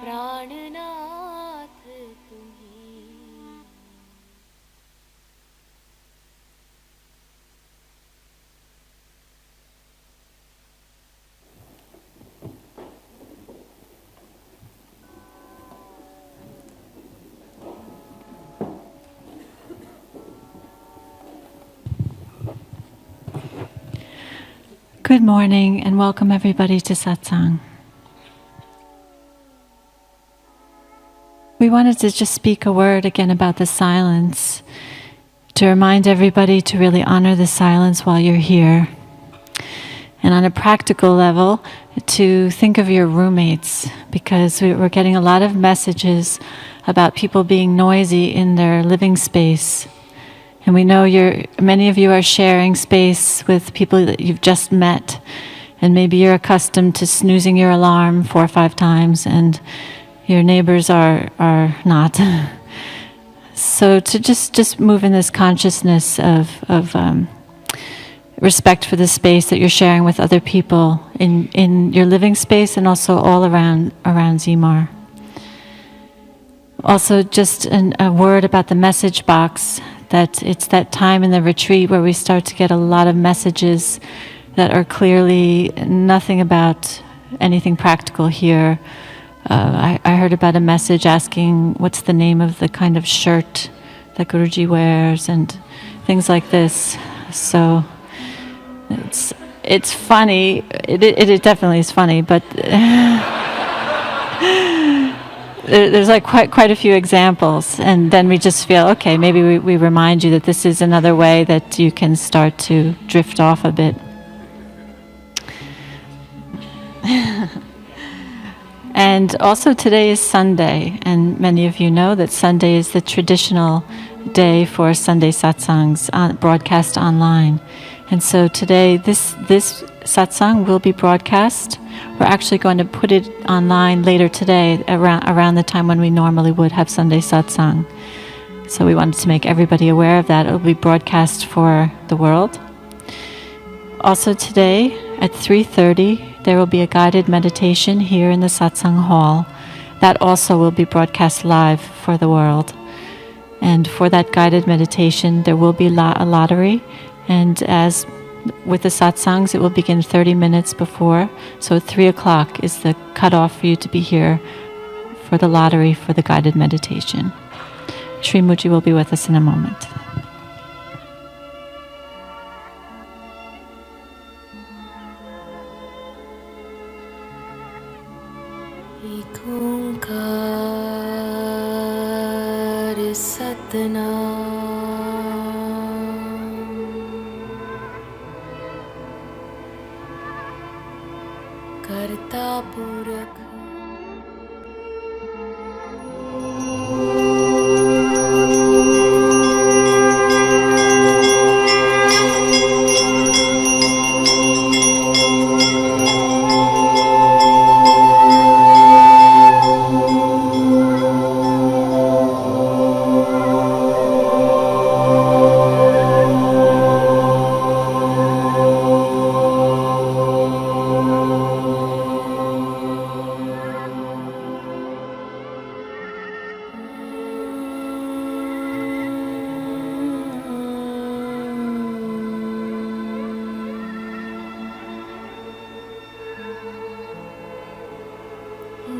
प्राणनाथ तुम्ही. Good morning and welcome everybody to Satsang. We wanted to just speak a word again about the silence, to remind everybody to really honor the silence while you're here. And on a practical level, to think of your roommates, because we're getting a lot of messages about people being noisy in their living space. And we know many of you are sharing space with people that you've just met, and maybe you're accustomed to snoozing your alarm 4 or 5 times, and your neighbors are not. So to just move in this consciousness of respect for the space that you're sharing with other people in your living space and also all around Zimar. Also, just a word about the message box, that it's that time in the retreat where we start to get a lot of messages that are clearly nothing about anything practical here. I heard about a message asking what's the name of the kind of shirt that Guruji wears and things like this. So it's funny. It definitely is funny, but there's like quite a few examples, and then we just feel, okay, maybe we remind you that this is another way that you can start to drift off a bit. And also today is Sunday, and many of you know that Sunday is the traditional day for Sunday satsangs broadcast online. And so today this satsang will be broadcast. We're actually going to put it online later today around the time when we normally would have Sunday satsang. So we wanted to make everybody aware of that. It will be broadcast for the world. Also today at 3:30 there will be a guided meditation here in the satsang hall. That also will be broadcast live for the world. And for that guided meditation there will be a lottery, and as with the satsangs, it will begin 30 minutes before. So 3 o'clock is the cutoff for you to be here for the lottery for the guided meditation. Sri Mooji will be with us in a moment. एक ओंकार सतनाम करता पुरख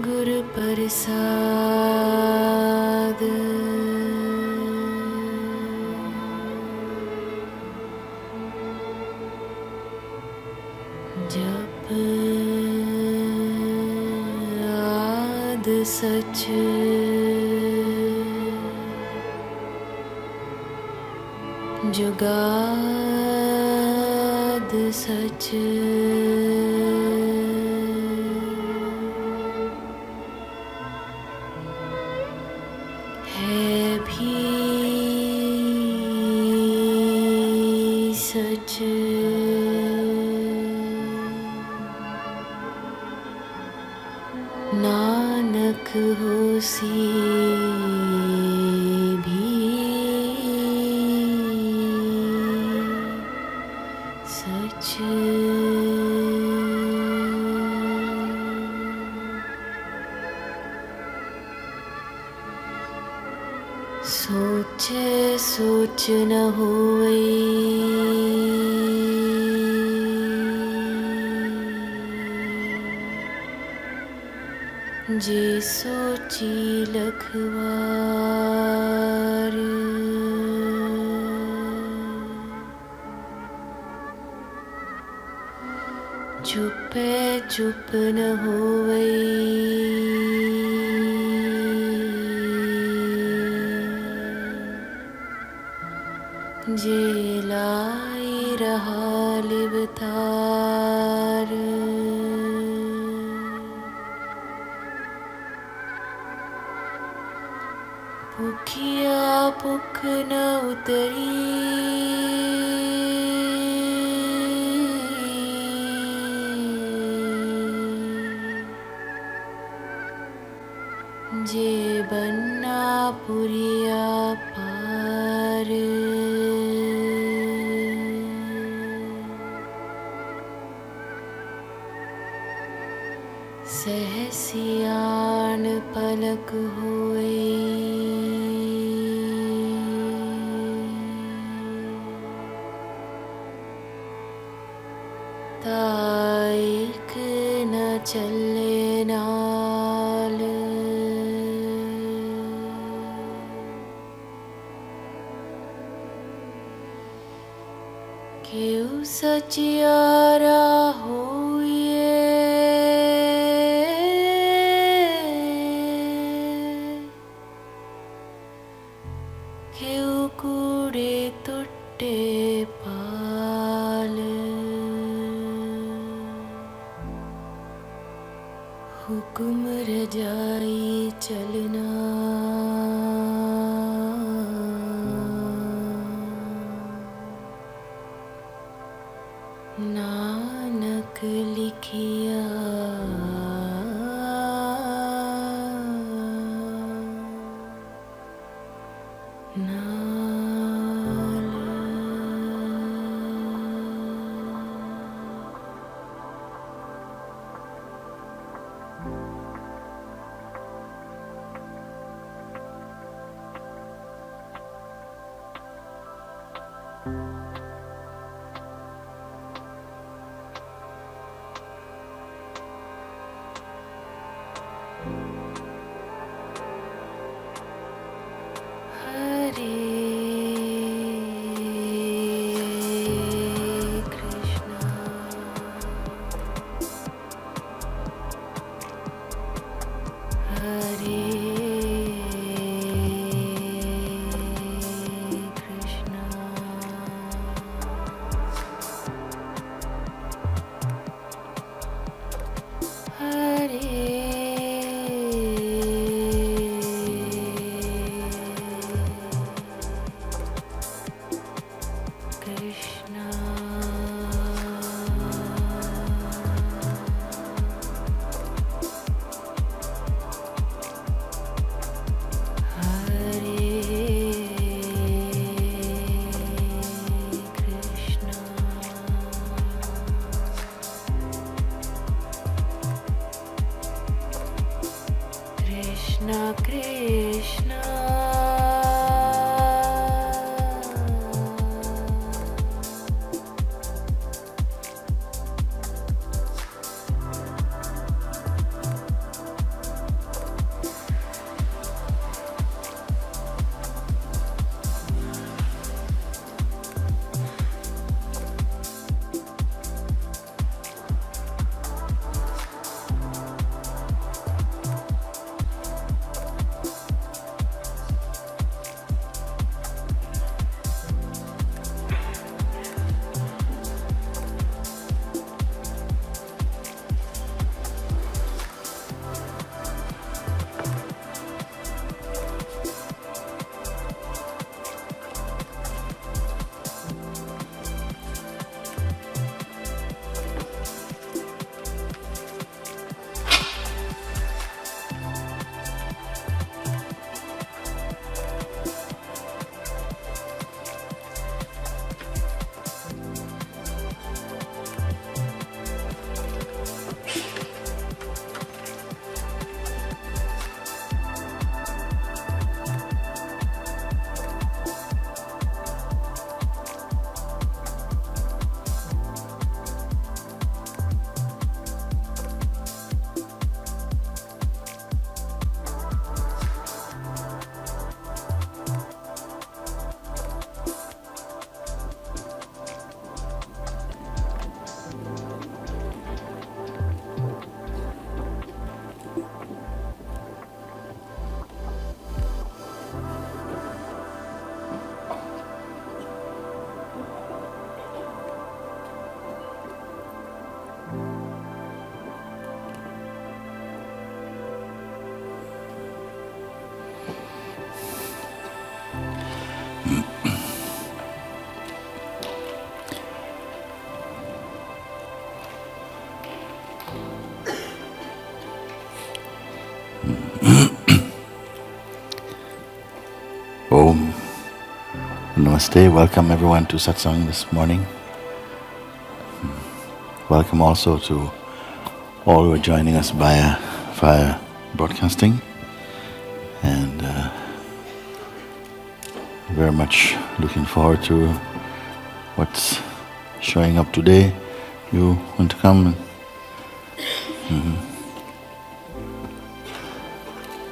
गुरु प्रसाद जप आद सच जुगाद सच सच नानक होसी भी सच सोचे सोच न होई, जे सोची लखवार। चुपे चुप न होई, जे लाई रहा लिवतार। भूखिया भूख न उतरी, जे बन्ना पुरिया पार। सहसियान पलक होए, ताइक न चले नाल। क्यों सचियारा होइए, क्यों कूड़े टुट्टे पाल। हुक्म रजाई चलना, नानक लिखिया नाल। हरे कृष्णा, हरे कृष्णा, हरे कृष्णा, हरे Krishna, Krishna Krishna, Om. Namaste. Welcome everyone to satsang this morning. Welcome also to all who are joining us via broadcasting. And very much looking forward to what's showing up today. You want to come?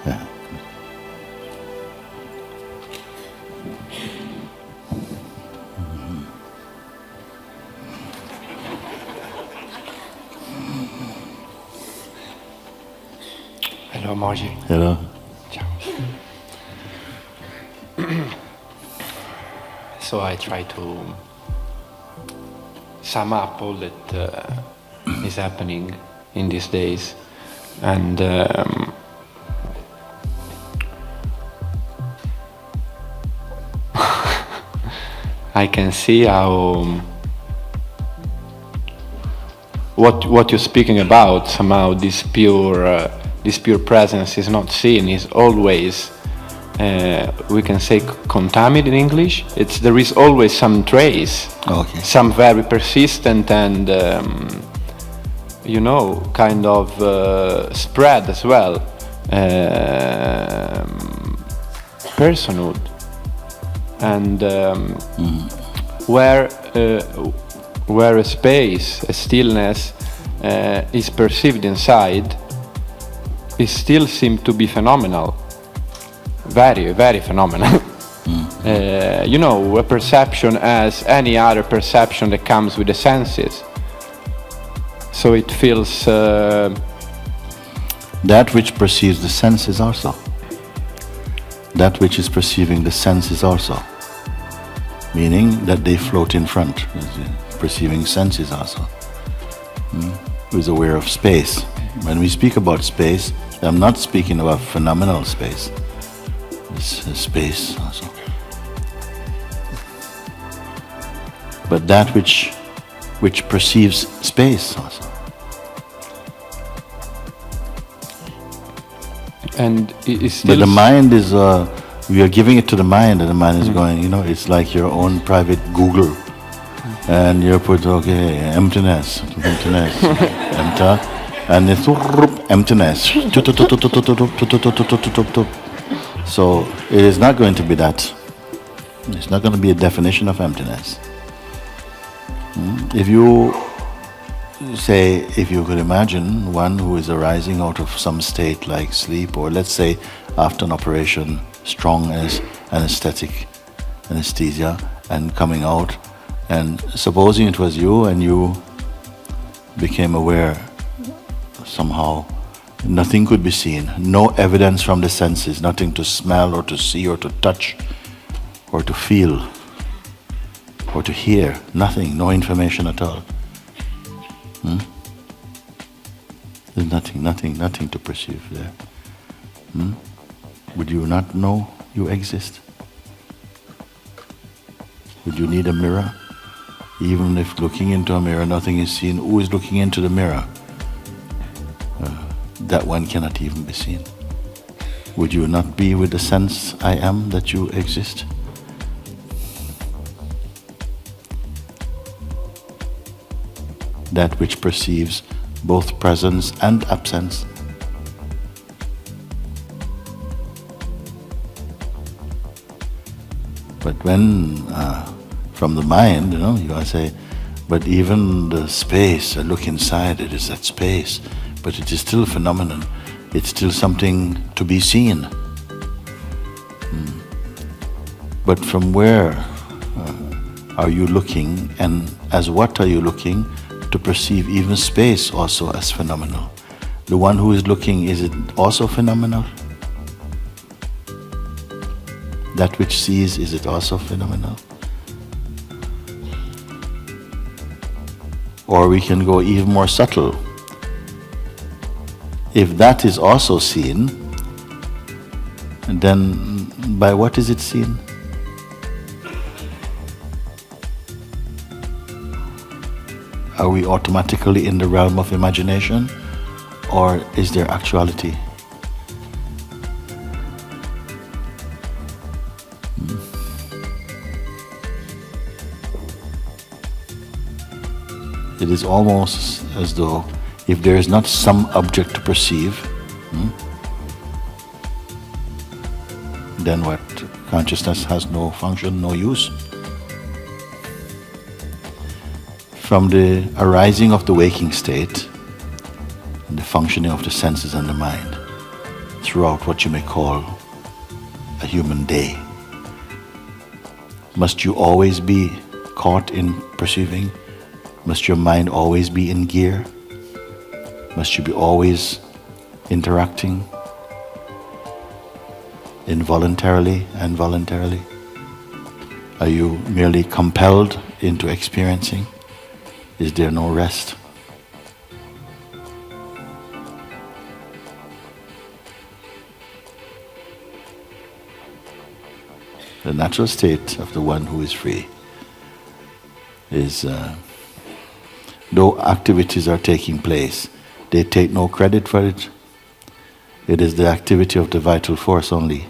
Yeah. Hello, Mooji. Hello. Ciao. So I try to sum up all that is happening in these days, and I can see how what you're speaking about, somehow this pure presence is not seen, is always, we can say, contaminated in English. There is always some trace, Okay. some very persistent and kind of spread as well, personhood, and where a space, a stillness is perceived inside, it still seems to be phenomenal, very, very phenomenal. A perception as any other perception that comes with the senses. So it feels... That which perceives the senses also. That which is perceiving the senses also. Meaning that they float in front. Perceiving senses also. Who is aware of space. When we speak about space, I'm not speaking about phenomenal space. It's space also. But that which perceives space also. And it's still... But the mind is, we are giving it to the mind, and the mind is going, it's like your own private Google. And you put, okay, emptiness, enter, and it's emptiness. So it is not going to be that. It's not going to be a definition of emptiness. If you could imagine one who is arising out of some state like sleep, or let's say after an operation, strong as anesthesia, and coming out, and supposing it was you and you became aware somehow, nothing could be seen, no evidence from the senses, nothing to smell or to see or to touch or to feel or to hear, nothing, no information at all. There's nothing to perceive there. Would you not know you exist? Would you need a mirror? Even if looking into a mirror nothing is seen, who is looking into the mirror? That one cannot even be seen. Would you not be with the sense I am that you exist? That which perceives both presence and absence. But when from the mind, you are say, but even the space, I look inside, it is that space, but it is still a phenomenon. It's still something to be seen. But from where are you looking, and as what are you looking to perceive even space also as phenomenal? The one who is looking, is it also phenomenal? That which sees, is it also phenomenal? Or we can go even more subtle. If that is also seen, then by what is it seen? Are we automatically in the realm of imagination, or is there actuality? It is almost as though if there is not some object to perceive, then what? Consciousness has no function, no use. From the arising of the waking state, and the functioning of the senses and the mind, throughout what you may call a human day, must you always be caught in perceiving? Must your mind always be in gear? Must you be always interacting involuntarily and voluntarily? Are you merely compelled into experiencing? Is there no rest? The natural state of the one who is free is, though activities are taking place, they take no credit for it. It is the activity of the vital force only.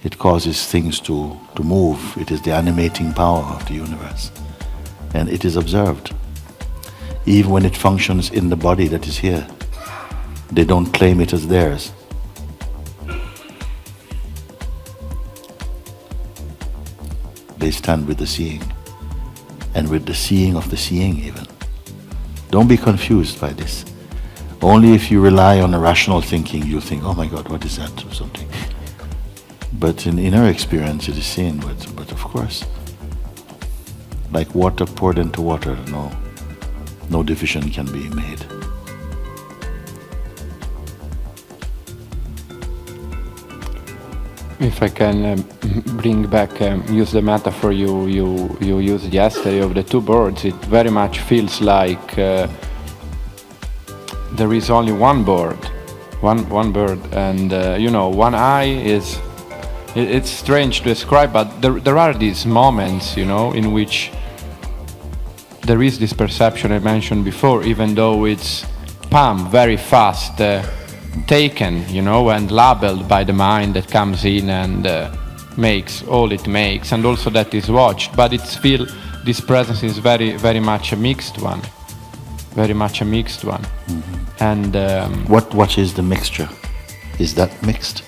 It causes things to move. It is the animating power of the universe. And it is observed. Even when it functions in the body that is here, they don't claim it as theirs. They stand with the seeing, and with the seeing of the seeing even. Don't be confused by this. Only if you rely on a rational thinking, you think, oh my God, what is that, or something. But in inner experience it is seen, but of course, like water poured into water, no division can be made. If I can bring back, use the metaphor you used yesterday of the two birds, it very much feels like there is only one bird, one bird, and one eye is. It's strange to describe, but there are these moments, in which there is this perception I mentioned before, even though it's very fast. Taken, and labeled by the mind that comes in and makes all it makes, and also that is watched. But it's feel this presence is very, very much a mixed one, very much a mixed one. Mm-hmm. And what is the mixture? Is that mixed?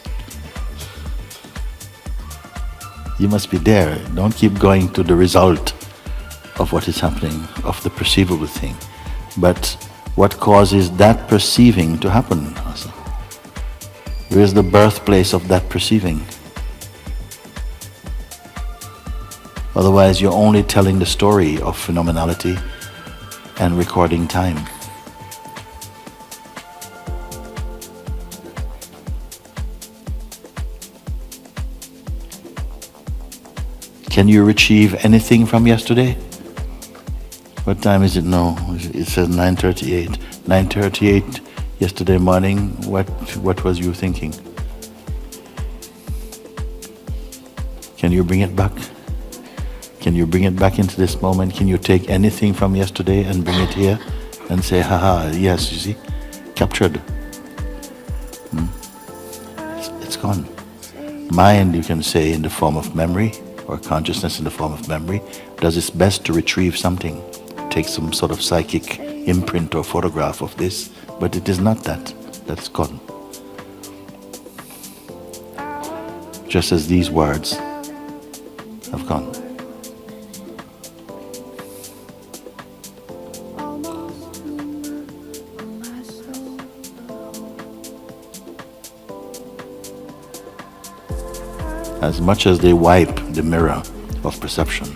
You must be there. Don't keep going to the result of what is happening, of the perceivable thing, but what causes that perceiving to happen also? Where is the birthplace of that perceiving? Otherwise you're only telling the story of phenomenality and recording time. Can you retrieve anything from yesterday? What time is it now? It says 9:38. 9:38 yesterday morning. What was you thinking? Can you bring it back? Can you bring it back into this moment? Can you take anything from yesterday and bring it here and say, haha, yes, you see, captured. It's gone. Mind, you can say, in the form of memory, or consciousness in the form of memory, does its best to retrieve something. Take some sort of psychic imprint or photograph of this, but it is not that. That's gone. Just as these words have gone. As much as they wipe the mirror of perception,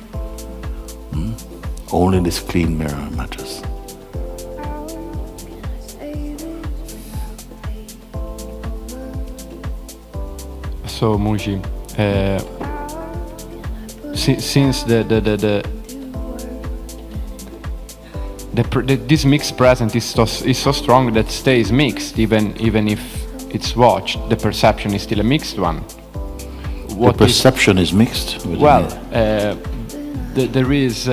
only this clean mirror matters. So Mooji, since this mixed present is so strong that stays mixed, even if it's watched, the perception is still a mixed one. The perception is mixed? Well, there is,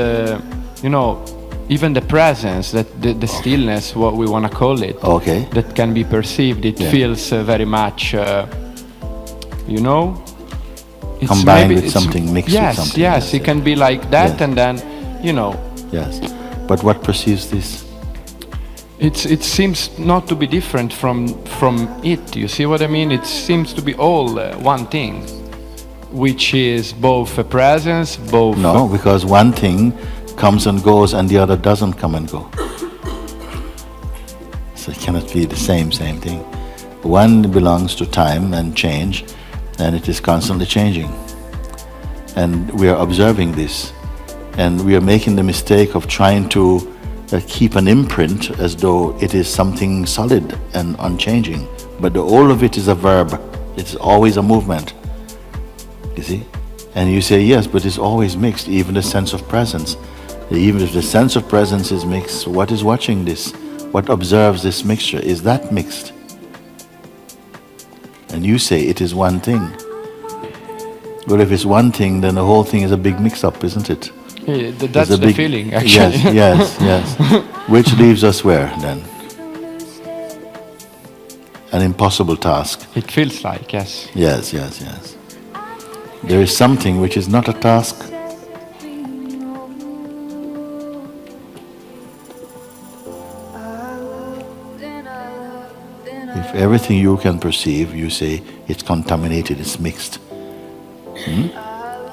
even the presence, the stillness, what we want to call it, okay, that can be perceived, it feels very much, combined with something, mixed with something. Yes, it can be like that, Yes. and then, you know, Yes. But what perceives this? it seems not to be different from it. You see what I mean? It seems to be all one thing, which is both a presence, both. No, because one thing comes and goes and the other doesn't come and go. So it cannot be the same thing. One belongs to time and change, and it is constantly changing. And we are observing this, and we are making the mistake of trying to keep an imprint as though it is something solid and unchanging. But all of it is a verb. It's always a movement. You see? And you say, yes, but it's always mixed, even the sense of presence. Even if the sense of presence is mixed, what is watching this? What observes this mixture? Is that mixed? And you say it is one thing. Well, if it's one thing, then the whole thing is a big mix-up, isn't it? Yeah, that's the big feeling, actually. Yes. Which leaves us where, then? An impossible task. It feels like, yes. Yes. There is something which is not a task. If everything you can perceive, you say it's contaminated, it's mixed.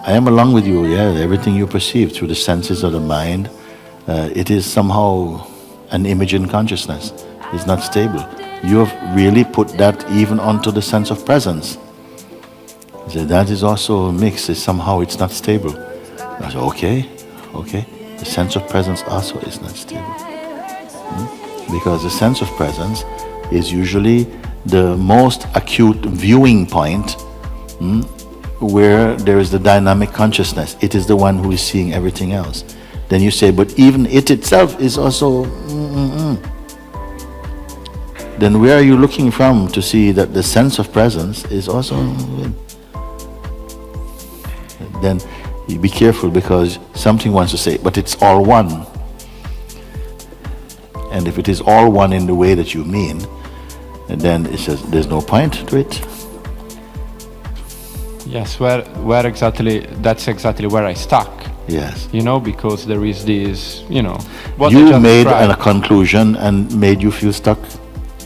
I am along with you, everything you perceive through the senses of the mind, it is somehow an image in consciousness. It's not stable. You have really put that even onto the sense of presence. You say, that is also mixed, somehow it's not stable. I say, okay. The sense of presence also is not stable. Because the sense of presence is usually the most acute viewing point where there is the dynamic consciousness. It is the one who is seeing everything else. Then you say, but even it itself is also... Then where are you looking from to see that the sense of presence is also... Then you be careful, because something wants to say, but it's all one. And if it is all one in the way that you mean, then it says there's no point to it. Yes, where exactly, that's exactly where I stuck. Yes. You know, because there is this, what I You just made described. a conclusion and made you feel stuck.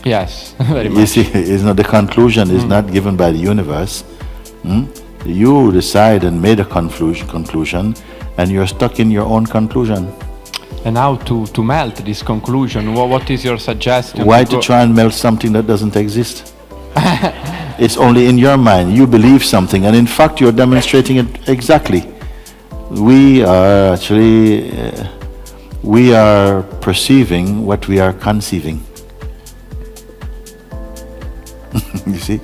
Yes, very much. You see, it's not, the conclusion is not given by the universe. You decide and made a conclusion, and you're stuck in your own conclusion. And how to melt this conclusion? What is your suggestion? Why to try and melt something that doesn't exist? It's only in your mind. You believe something, and in fact you're demonstrating it exactly. We are actually, we are perceiving what we are conceiving. You see?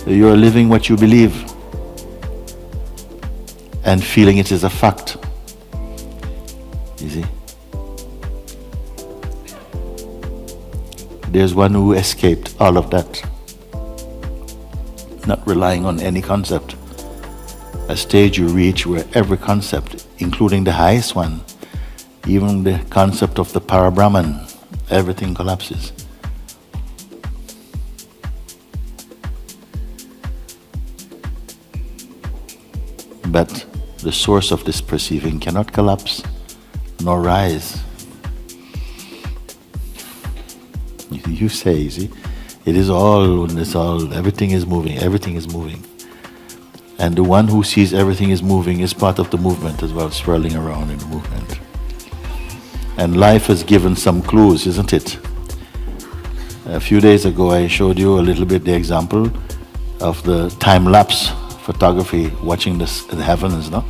You are living what you believe and feeling it is a fact. You see? There's one who escaped all of that, not relying on any concept. A stage you reach where every concept, including the highest one, even the concept of the Parabrahman, everything collapses. But the source of this perceiving cannot collapse nor rise. You say, you see, it's all, everything is moving. And the one who sees everything is moving is part of the movement as well, swirling around in the movement. And life has given some clues, isn't it? A few days ago I showed you a little bit the example of the time-lapse photography, watching the heavens, no?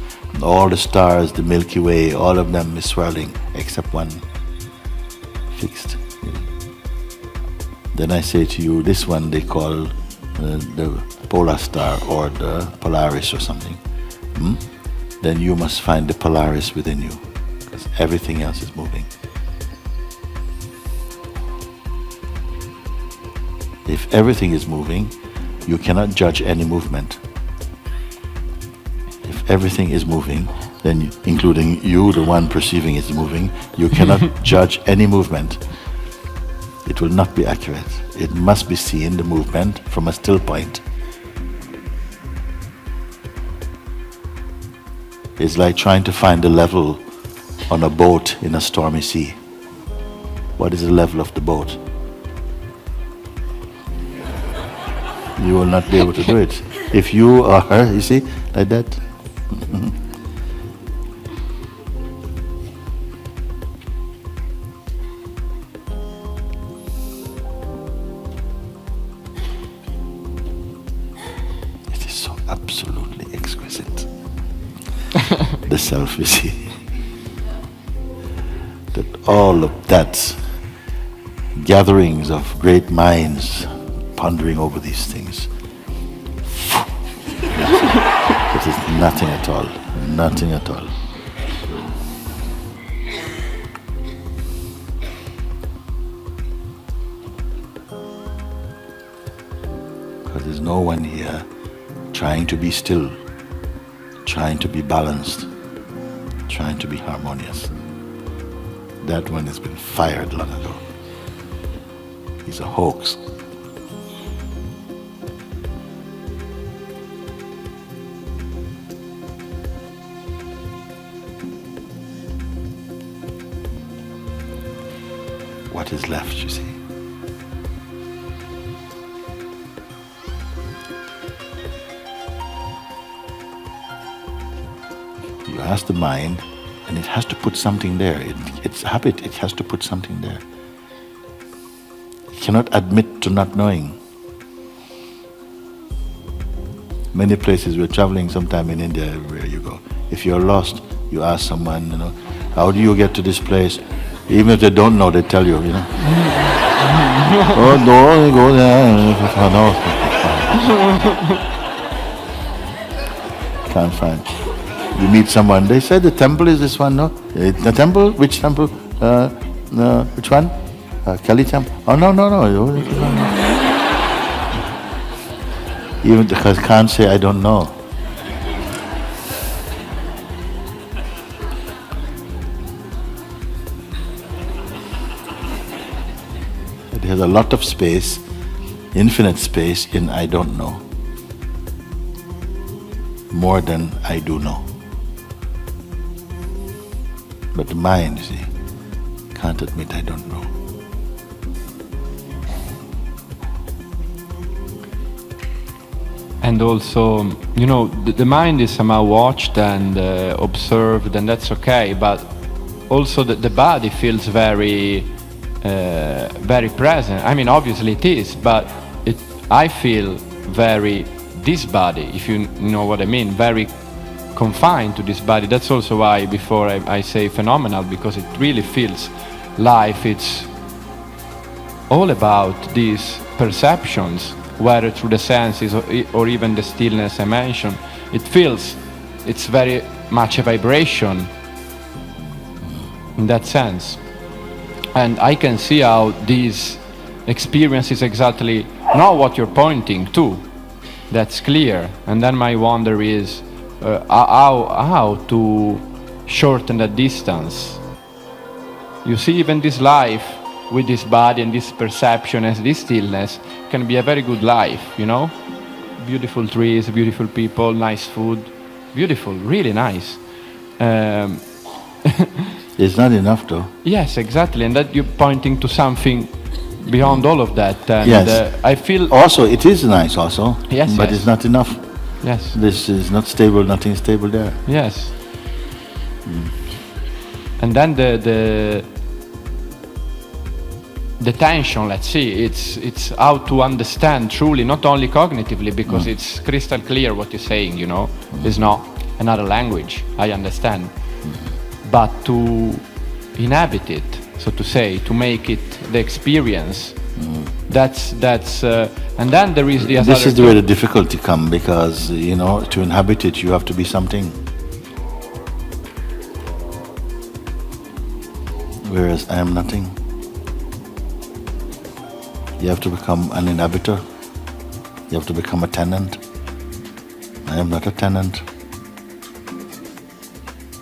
All the stars, the Milky Way, all of them is swirling, except one fixed. Then I say to you, this one they call the polar star or the Polaris or something. Then you must find the Polaris within you, because everything else is moving. If everything is moving, you cannot judge any movement. If everything is moving, then including you, the one perceiving it is moving, you cannot judge any movement. It will not be accurate. It must be seen, the movement, from a still point. is like trying to find the level on a boat in a stormy sea. What is the level of the boat? You will not be able to do it. If you are her, you see, like that. It is so absolutely exquisite. The self, you see. That all of that gatherings of great minds pondering over these things. It is nothing at all. Nothing at all. Because there's no one here trying to be still, trying to be balanced, trying to be harmonious. That one has been fired long ago. He's a hoax. What is left, you see? You ask the mind, and it has to put something there. It's habit, it has to put something there. It cannot admit to not knowing. Many places we're traveling sometime in India, where you go. If you're lost, you ask someone, how do you get to this place? Even if they don't know, they tell you, Oh, no, go there. Can't find. You meet someone, they say the temple is this one, no? The temple? Which temple? Which one? Kali temple? Oh, no. Even because can't say, I don't know. It has a lot of space, infinite space in I don't know. More than I do know. But the mind, you see, can't admit I don't know. And also, the mind is somehow watched and observed, and that's okay, but also the body feels very present. I mean, obviously it is, but I feel very this body, if you know what I mean, very confined to this body. That's also why before I say phenomenal, because it really feels life. It's all about these perceptions, whether through the senses or even the stillness I mentioned. It feels it's very much a vibration in that sense. And I can see how these experiences exactly know what you're pointing to. That's clear. And then my wonder is how to shorten the distance. You see, even this life with this body and this perception as this stillness can be a very good life, Beautiful trees, beautiful people, nice food, beautiful, really nice. It's not enough though. Yes, exactly, and that you're pointing to something beyond all of that. And yes. I feel also it is nice also, yes, but yes. It's not enough. Yes. This is not stable, nothing stable there. Yes. And then the tension, let's see, it's how to understand truly, not only cognitively, because it's crystal clear what you're saying, It's not another language, I understand. But to inhabit it, so to say, to make it the experience, that's and then there is the other. This is where the difficulty comes, because to inhabit it you have to be something, whereas I am nothing. You have to become an inhabitor. You have to become a tenant. I am not a tenant.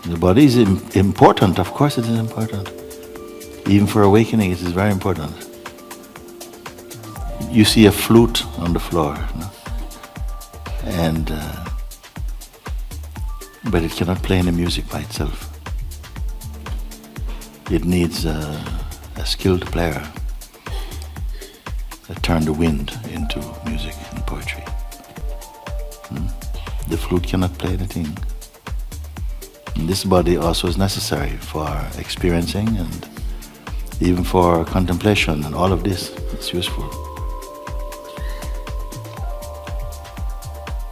The body is important, of course it is important. Even for awakening it is very important. You see a flute on the floor, and But it cannot play any music by itself. It needs a skilled player that turn the wind into music and poetry. The flute cannot play anything. And this body also is necessary for experiencing and even for contemplation, and all of this, it's useful.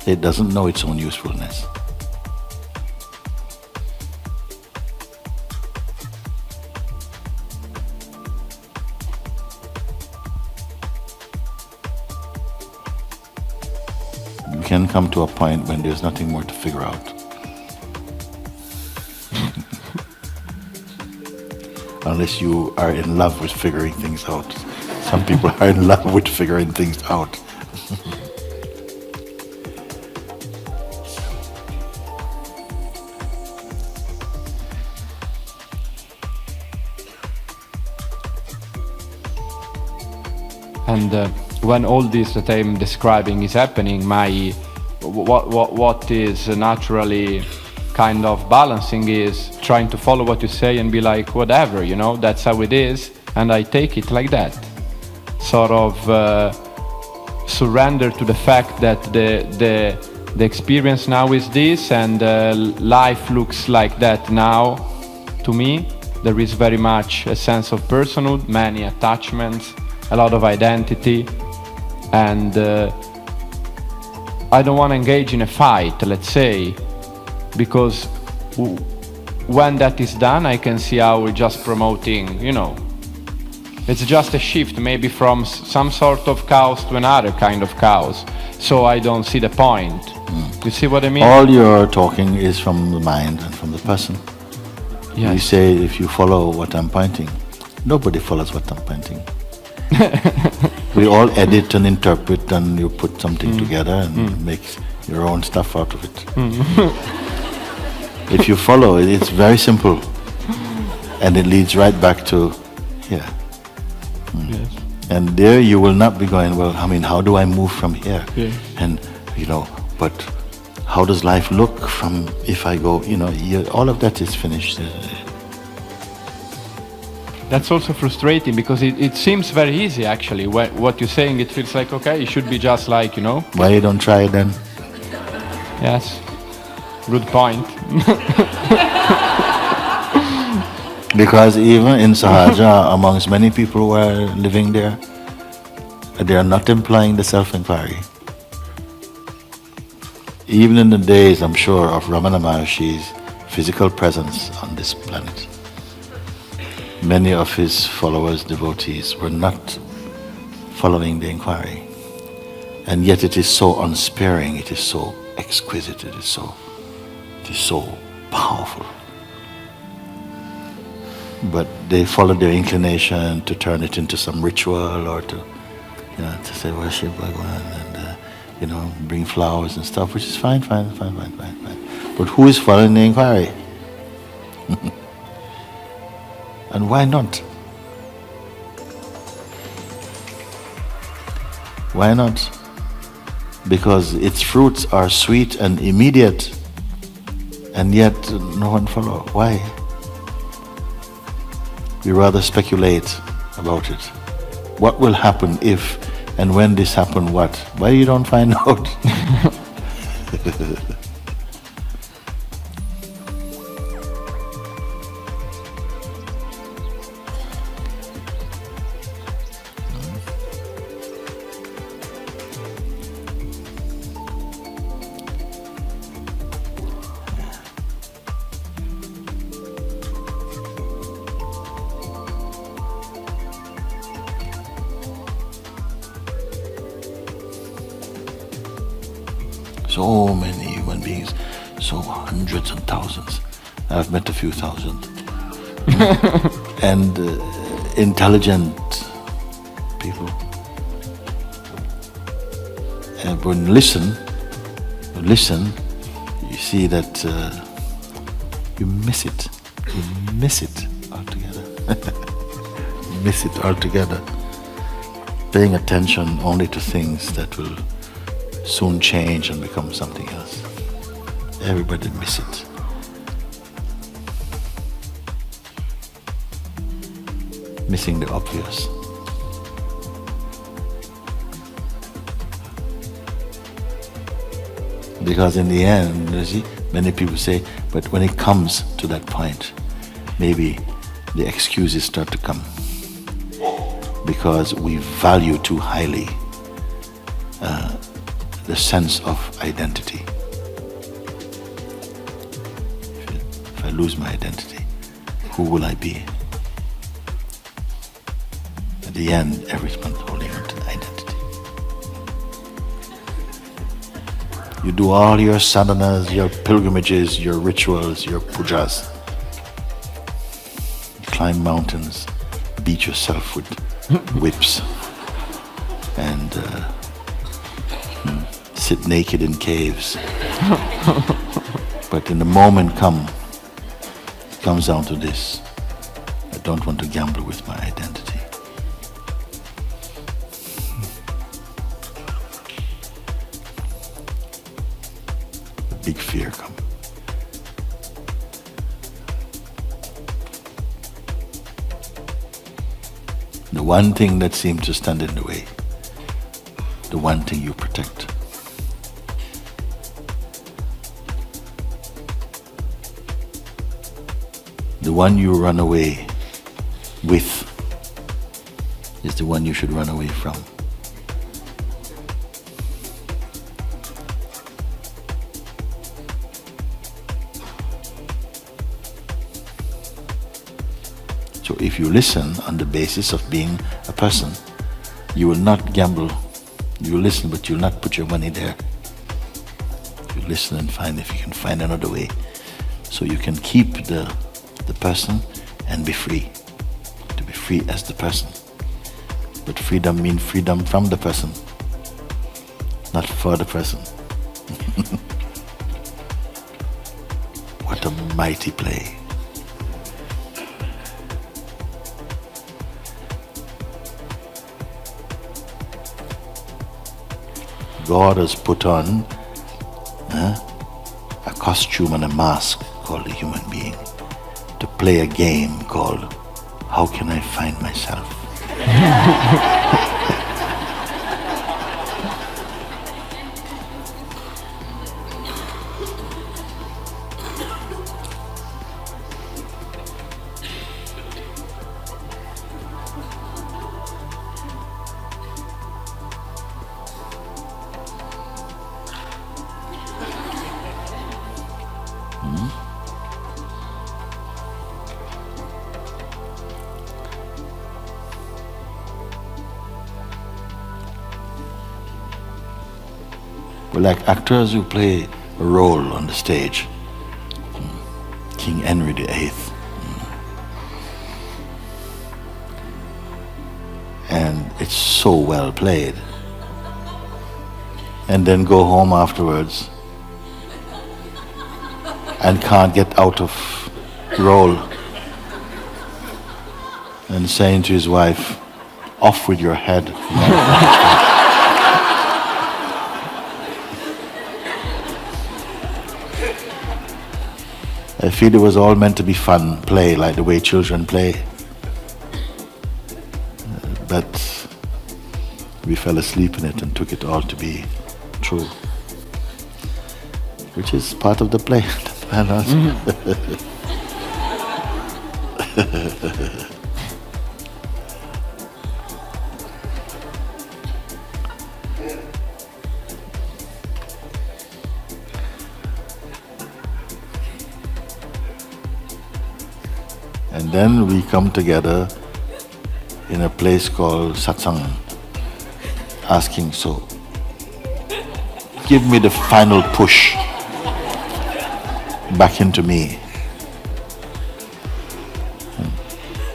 It doesn't know its own usefulness. We can come to a point when there's nothing more to figure out. Unless you are in love with figuring things out. Some people are in love with figuring things out. And when all this that I'm describing is happening, what is naturally kind of balancing is trying to follow what you say and be like, whatever, that's how it is, and I take it like that. Sort of surrender to the fact that the experience now is this, and life looks like that now. To me, there is very much a sense of personhood, many attachments, a lot of identity, and I don't want to engage in a fight, let's say, because when that is done, I can see how we're just promoting, it's just a shift maybe from some sort of chaos to another kind of chaos. So I don't see the point. You see what I mean? All your talking is from the mind and from the person. Yes. You say, if you follow what I'm pointing, nobody follows what I'm pointing. We all edit and interpret, and you put something together and make your own stuff out of it. If you follow it, it's very simple, and it leads right back to here. Yes. And there you will not be going, well, how do I move from here? Yes. And but how does life look from if I go? All of that is finished. That's also frustrating, because it seems very easy actually. What you're saying, it feels like, okay, it should be just like, Why you don't try it then? Yes, good point. Because even in Sahaja, amongst many people who are living there, they are not employing the self-inquiry. Even in the days, I'm sure, of Ramana Maharshi's physical presence on this planet, many of his followers, devotees, were not following the inquiry. And yet it is so unsparing, it is so exquisite, it is so powerful. But they follow their inclination to turn it into some ritual, or to say worship Bhagwan, and bring flowers and stuff, which is fine. But who is following the inquiry? And why not? Why not? Because its fruits are sweet and immediate, and yet no one follows. Why? We rather speculate about it. What will happen if, and when this happen, what? Why you don't find out? So many human beings, so hundreds and thousands. I've met a few thousand. And intelligent people. And when you listen, you see that you miss it. You miss it altogether. Miss it altogether. Paying attention only to things that will soon change and become something else. Everybody miss it. Missing the obvious. Because in the end, you see, many people say, but when it comes to that point, maybe the excuses start to come. Because we value too highly the sense of identity. If I lose my identity, who will I be? At the end, everyone's holding on to the identity. You do all your sadhanas, your pilgrimages, your rituals, your pujas. Climb mountains, beat yourself with whips, and sit naked in caves. But in the moment it comes down to this: I don't want to gamble with my identity. A big fear comes. The one thing that seems to stand in the way, the one thing you protect. The one you run away with is the one you should run away from. So if you listen on the basis of being a person, you will not gamble. You will listen, but you will not put your money there. You listen and find if you can find another way. So you can keep the person and be free. To be free as the person. But freedom means freedom from the person, not for the person. What a mighty play. God has put on a costume and a mask called a human being to play a game called How Can I Find Myself? We're like actors who play a role on the stage. King Henry VIII. And it's so well played. And then go home afterwards and can't get out of role. And saying to his wife, off with your head. I feel it was all meant to be fun, play, like the way children play. But we fell asleep in it and took it all to be true. Which is part of the play. And then we come together in a place called satsang, asking, so, give me the final push back into me.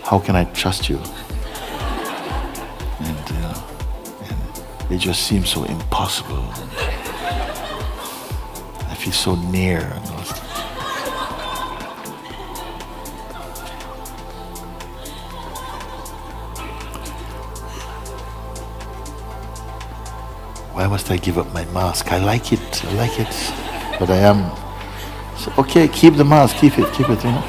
How can I trust you? And it just seems so impossible. I feel so near. And all that. Why must I give up my mask? I like it, but I am So, okay, keep the mask, keep it, you know.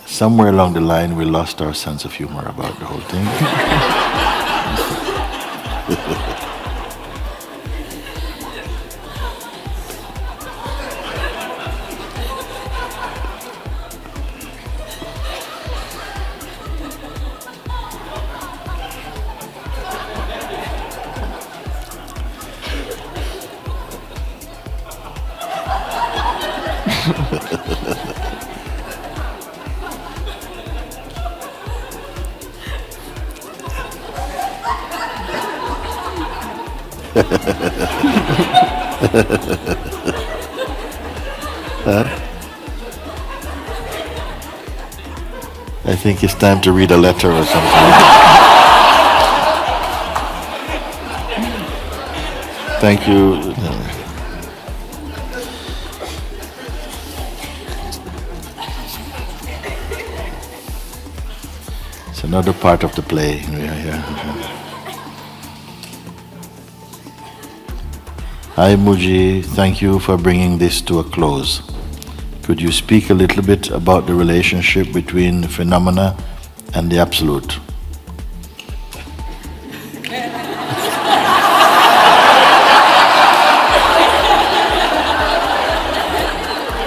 Somewhere along the line, we lost our sense of humor about the whole thing. I think it's time to read a letter or something. Thank you. It's another part of the play. Yeah. Hi Mooji, thank you for bringing this to a close. Could you speak a little bit about the relationship between phenomena and the Absolute?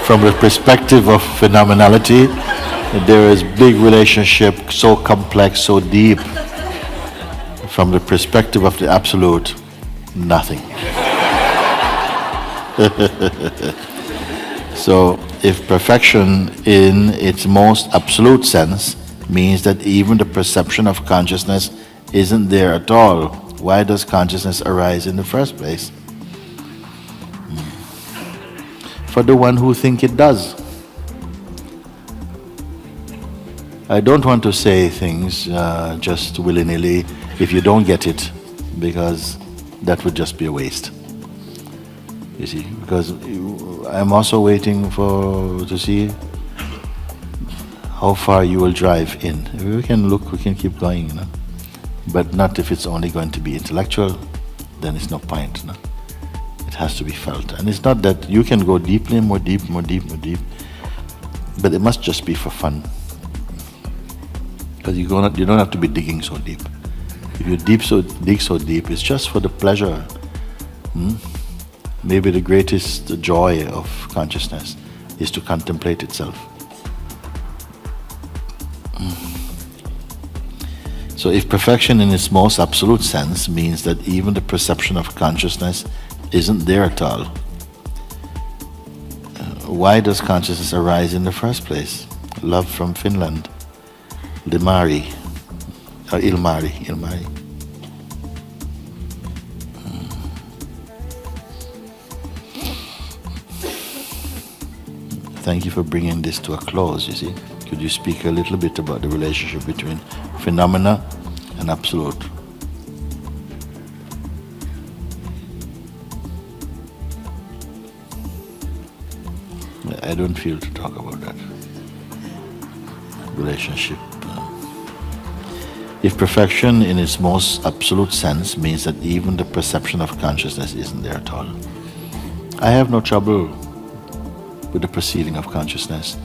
From the perspective of phenomenality, there is big relationship, so complex, so deep. From the perspective of the Absolute, nothing. So, if perfection in its most absolute sense means that even the perception of consciousness isn't there at all, why does consciousness arise in the first place? For the one who thinks it does. I don't want to say things just willy-nilly if you don't get it, because that would just be a waste. You see, because I'm also waiting to see how far you will drive in. We can look, we can keep going, you know. But not if it's only going to be intellectual, then it's no point, you know. It has to be felt. And it's not that you can go deeply, more deep, but it must just be for fun. Because you don't have to be digging so deep. If you dig so deep, it's just for the pleasure. Maybe the greatest joy of consciousness is to contemplate itself. So if perfection in its most absolute sense means that even the perception of consciousness isn't there at all, why does consciousness arise in the first place? Love from Finland. Ilmari. Thank you for bringing this to a close, you see. Could you speak a little bit about the relationship between phenomena and Absolute? I don't feel to talk about that relationship. If perfection in its most absolute sense means that even the perception of consciousness isn't there at all, I have no trouble with the perceiving of consciousness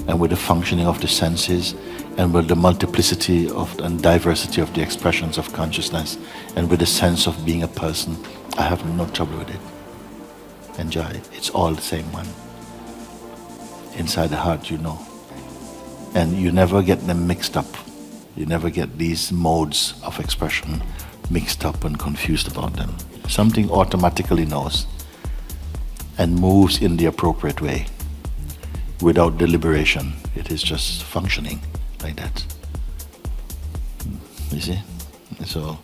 and with the functioning of the senses and with the multiplicity and diversity of the expressions of consciousness and with the sense of being a person. I have no trouble with it. Enjoy. It's all the same one. Inside the heart, you know. And you never get them mixed up. You never get these modes of expression mixed up and confused about them. Something automatically knows and moves in the appropriate way without deliberation. It is just functioning like that. You see? So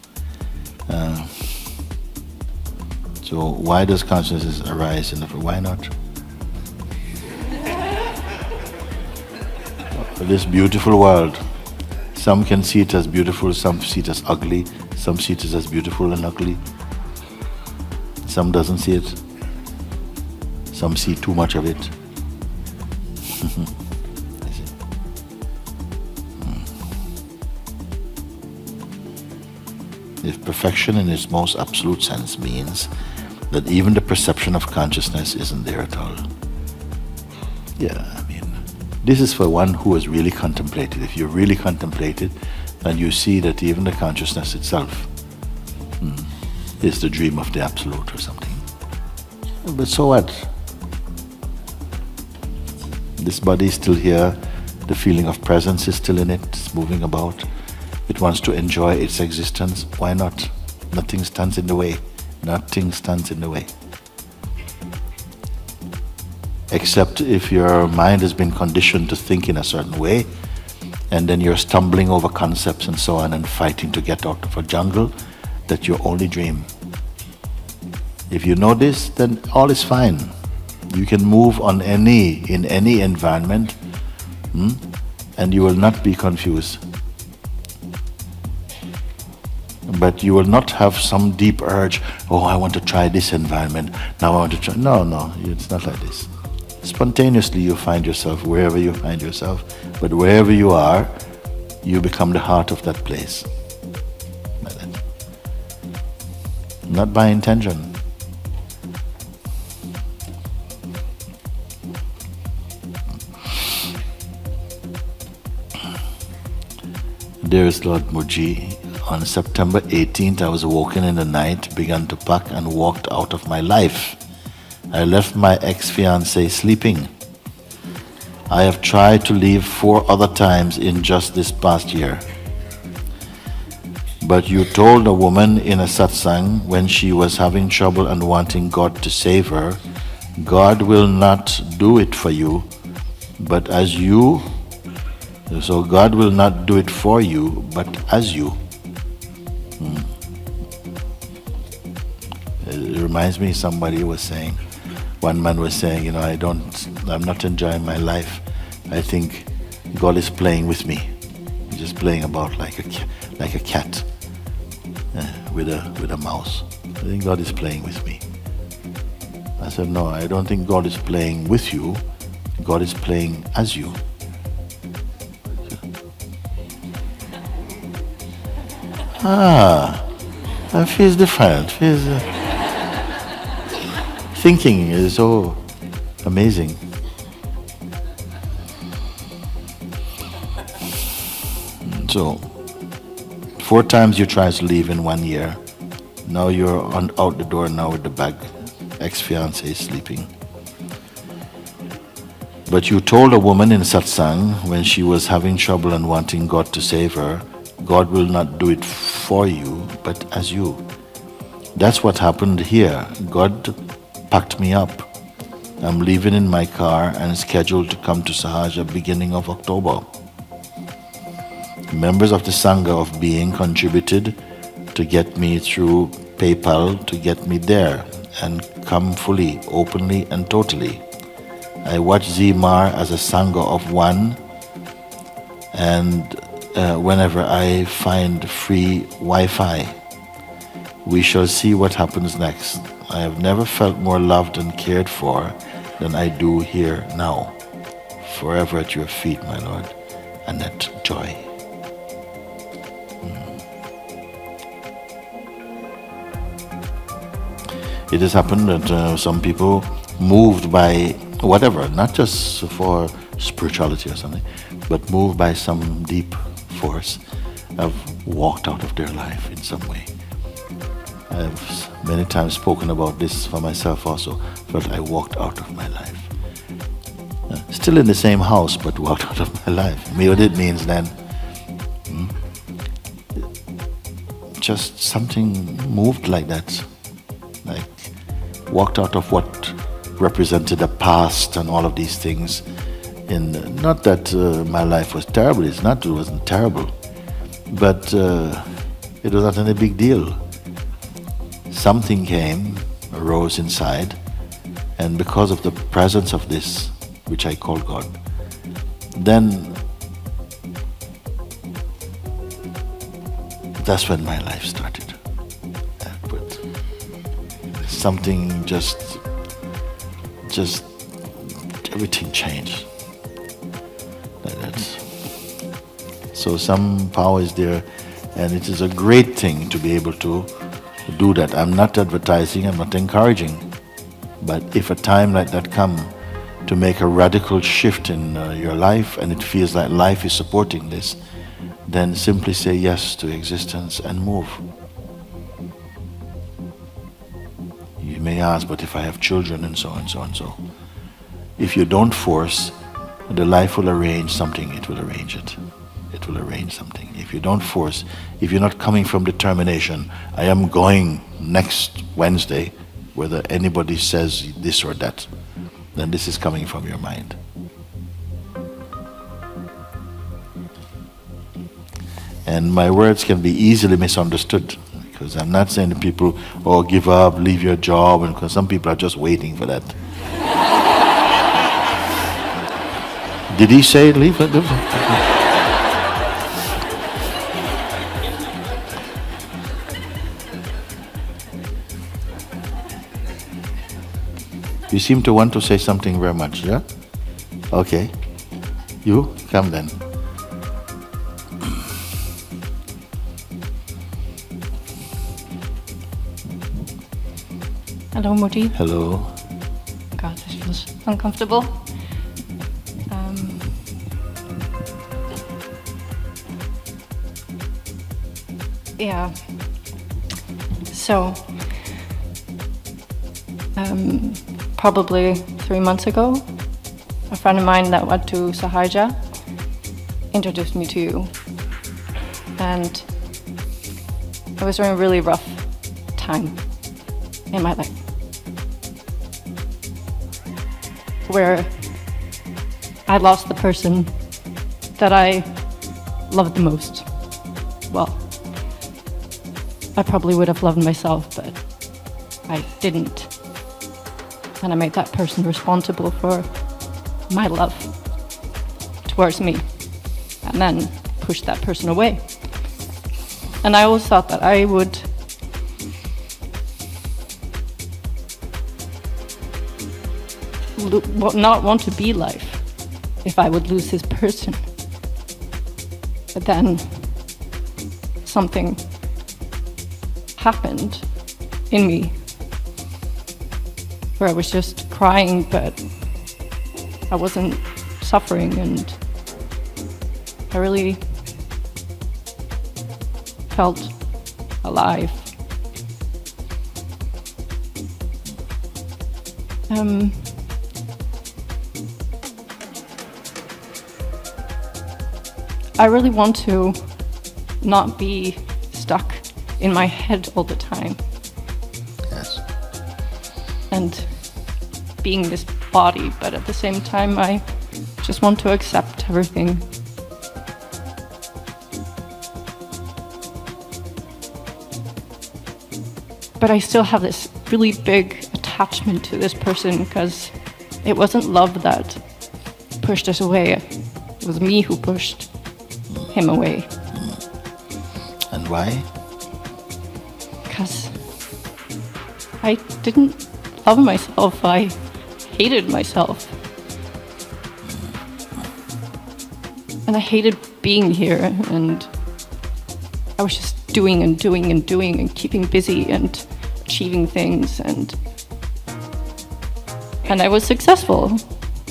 why does consciousness arise in the why not? This beautiful world, some can see it as beautiful, some see it as ugly, some see it as beautiful and ugly. Some doesn't see it. Some see too much of it. If perfection in its most absolute sense means that even the perception of consciousness isn't there at all. Yeah, I mean, this is for one who has really contemplated. If you really contemplated, then you see that even the consciousness itself is the dream of the absolute or something. But so what? This body is still here, the feeling of presence is still in it, it's moving about. It wants to enjoy its existence. Why not? Nothing stands in the way. Nothing stands in the way. Except if your mind has been conditioned to think in a certain way, and then you're stumbling over concepts and so on and fighting to get out of a jungle, that's your only dream. If you know this, then all is fine. You can move in any environment, and you will not be confused. But you will not have some deep urge, oh, I want to try this environment, now I want to try. No, it's not like this. Spontaneously you find yourself wherever you find yourself, but wherever you are, you become the heart of that place. Like that. Not by intention. Dearest Lord Mooji, on September 18th I was woken in the night, began to pack and walked out of my life. I left my ex-fiancée sleeping. I have tried to leave 4 other times in just this past year. But you told a woman in a satsang when she was having trouble and wanting God to save her, God will not do it for you, but as you. So God will not do it for you, but as you. It reminds me, somebody was saying, one man was saying, I'm not enjoying my life. I think God is playing with me. He's just playing about like a cat with a mouse. I think God is playing with me. I said, no, I don't think God is playing with you. God is playing as you. That feels different. Thinking is so amazing. So, 4 times you tried to leave in 1 year. Now you're out the door now with the bag. Ex-fiancé is sleeping. But you told a woman in satsang when she was having trouble and wanting God to save her, God will not do it for you, but as you. That's what happened here. God packed me up. I'm leaving in my car and scheduled to come to Sahaja beginning of October. Members of the Sangha of Being contributed to get me through PayPal to get me there and come fully, openly and totally. I watch Zimar as a Sangha of one, and whenever I find free Wi-Fi, we shall see what happens next. I have never felt more loved and cared for than I do here now. Forever at your feet, my Lord, and that joy. It has happened that some people moved by whatever, not just for spirituality or something, but moved by some deep force, have walked out of their life in some way. I have many times spoken about this for myself also, felt I walked out of my life. Still in the same house, but walked out of my life. What it means then, just something moved like that, like walked out of what represented the past and all of these things. Not that my life was terrible, it wasn't terrible, but it was not any big deal. Something came, arose inside, and because of the presence of this, which I call God, then that's when my life started. But something just everything changed. Like that. So some power is there, And it is a great thing to be able to do that. I'm not advertising, I'm not encouraging. But if a time like that comes to make a radical shift in your life and it feels like life is supporting this, then simply say yes to existence and move. You may ask, but if I have children and so and so and so. If you don't force, the life will arrange something, it will arrange it. It will arrange something. If you don't force, if you're not coming from determination, I am going next Wednesday, whether anybody says this or that, then this is coming from your mind. And my words can be easily misunderstood, because I'm not saying to people, oh, give up, leave your job, and because some people are just waiting for that. Did he say leave it? You seem to want to say something very much, yeah? Okay. You? Come then. Hello, Mooji. Hello. God, this feels uncomfortable. Yeah. So, probably 3 months ago, a friend of mine that went to Sahaja introduced me to you. And I was during a really rough time in my life, where I lost the person that I loved the most. Well, I probably would have loved myself, but I didn't. And I made that person responsible for my love towards me, and then pushed that person away. And I always thought that I would not want to be life if I would lose this person. But then something happened in me where I was just crying, but I wasn't suffering, and I really felt alive. I really want to not be stuck in my head all the time. Yes. And being this body, but at the same time I just want to accept everything. But I still have this really big attachment to this person, because it wasn't love that pushed us away. It was me who pushed him away. And why? Because I didn't love myself. I hated myself. And I hated being here, and I was just doing and doing and doing and keeping busy and achieving things, and I was successful.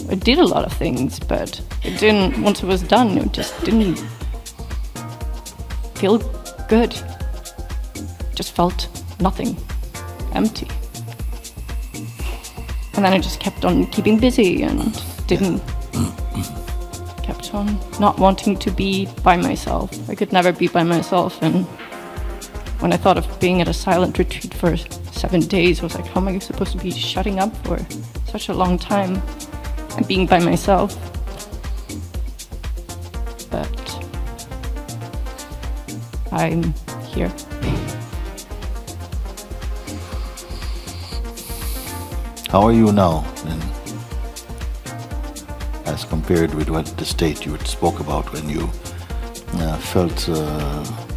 I did a lot of things, but it didn't, once it was done, it just didn't feel good. Just felt nothing, empty. And then I just kept on keeping busy and kept on not wanting to be by myself. I could never be by myself, and when I thought of being at a silent retreat for 7 days, I was like, how am I supposed to be shutting up for such a long time and being by myself? But I'm here. How are you now, then, as compared with what the state you spoke about when you felt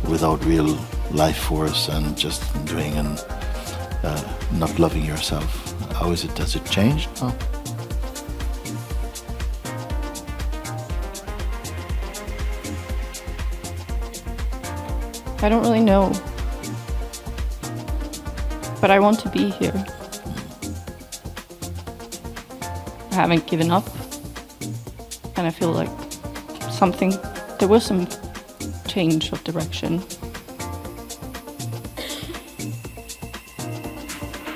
without real life force and just doing and not loving yourself? How is it? Does it change now? I don't really know. But I want to be here. I haven't given up. And I feel like there was some change of direction.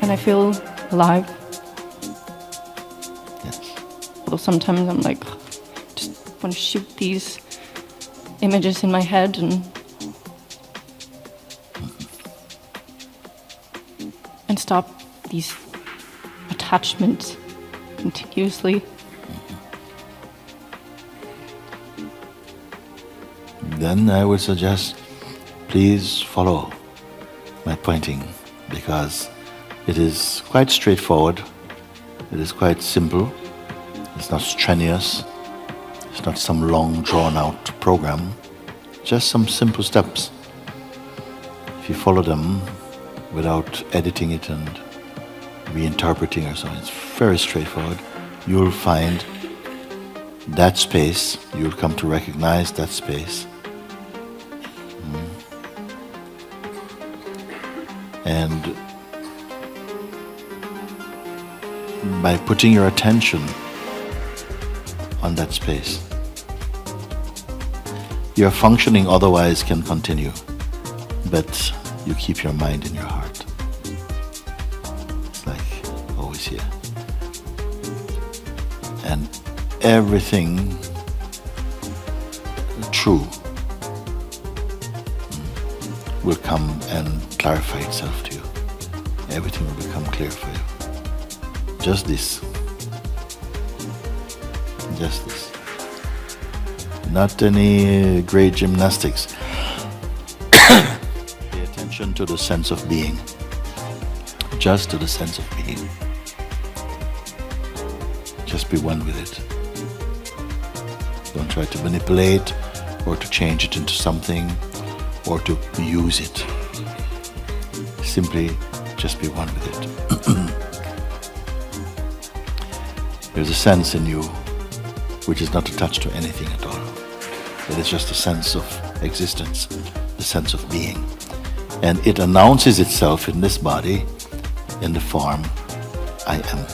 And I feel alive. Yes. Although sometimes I'm like, just want to shoot these images in my head and stop these attachments continuously. Then I would suggest, please follow my pointing, because it is quite straightforward, it is quite simple, it's not strenuous, it's not some long drawn out program, just some simple steps. If you follow them without editing it and reinterpreting or so, it's very straightforward. You'll find that space, you'll come to recognize that space. And by putting your attention on that space, your functioning otherwise can continue, but you keep your mind in your heart. It's like always here. And everything true will come and clarify itself to you. Everything will become clear for you. Just this. Just this. Not any great gymnastics. Pay attention to the sense of being. Just to the sense of being. Just be one with it. Don't try to manipulate or to change it into something or to use it. Simply just be one with it. There's a sense in you which is not attached to anything at all. It is just a sense of existence, the sense of being. And it announces itself in this body in the form I am.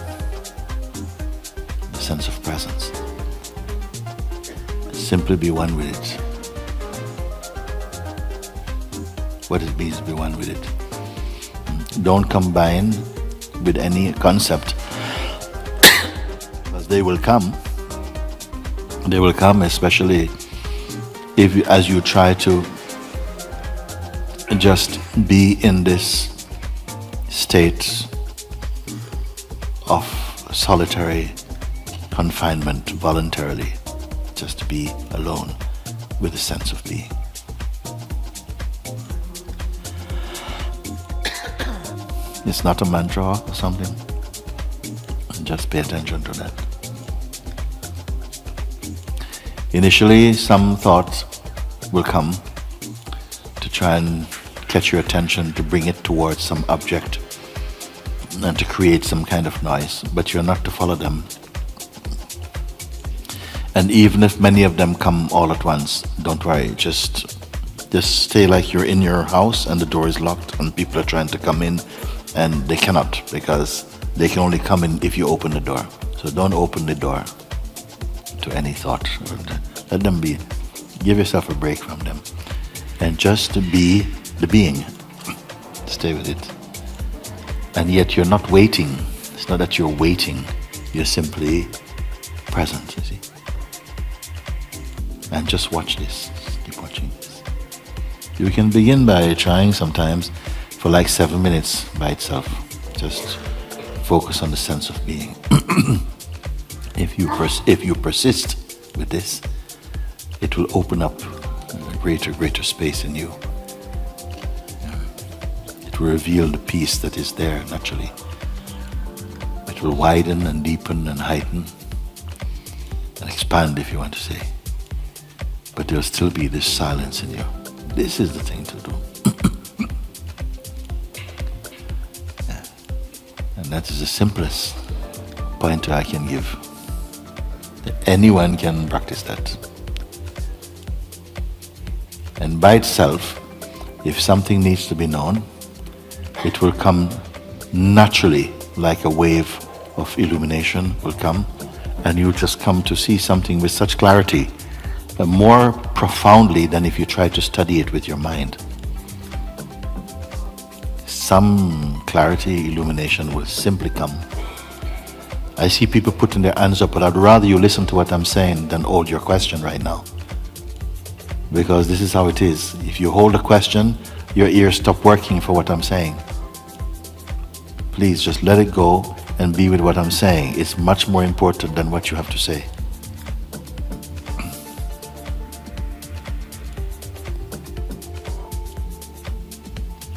The sense of presence. Simply be one with it. What it means to be one with it. Don't combine with any concept, because they will come. They will come, especially if you, as you try to just be in this state of solitary confinement voluntarily, just to be alone with the sense of being. It's not a mantra or something. Just pay attention to that. Initially, some thoughts will come to try and catch your attention, to bring it towards some object and to create some kind of noise, but you're not to follow them. And even if many of them come all at once, don't worry, just stay like you're in your house and the door is locked and people are trying to come in and they cannot, because they can only come in if you open the door. So don't open the door to any thought. Let them be. Give yourself a break from them. And just to be the being. Stay with it. And yet you're not waiting. It's not that you're waiting. You're simply present, you see. And just watch this. Keep watching this. You can begin by trying sometimes for like 7 minutes by itself. Just focus on the sense of being. If you persist with this, it will open up a greater space in you. It will reveal the peace that is there naturally. It will widen and deepen and heighten and expand, if you want to say. But there will still be this silence in you. This is the thing to do. Yeah. And that is the simplest pointer I can give. Anyone can practice that. And by itself, If something needs to be known, it will come naturally, like a wave of illumination will come, and you just come to see something with such clarity, more profoundly than if you try to study it with your mind. Some clarity, illumination will simply come. I see people putting their hands up, but I'd rather you listen to what I'm saying than hold your question right now. Because this is how it is. If you hold a question, your ears stop working for what I'm saying. Please just let it go and be with what I'm saying. It's much more important than what you have to say.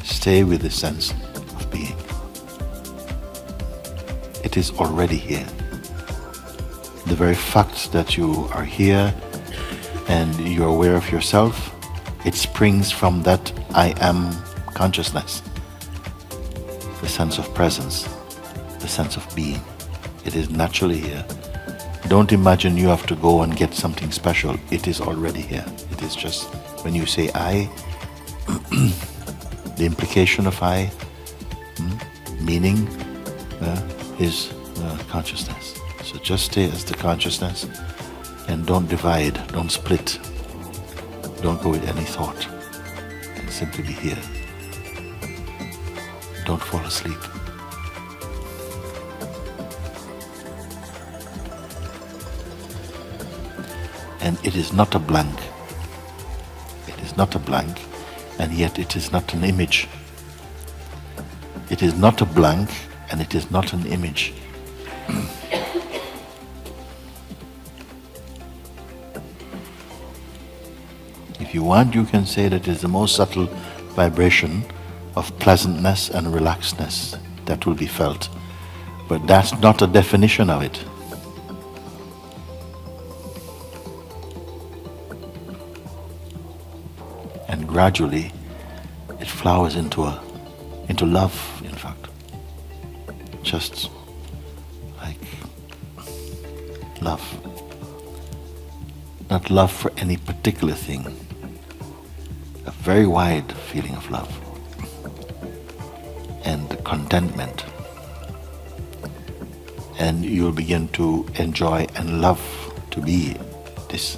Stay with the sense of being. It is already here. The very fact that you are here and you're aware of yourself, it springs from that I am consciousness, the sense of presence, the sense of being. It is naturally here. Don't imagine you have to go and get something special. It is already here. It is just, when you say I, the implication of I, meaning, is consciousness. So just stay as the consciousness and don't divide, don't split, don't go with any thought, and simply be here. Don't fall asleep. And it is not a blank. It is not a blank, and yet it is not an image. It is not a blank, and it is not an image. If you want, you can say that it is the most subtle vibration of pleasantness and relaxedness that will be felt. But that's not a definition of it. And gradually it flowers into love, in fact. Just like love. Not love for any particular thing. A very wide feeling of love. And contentment. And you'll begin to enjoy and love to be this.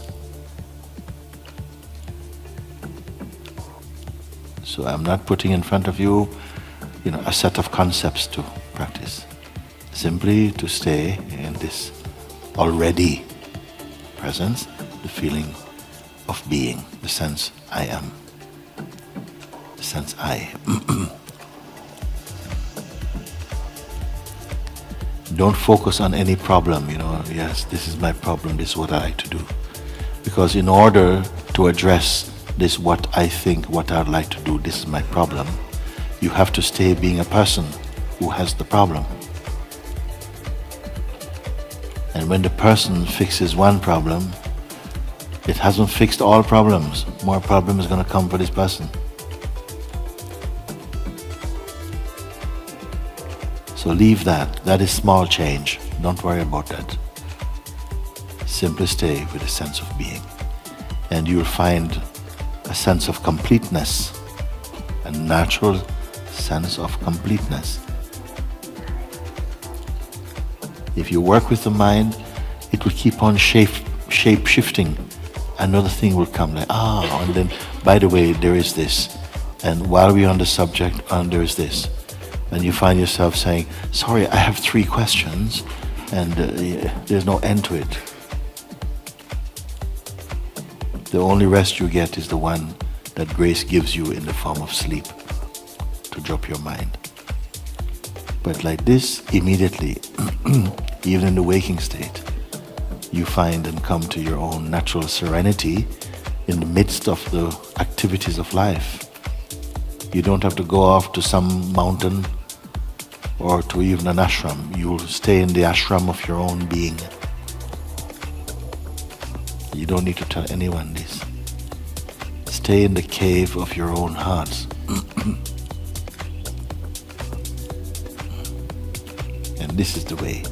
So I'm not putting in front of you, a set of concepts to practice. Simply to stay in this already presence, the feeling of being, the sense I am, the sense I. Don't focus on any problem, yes, this is my problem, this is what I like to do. Because in order to address this, what I think, what I'd like to do, this is my problem, you have to stay being a person who has the problem. And when the person fixes one problem, it hasn't fixed all problems. More problems are going to come for this person. So leave that. That is small change. Don't worry about that. Simply stay with a sense of being. And you'll find a sense of completeness, a natural sense of completeness. If you work with the mind, it will keep on shape shifting. Another thing will come like, and then, by the way, there is this. And while we're on the subject, there is this. And you find yourself saying, sorry, I have 3 questions, and there's no end to it. The only rest you get is the one that grace gives you in the form of sleep, to drop your mind. But like this, immediately, even in the waking state, you find and come to your own natural serenity in the midst of the activities of life. You don't have to go off to some mountain or to even an ashram. You'll stay in the ashram of your own being. You don't need to tell anyone this. Stay in the cave of your own heart. And this is the way.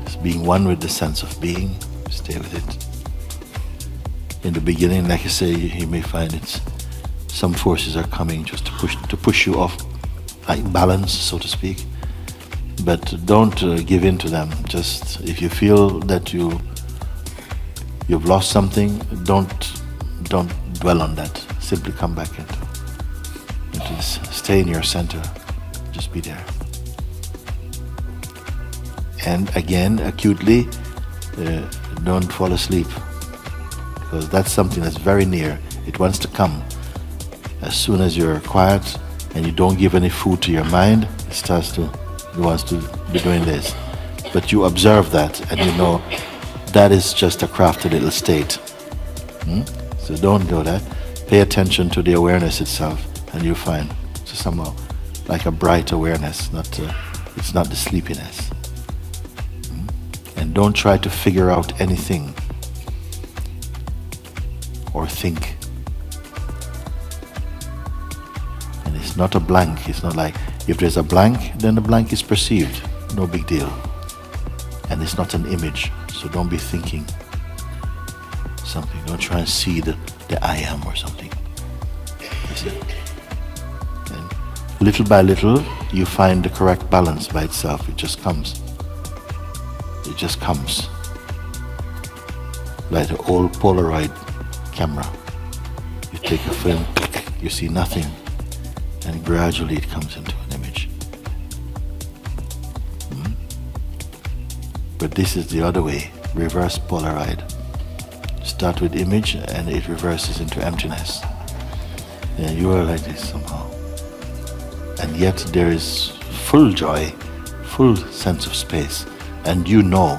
Just being one with the sense of being, stay with it. In the beginning, like I say, you may find it's some forces are coming just to push you off like balance, so to speak. But don't give in to them. Just if you feel that you've lost something, don't dwell on that. Simply come back into this. Stay in your center. Just be there. And again, acutely, don't fall asleep, because that's something that's very near. It wants to come. As soon as you're quiet and you don't give any food to your mind, it wants to be doing this. But you observe that and you know that is just a crafty little state. So don't do that. Pay attention to the awareness itself, and you'll find it's somehow like a bright awareness. It's not the sleepiness. And don't try to figure out anything or think. And it's not a blank. It's not like if there's a blank, then the blank is perceived. No big deal. And it's not an image. So don't be thinking something. Don't try and see the I am or something. That's it. And little by little, you find the correct balance by itself. It just comes. It just comes. Like an old Polaroid camera. You take a film, you see nothing, and gradually it comes into an image. But this is the other way, reverse Polaroid. Start with image and it reverses into emptiness. And you are like this somehow. And yet there is full joy, full sense of space. And you know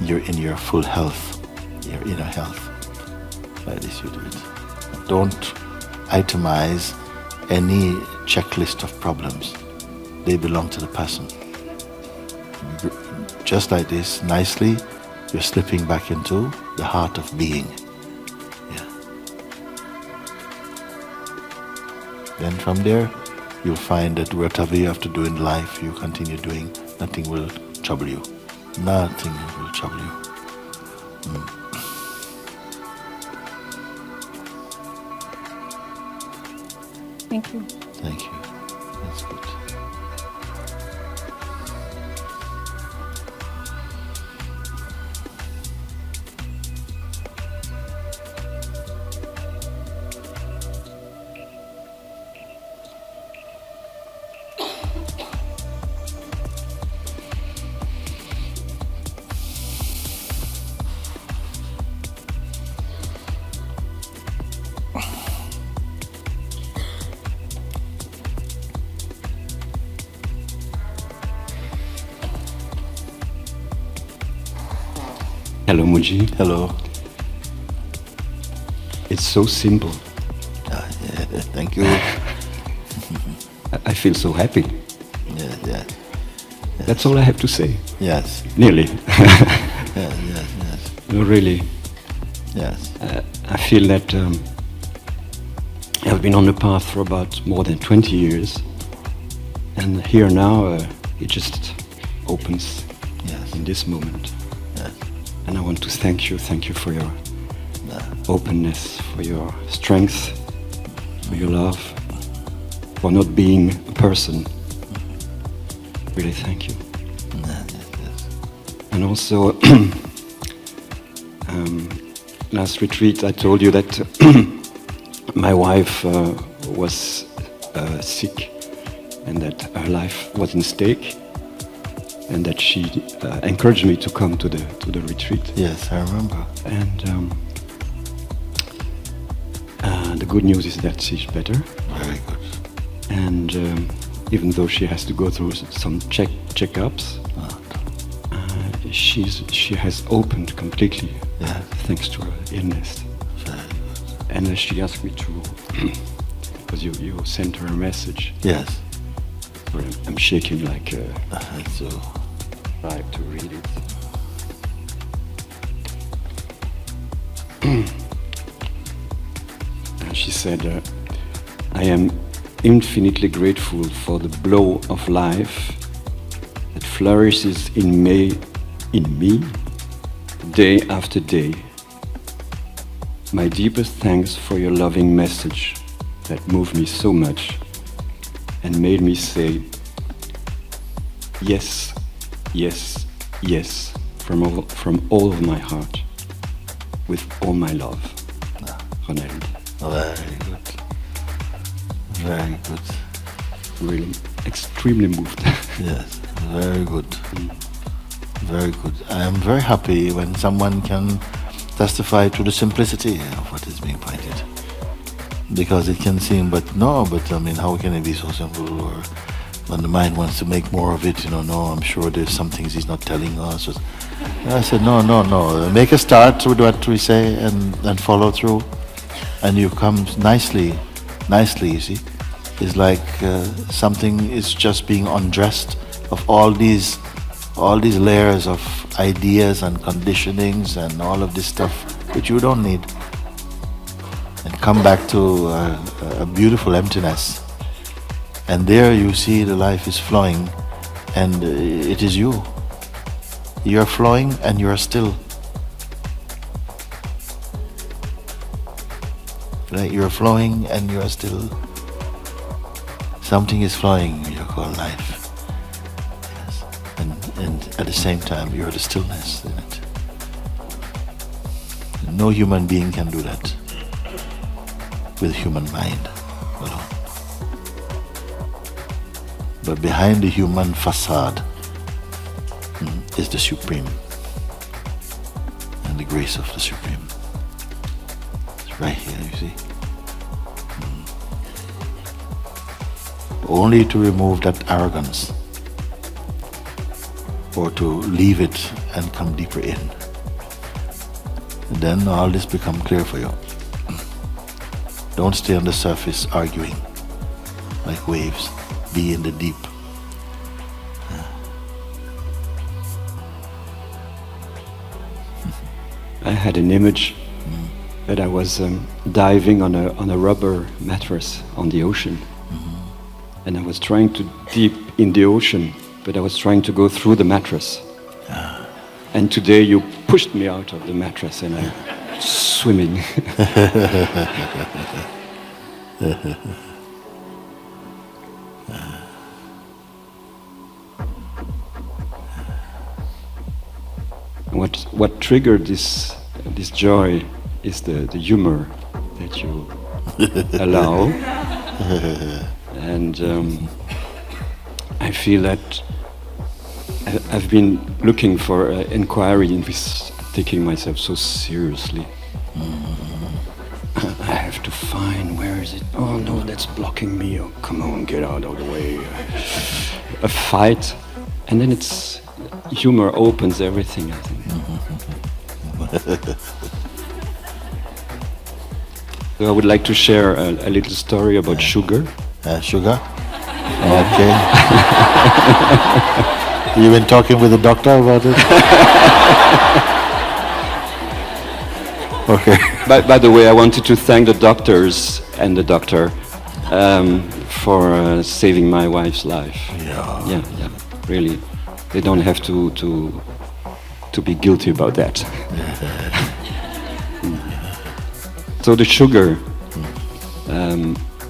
you're in your full health, your inner health. Like this you do it. Don't itemize any checklist of problems. They belong to the person. Just like this, nicely, you're slipping back into the heart of being. Yeah. Then from there, you'll find that whatever you have to do in life, you continue doing. Nothing will trouble you. Nothing will trouble you. Thank you. Thank you. That's good. Hello, Mooji. Hello. It's so simple. Yeah, thank you. I feel so happy. Yes. That's all I have to say. Yes. Nearly. Yes. No, really. Yes. I feel that I've been on the path for about more than 20 years. And here now, it just opens in this moment. Yes. And I want to thank you for your openness, for your strength, for your love, for not being a person. Really thank you. Yes. And also, last retreat I told you that my wife was sick and that her life was in stake, and that she encouraged me to come to the retreat. Yes, I remember. And the good news is that she's better. Very good. And even though she has to go through some checkups, she has opened completely, thanks to her illness. Very good. And she asked me to, because you sent her a message. Yes. Sorry, I'm shaking like. So. I have to read it. And she said, I am infinitely grateful for the blow of life that flourishes in me day after day. My deepest thanks for your loving message that moved me so much and made me say, yes, yes, yes, from all of my heart, with all my love. Ronald. Very good. Very good. Really extremely moved. Yes, very good. Very good. I am very happy when someone can testify to the simplicity of what is being pointed. Because it can seem, but I mean, how can it be so simple? Or when the mind wants to make more of it, no, I'm sure there's some things he's not telling us. I said, no. Make a start with what we say and follow through. And you come nicely, you see. It's like something is just being undressed of all these layers of ideas and conditionings and all of this stuff which you don't need. And come back to a beautiful emptiness. And there you see the life is flowing and it is you. You're flowing and you're still. Right? You're flowing and you're still. Something is flowing, you call life. Yes. And at the same time, you're the stillness in it. No human being can do that with human mind alone. But behind the human facade is the Supreme and the grace of the Supreme. It's right here, you see. Only to remove that arrogance or to leave it and come deeper in. And then all this become clear for you. Don't stay on the surface arguing like waves. Be in the deep. I had an image that I was diving on a rubber mattress on the ocean. And I was trying to deep in the ocean, but I was trying to go through the mattress. And today you pushed me out of the mattress and I'm swimming. What triggered this joy is the humor that you allow. And I feel that I've been looking for inquiry in this, taking myself so seriously. I have to find, where is it? Oh no, that's blocking me. Oh, come on, get out of the way. A fight, and then it's humor opens everything, I think. So I would like to share a little story about sugar. Sugar? Okay. You've been talking with the doctor about it? Okay. By the way, I wanted to thank the doctors and the doctor for saving my wife's life. Yeah, really. They don't have to be guilty about that. So the sugar,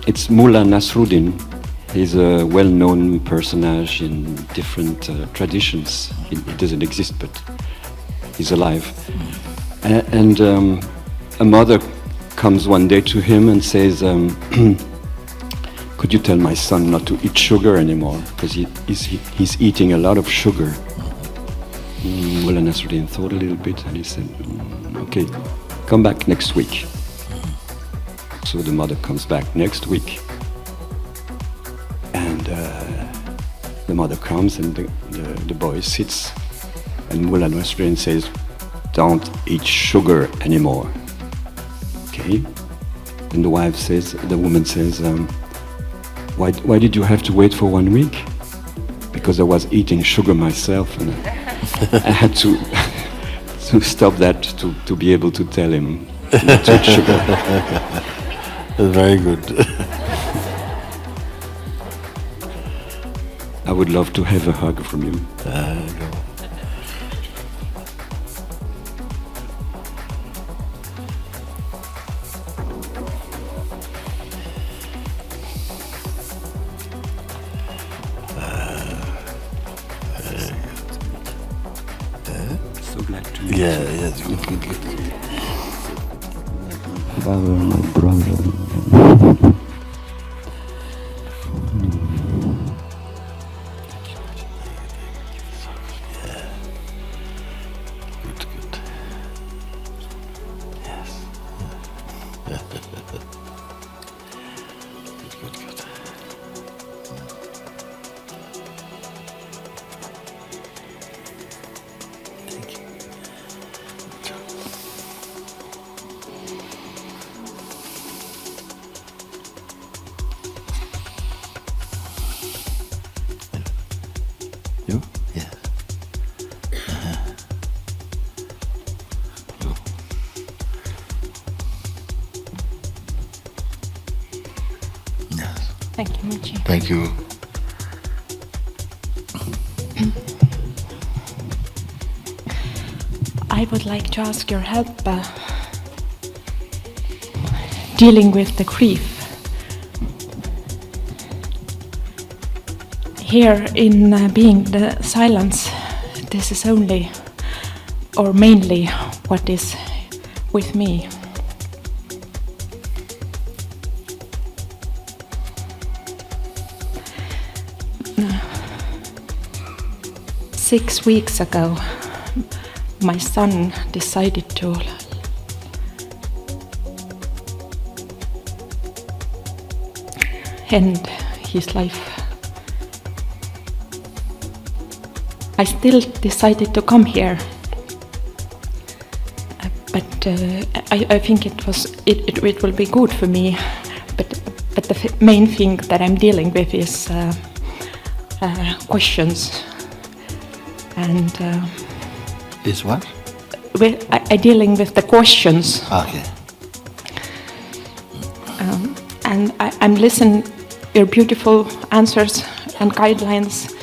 it's Mullah Nasruddin. He's a well-known personage in different traditions. He doesn't exist, but he's alive. And a mother comes one day to him and says, could you tell my son not to eat sugar anymore? Because he's eating a lot of sugar. Mullah Nasruddin thought a little bit and he said, okay, come back next week. So the mother comes back next week. And the mother comes and the boy sits. And Mullah Nasruddin says, don't eat sugar anymore. Okay? And the woman says, why did you have to wait for 1 week? Because I was eating sugar myself and I had to stop that to be able to tell him not to eat sugar. Very good. I would love to have a hug from you. Glad to meet Yeah, yes, good, good, good. Father, my brother. Good, good. Yes. Good, good, good. Thank you. You? Yes. You. Yes. Thank you, Mooji. Thank you. I would like to ask your help dealing with the grief. Here in being the silence, this is only or mainly what is with me. Uh, 6 weeks ago, my son decided to end his life. I still decided to come here, but I think it will be good for me. But the main thing that I'm dealing with is questions, and Is what? I'm dealing with the questions. Okay. And I'm listening your beautiful answers and guidelines,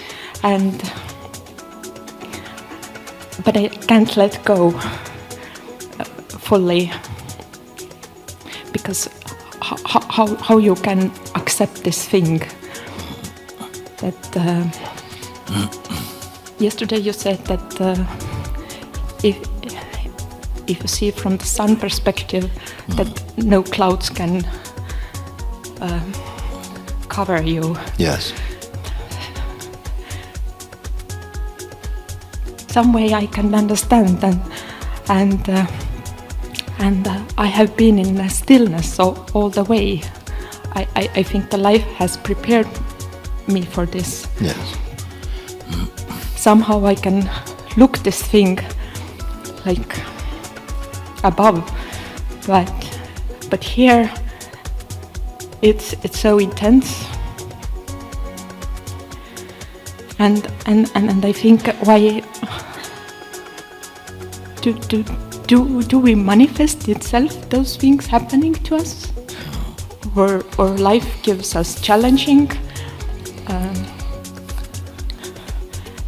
but I can't let go fully, because how you can accept this thing that yesterday you said that if you see from the sun perspective that no clouds can cover you. Yes. Some way I can understand, and I have been in a stillness all the way. I think the life has prepared me for this. Yes. Somehow I can look this thing like above, but here it's so intense, and I think why do we manifest itself those things happening to us, or life gives us challenging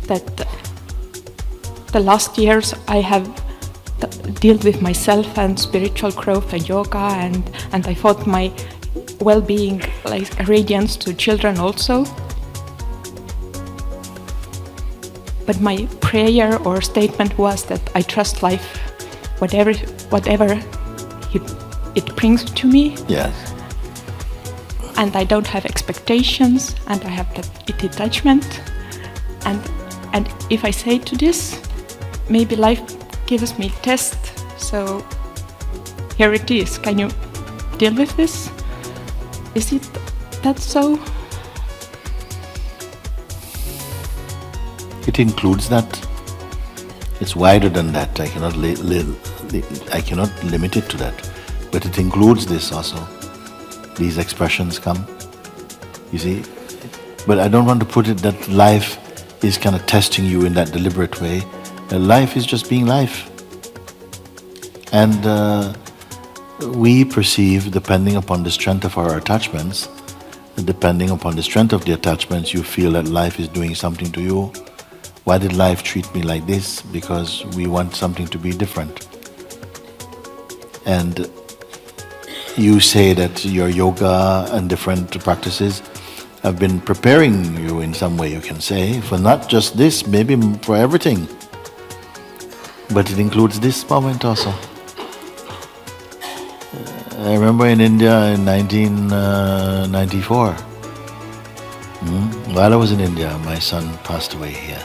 that the last years I have dealt with myself and spiritual growth and yoga, and I thought my well-being like a radiance to children also. But my prayer or statement was that I trust life, whatever it brings to me. Yes. And I don't have expectations, and I have that detachment. And if I say to this, maybe life gives me test. So here it is. Can you deal with this? Is it that so? It includes that. It's wider than that. I cannot limit it to that. But it includes this also. These expressions come. You see? But I don't want to put it that life is kind of testing you in that deliberate way. Life is just being life. And we perceive, depending upon the strength of our attachments, depending upon the strength of the attachments, you feel that life is doing something to you. Why did life treat me like this? Because we want something to be different. And you say that your yoga and different practices have been preparing you in some way, you can say, for not just this, maybe for everything. But it includes this moment also. I remember in India in 1994, while I was in India, my son passed away here.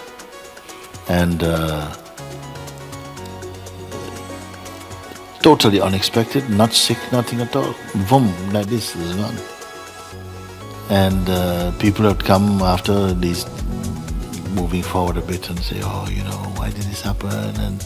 And totally unexpected, not sick, nothing at all. Boom, like this, is gone. And people had come after these, moving forward a bit and say, oh, why did this happen? And,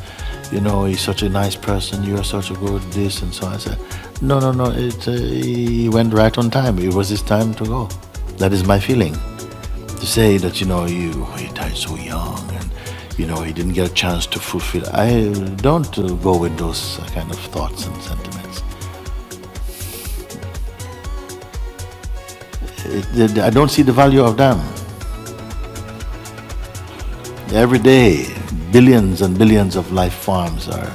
he's such a nice person, you're such a good this and so on. I said, no, he went right on time. It was his time to go. That is my feeling. To say that, he died so young and, he didn't get a chance to fulfill. I don't go with those kind of thoughts and sentiments. I don't see the value of them. Every day, billions and billions of life forms are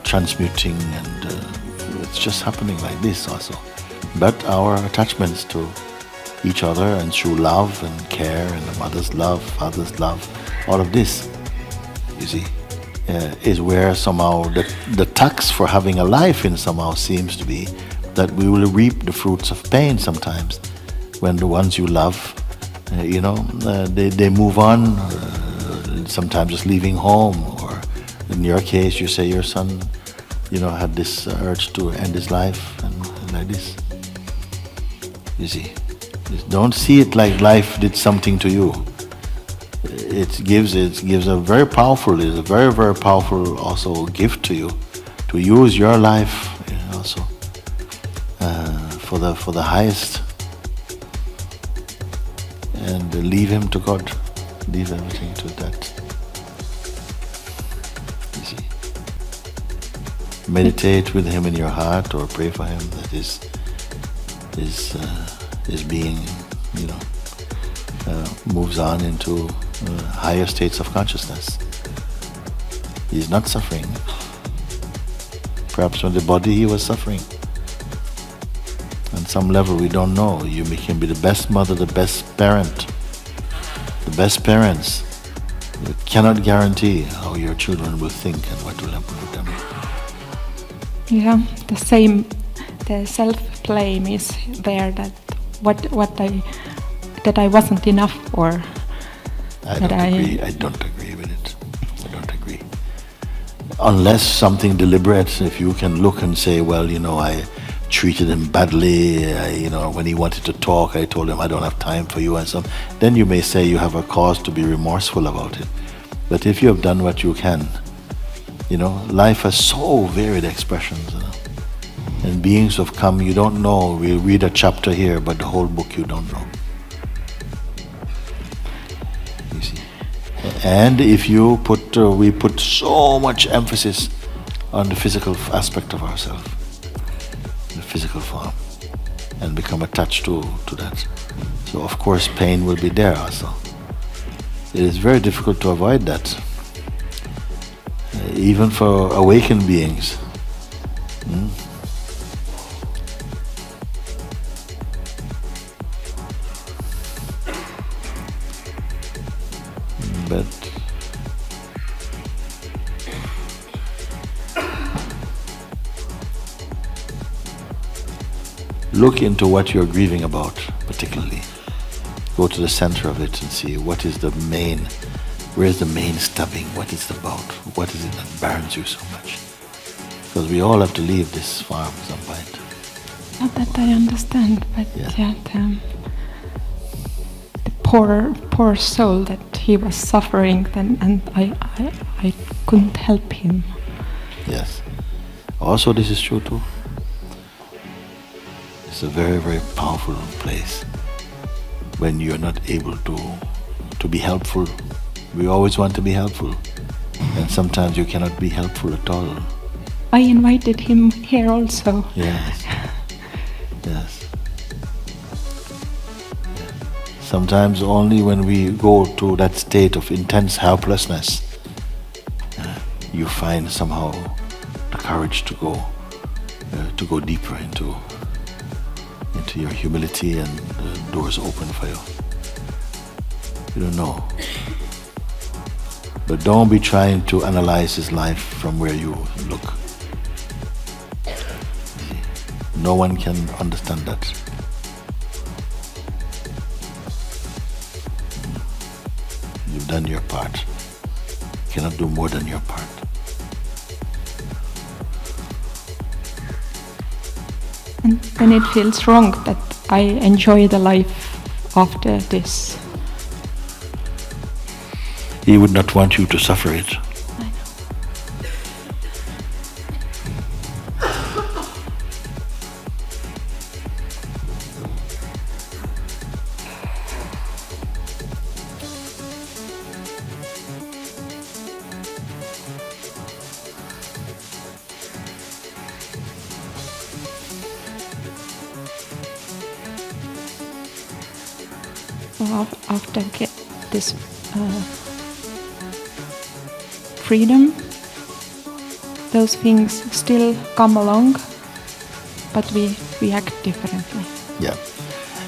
transmuting, and it's just happening like this also. But our attachments to each other and through love and care and the mother's love, father's love, all of this, you see, is where somehow the tax for having a life in somehow seems to be that we will reap the fruits of pain sometimes when the ones you love, they move on, sometimes just leaving home, or in your case, you say your son, had this urge to end his life and like this. You see, don't see it like life did something to you. It gives a very powerful, is a very, very powerful also gift to you, to use your life also for the highest, and leave him to God, leave everything to that. You see, meditate with him in your heart, or pray for him that his being, moves on into higher states of consciousness. He is not suffering. Perhaps when the body he was suffering. On some level we don't know. You can be the best mother, the best parent, the best parents. You cannot guarantee how your children will think and what will happen with them. Yeah, the self-blame is there, that that I wasn't enough, or I don't agree with it. I don't agree. Unless something deliberate, if you can look and say, well, I treated him badly, when he wanted to talk, I told him I don't have time for you and so, then you may say you have a cause to be remorseful about it. But if you have done what you can, life has so varied expressions, and beings have come, you don't know, we read a chapter here, but the whole book you don't know. You see. And if we put so much emphasis on the physical aspect of ourselves, the physical form, and become attached to that. So of course pain will be there also. It is very difficult to avoid that. Even for awakened beings. But look into what you're grieving about, particularly. Go to the center of it and see what is the main, where's the main stabbing, what is it about, what is it that burns you so much? Because we all have to leave this farm at some point. Not that I understand, but the poor soul that he was suffering then, and I couldn't help him. Yes. Also this is true too. It's a very, very powerful place when you're not able to be helpful. We always want to be helpful, and sometimes you cannot be helpful at all. I invited him here also. Yes. Yes. Sometimes only when we go to that state of intense helplessness, you find somehow the courage to go deeper into your humility, and doors open for you. You don't know. But don't be trying to analyze his life from where you look. No one can understand that. You've done your part. You cannot do more than your part. And then it feels wrong that I enjoy the life after this. He would not want you to suffer it. After get this freedom, those things still come along, but we react differently. Yeah.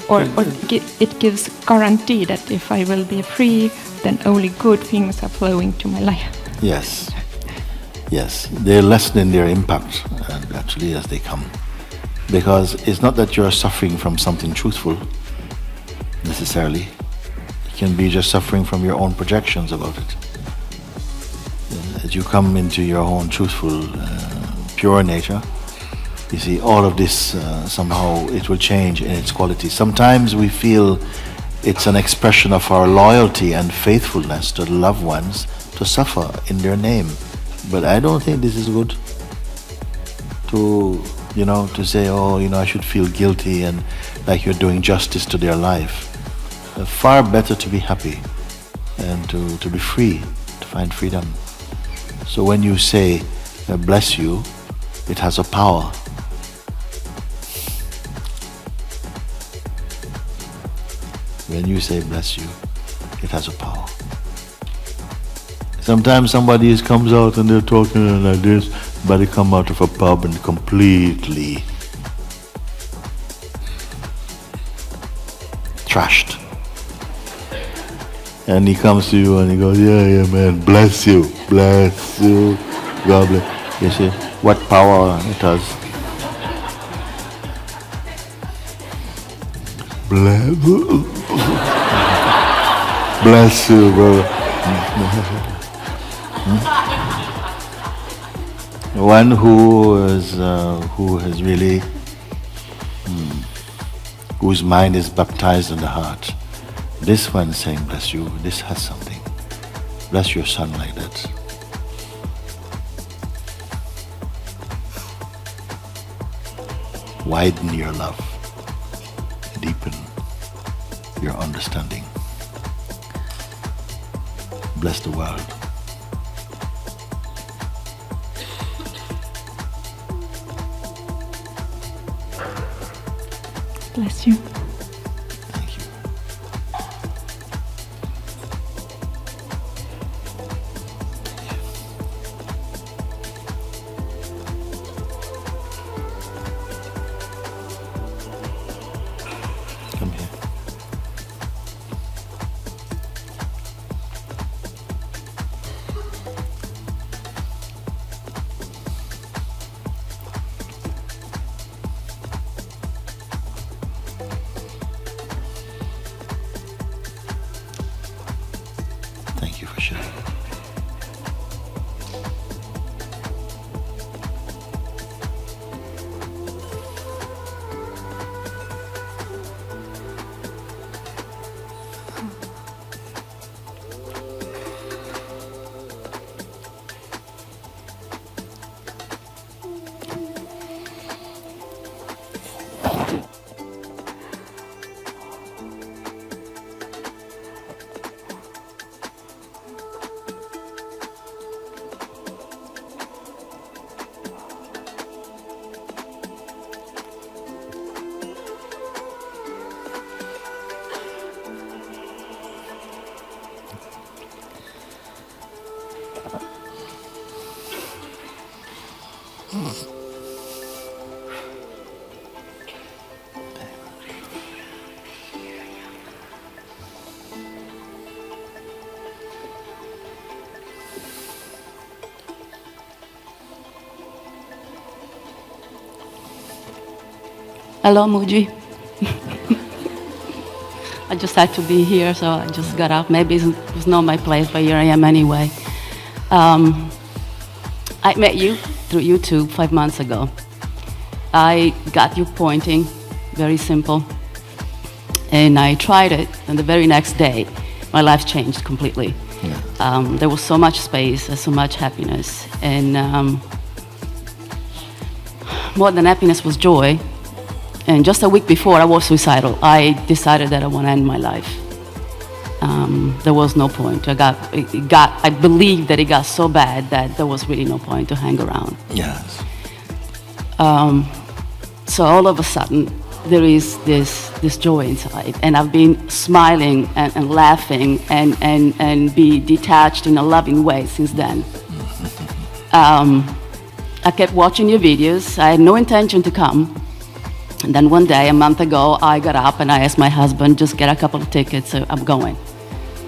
Or it gives guarantee that if I will be free, then only good things are flowing to my life. Yes. Yes. They're lessening their impact, actually, as they come. Because it's not that you're suffering from something truthful, necessarily. It can be just suffering from your own projections about it. As you come into your own truthful, pure nature, you see all of this, somehow it will change in its quality. Sometimes we feel it's an expression of our loyalty and faithfulness to the loved ones to suffer in their name. But I don't think this is good to, to say, oh, I should feel guilty and like you're doing justice to their life. Far better to be happy and to be free, to find freedom. So when you say, bless you, it has a power. When you say bless you, it has a power. Sometimes somebody comes out and they're talking like this, but they come out of a pub and completely trashed. And he comes to you and he goes, yeah, man, bless you, God bless. You see what power it has. Bless you, brother. One who has really, whose mind is baptized in the heart. This one saying, bless you, this has something. Bless your son like that. Widen your love. Deepen your understanding. Bless the world. Bless you. Thank you. Come here. Thank you for sharing. Hello, Mooji. I just had to be here, so I just got up. Maybe it was not my place, but here I am anyway. I met you through YouTube 5 months ago. I got you pointing, very simple. And I tried it, and the very next day, my life changed completely. Yeah. There was so much space, so much happiness, and more than happiness was joy. And just a week before I was suicidal, I decided that I want to end my life. There was no point. I believed that it got so bad that there was really no point to hang around. Yes. So all of a sudden, there is this joy inside, and I've been smiling and laughing and be detached in a loving way since then. I kept watching your videos. I had no intention to come. And then one day, a month ago, I got up and I asked my husband, just get a couple of tickets, so I'm going.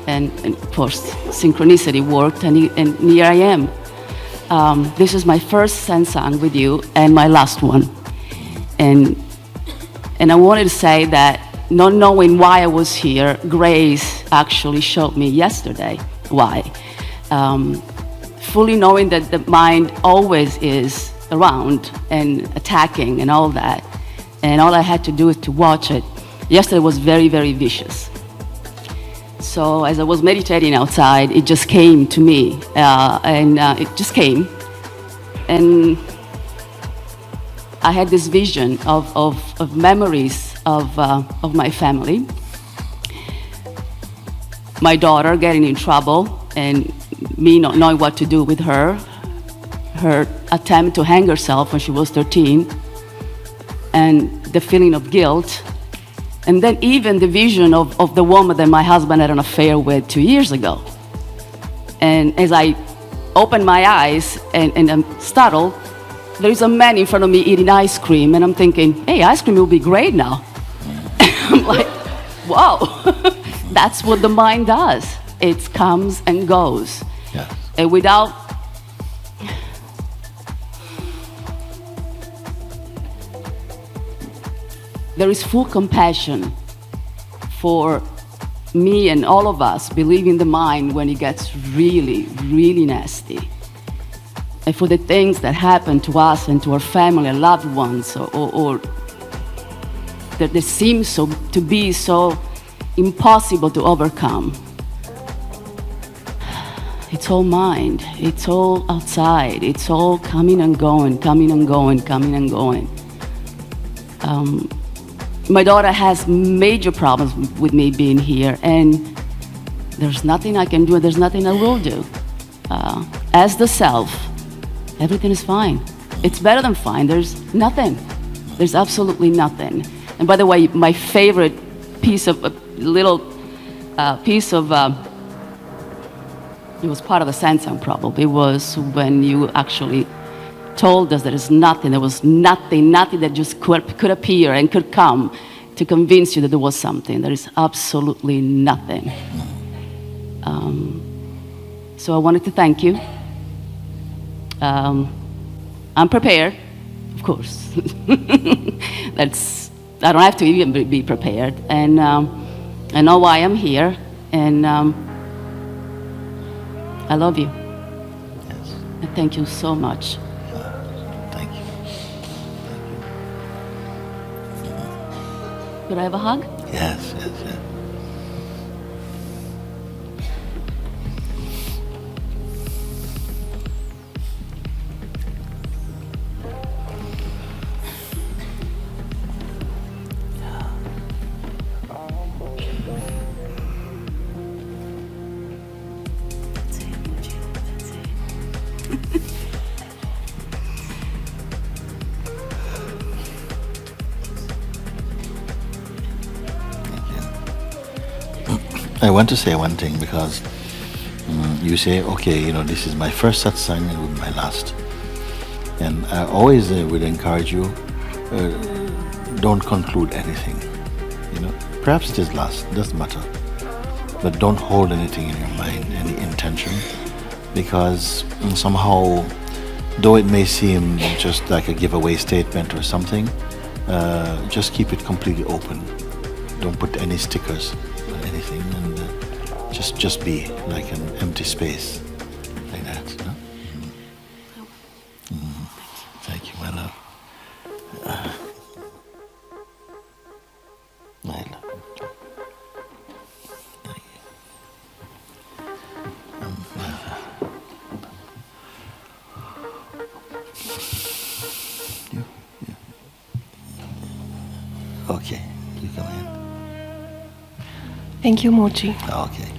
And of course, synchronicity worked, and here I am. This is my first satsang with you and my last one. And I wanted to say that, not knowing why I was here, Grace actually showed me yesterday why. Fully knowing that the mind always is around and attacking and all that. And all I had to do is to watch it. Yesterday was very, very vicious. So as I was meditating outside, it just came to me. It just came. And I had this vision of memories of my family. My daughter getting in trouble and me not knowing what to do with her. Her attempt to hang herself when she was 13. And the feeling of guilt. And then even the vision of the woman that my husband had an affair with 2 years ago. And as I opened my eyes and I'm startled, there is a man in front of me eating ice cream, and I'm thinking, hey, ice cream will be great now. I'm like, wow, that's what the mind does. It comes and goes. Yes. And without there is full compassion for me and all of us believing the mind when it gets really, really nasty. And for the things that happen to us and to our family and loved ones, or that they seem to be so impossible to overcome. It's all mind, it's all outside, it's all coming and going, coming and going, coming and going. My daughter has major problems with me being here, and there's nothing I can do, and there's nothing I will do. As the self, everything is fine. It's better than fine. There's nothing. There's absolutely nothing. And by the way, my favorite piece of, it was part of the satsang probably, was when you actually told us there is nothing, there was nothing that just could appear and could come to convince you that there was something. There is absolutely nothing. So I wanted to thank you. I'm prepared, of course. I don't have to even be prepared. And I know why I'm here, and I love you. Yes. And thank you so much. Thank you. Could I have a hug? Yes, yes, yes. I want to say one thing, because you say, okay, this is my first satsang and will be my last. And I always would encourage you, don't conclude anything. Perhaps it is last, doesn't matter. But don't hold anything in your mind, any intention, because somehow, though it may seem just like a giveaway statement or something, just keep it completely open. Don't put any stickers or anything, and just be like an empty space, like that. No? Thank you, my love. My love. Okay, you come in. Thank you, Mooji. Okay.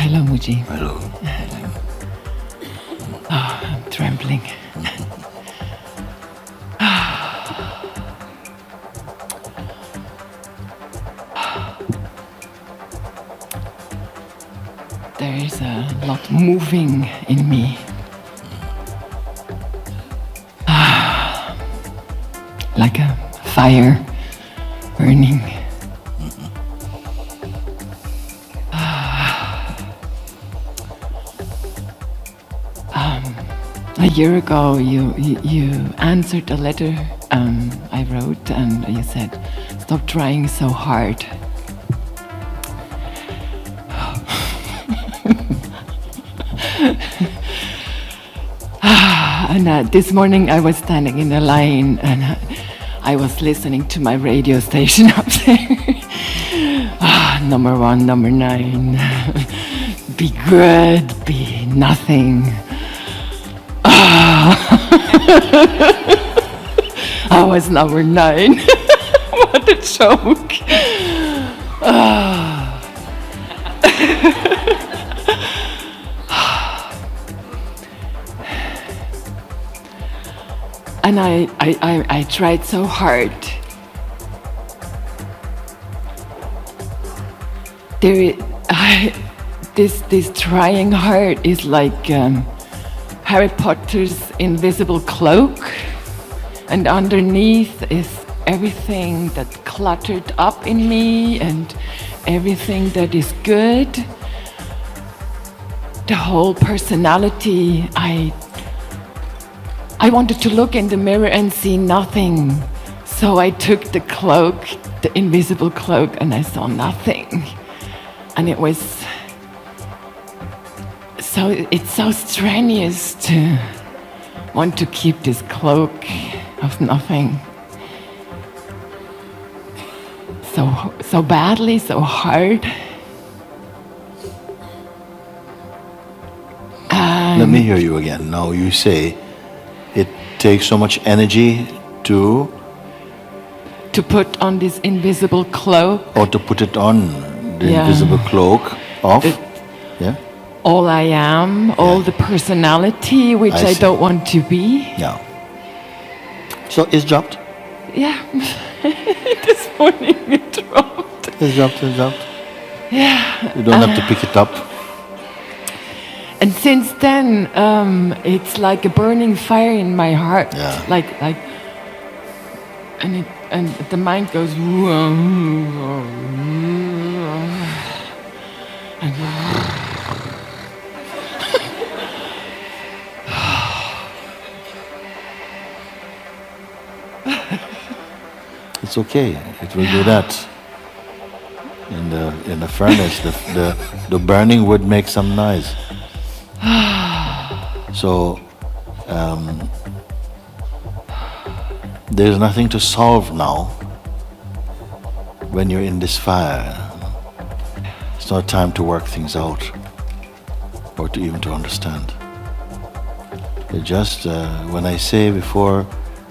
Hello, Mooji. Hello. Oh, I'm trembling. There is a lot moving in me. Like a fire burning. A year ago, you answered a letter I wrote, and you said, "Stop trying so hard." And this morning I was standing in the line, and I was listening to my radio station up there. Number 1, number 9. Be good, be nothing. I was number 9. What a joke. And I tried so hard. This trying hard is like Harry Potter's invisible cloak, and underneath is everything that's cluttered up in me and everything that is good. The whole personality, I wanted to look in the mirror and see nothing. So I took the cloak, the invisible cloak, and I saw nothing. And it was it's so strenuous to want to keep this cloak of nothing. So badly, so hard. Let me hear you again. Now you say it takes so much energy to put on this invisible cloak. Or to put it on the invisible cloak of all I am, all the personality which I don't want to be. Yeah. So it's dropped? Yeah. This morning it dropped. It's dropped. Yeah. You don't have to pick it up. And since then, it's like a burning fire in my heart. Yeah. Like, and the mind goes. It's okay. It will do that. In the furnace, the burning would make some noise. So there's nothing to solve now when you're in this fire. It's not time to work things out or to even to understand. It just when I say before,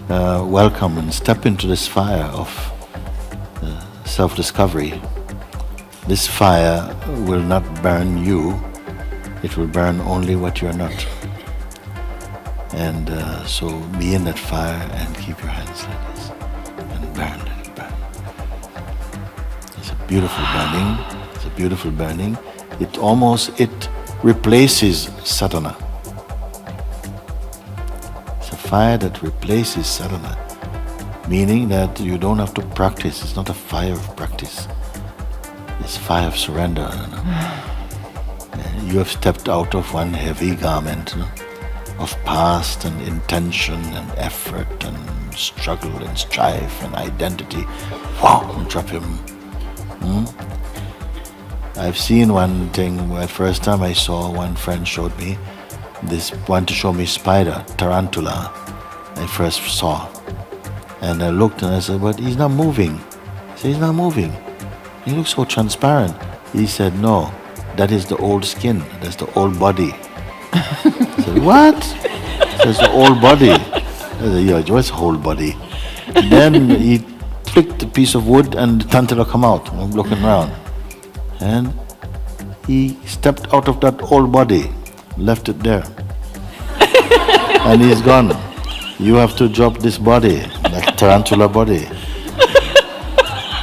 welcome and step into this fire of self-discovery. This fire will not burn you, it will burn only what you're not. And so be in that fire and keep your hands like this and burn, let it burn. It's a beautiful burning, it's a beautiful burning. It replaces sadhana. It's a fire that replaces sadhana, meaning that you don't have to practice. It's not a fire of practice. It's fire of surrender. You have stepped out of one heavy garment of past and intention and effort and struggle and strife and identity. Wow, and drop him. I've seen one thing. The first time I saw, one friend showed me this, wanted to show me spider, tarantula. I first saw, and I looked and I said, "But he's not moving." I said, "He's not moving. He looks so transparent." He said, "No, that is the old skin. That's the old body." I said, "What?" That's the old body. I said, "Yeah, what's whole body?" Then he flicked a piece of wood and the tarantula come out. I'm looking around. And he stepped out of that old body, left it there. And he's gone. You have to drop this body, like tarantula body.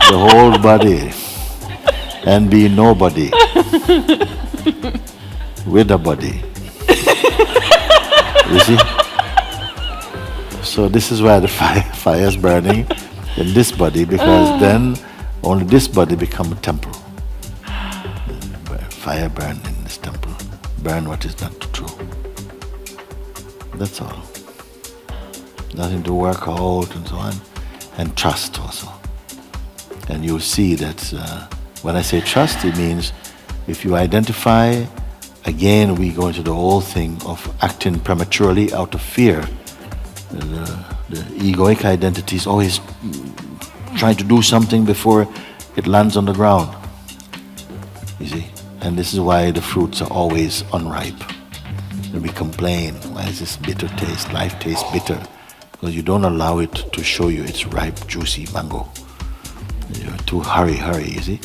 The whole body. And be nobody. With a body. You see? So this is why the fire is burning in this body, because then only this body become a temple. Fire burn in this temple. Burn what is not true. That's all. Nothing to work out and so on. And trust also. And you'll see that when I say trust, it means if you identify, again we go into the whole thing of acting prematurely out of fear. The egoic identity is always trying to do something before it lands on the ground. You see? And this is why the fruits are always unripe. And we complain, why is this bitter taste? Life tastes bitter. Because you don't allow it to show you it's ripe, juicy mango. You're too hurry, you see?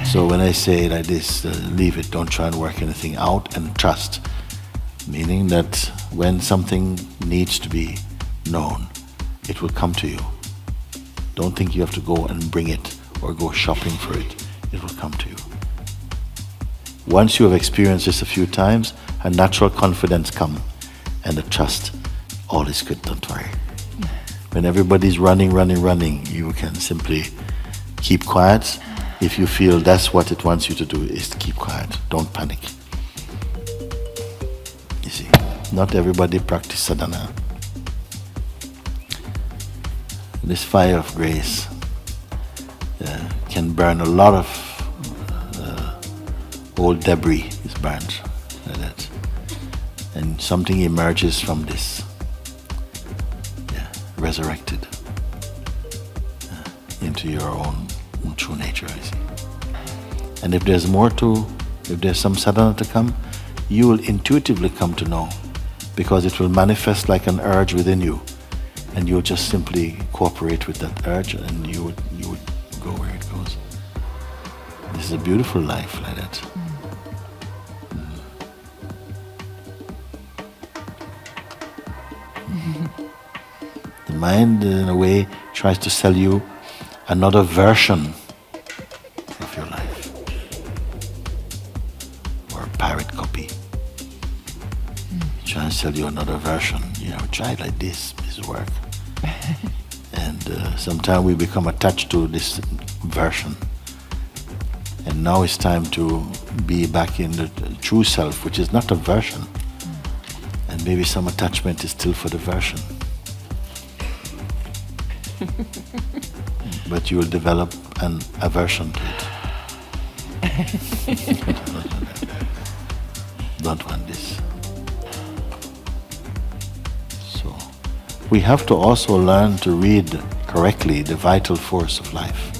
So when I say like this, leave it, don't try and work anything out, and trust. Meaning that when something needs to be known, it will come to you. Don't think you have to go and bring it or go shopping for it. It will come to you. Once you have experienced this a few times, a natural confidence comes and the trust, all is good, don't worry. When everybody's running, you can simply keep quiet. If you feel that's what it wants you to do, is to keep quiet, don't panic. You see, not everybody practice sadhana. this fire of grace can burn a lot of old debris is burnt like that. And something emerges from this, resurrected into your own true nature, I see. And if there's some sadhana to come, you will intuitively come to know, because it will manifest like an urge within you, and you'll just simply cooperate with that urge, and you would go where it goes. This is a beautiful life like that. The mind, in a way, tries to sell you another version of your life, or a pirate copy. Trying to sell you another version. Try it like this. This will work. And sometimes we become attached to this version. And now it's time to be back in the true self, which is not a version. And maybe some attachment is still for the version. But you will develop an aversion to it. Don't want this. So we have to also learn to read correctly the vital force of life.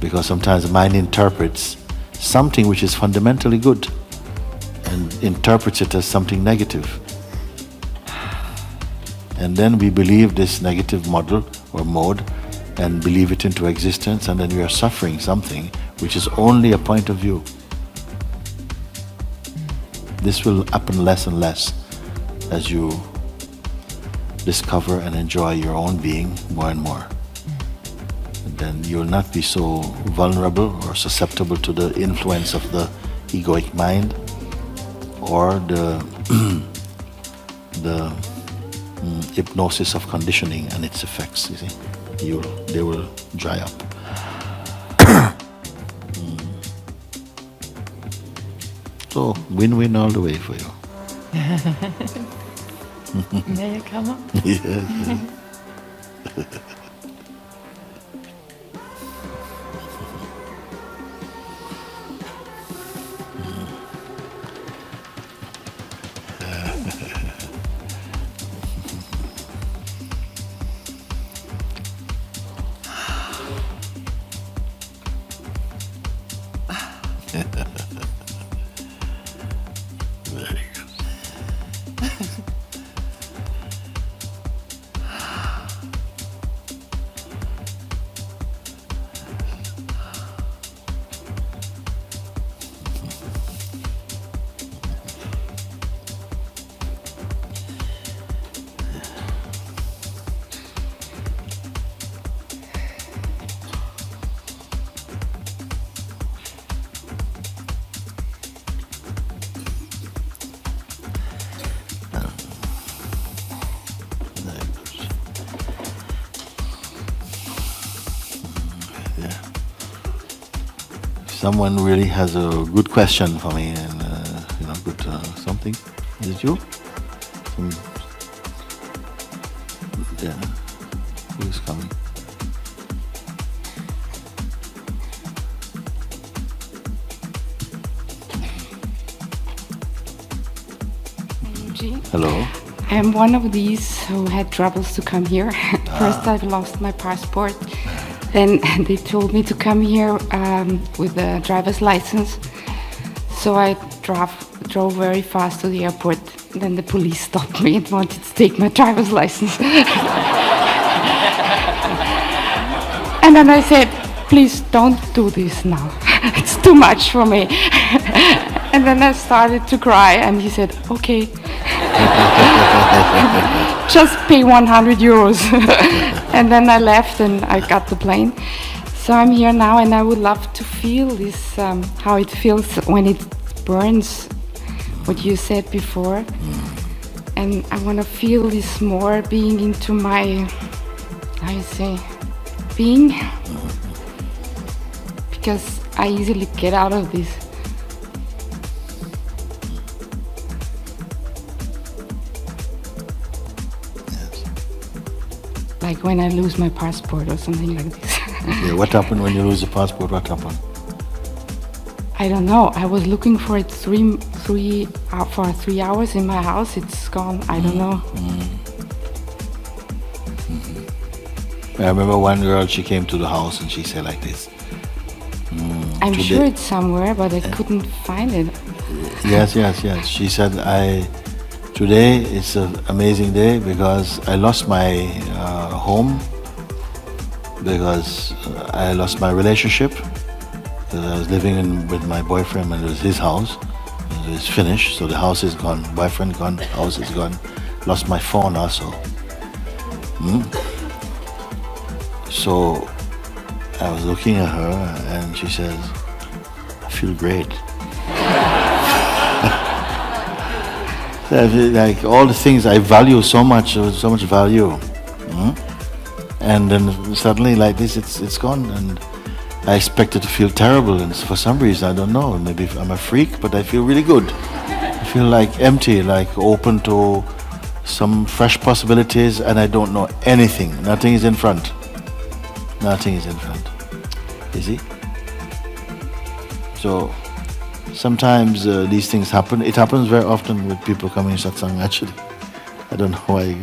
Because sometimes the mind interprets something which is fundamentally good and interprets it as something negative. And then we believe this negative model or mode and believe it into existence, and then we are suffering something which is only a point of view. This will happen less and less as you discover and enjoy your own being more and more. And then you will not be so vulnerable or susceptible to the influence of the egoic mind or the hypnosis of conditioning and its effects, you see. They will dry up. So, win-win all the way for you. May I come up? Yes. Very good. Someone really has a good question for me, and good something. Is it you? Yeah. Who is coming? Mooji. Hello. I'm one of these who had troubles to come here. First, I've lost my passport. Then they told me to come here with a driver's license. So I drove very fast to the airport. Then the police stopped me and wanted to take my driver's license. And then I said, please don't do this now. It's too much for me. And then I started to cry, and he said, okay. Just pay 100 euros. And then I left and I got the plane. So I'm here now, and I would love to feel this, how it feels when it burns, what you said before. And I want to feel this more, being into my, how you say, being. Because I easily get out of this. like when I lose my passport or something like this. Yeah, what happened when you lose the passport? What happened? I don't know. I was looking for it for 3 hours in my house. It's gone. I don't know. I remember one girl, she came to the house and she said like this. I'm today- sure it's somewhere, but I couldn't find it. Yes. She said, today is an amazing day because I lost my home, because I lost my relationship, because I was living with my boyfriend and it was his house. It's finished, so the house is gone, boyfriend gone, house is gone. Lost my phone also. So I was looking at her and she says, I feel great. Like all the things I value so much, so much value. And then suddenly like this, it's gone. And I expected to feel terrible, and for some reason, I don't know, maybe I'm a freak, but I feel really good. I feel like empty, like open to some fresh possibilities, and I don't know anything. Nothing is in front. Nothing is in front. You see? So sometimes these things happen. It happens very often with people coming in satsang, actually. I don't know why.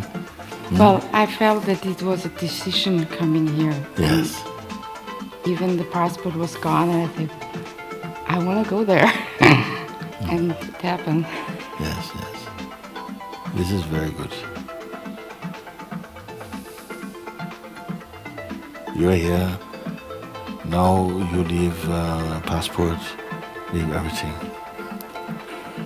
Well, I felt that it was a decision coming here. Yes. Even the passport was gone, and I think, I want to go there. And it happened. Yes. This is very good. You're here. Now you leave passport, leave everything.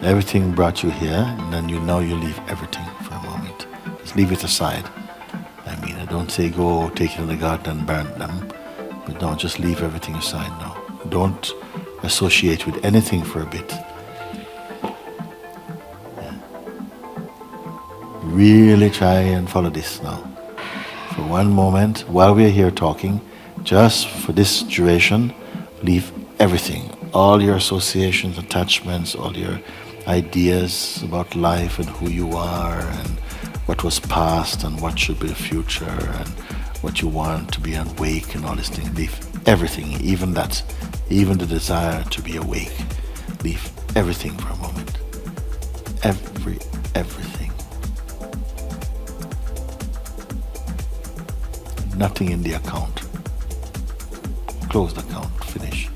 Everything brought you here, and then you leave everything for a moment. Just leave it aside. I mean, I don't say go take it in the garden and burn them, but no, just leave everything aside now. Don't associate with anything for a bit. Yeah. Really try and follow this now. For one moment, while we're here talking, just for this duration, leave everything. All your associations, attachments, all your ideas about life and who you are and what was past and what should be the future and what you want to be awake and all these things. Leave everything, even that, even the desire to be awake. Leave everything for a moment. Everything. Nothing in the account. Close the account, finish.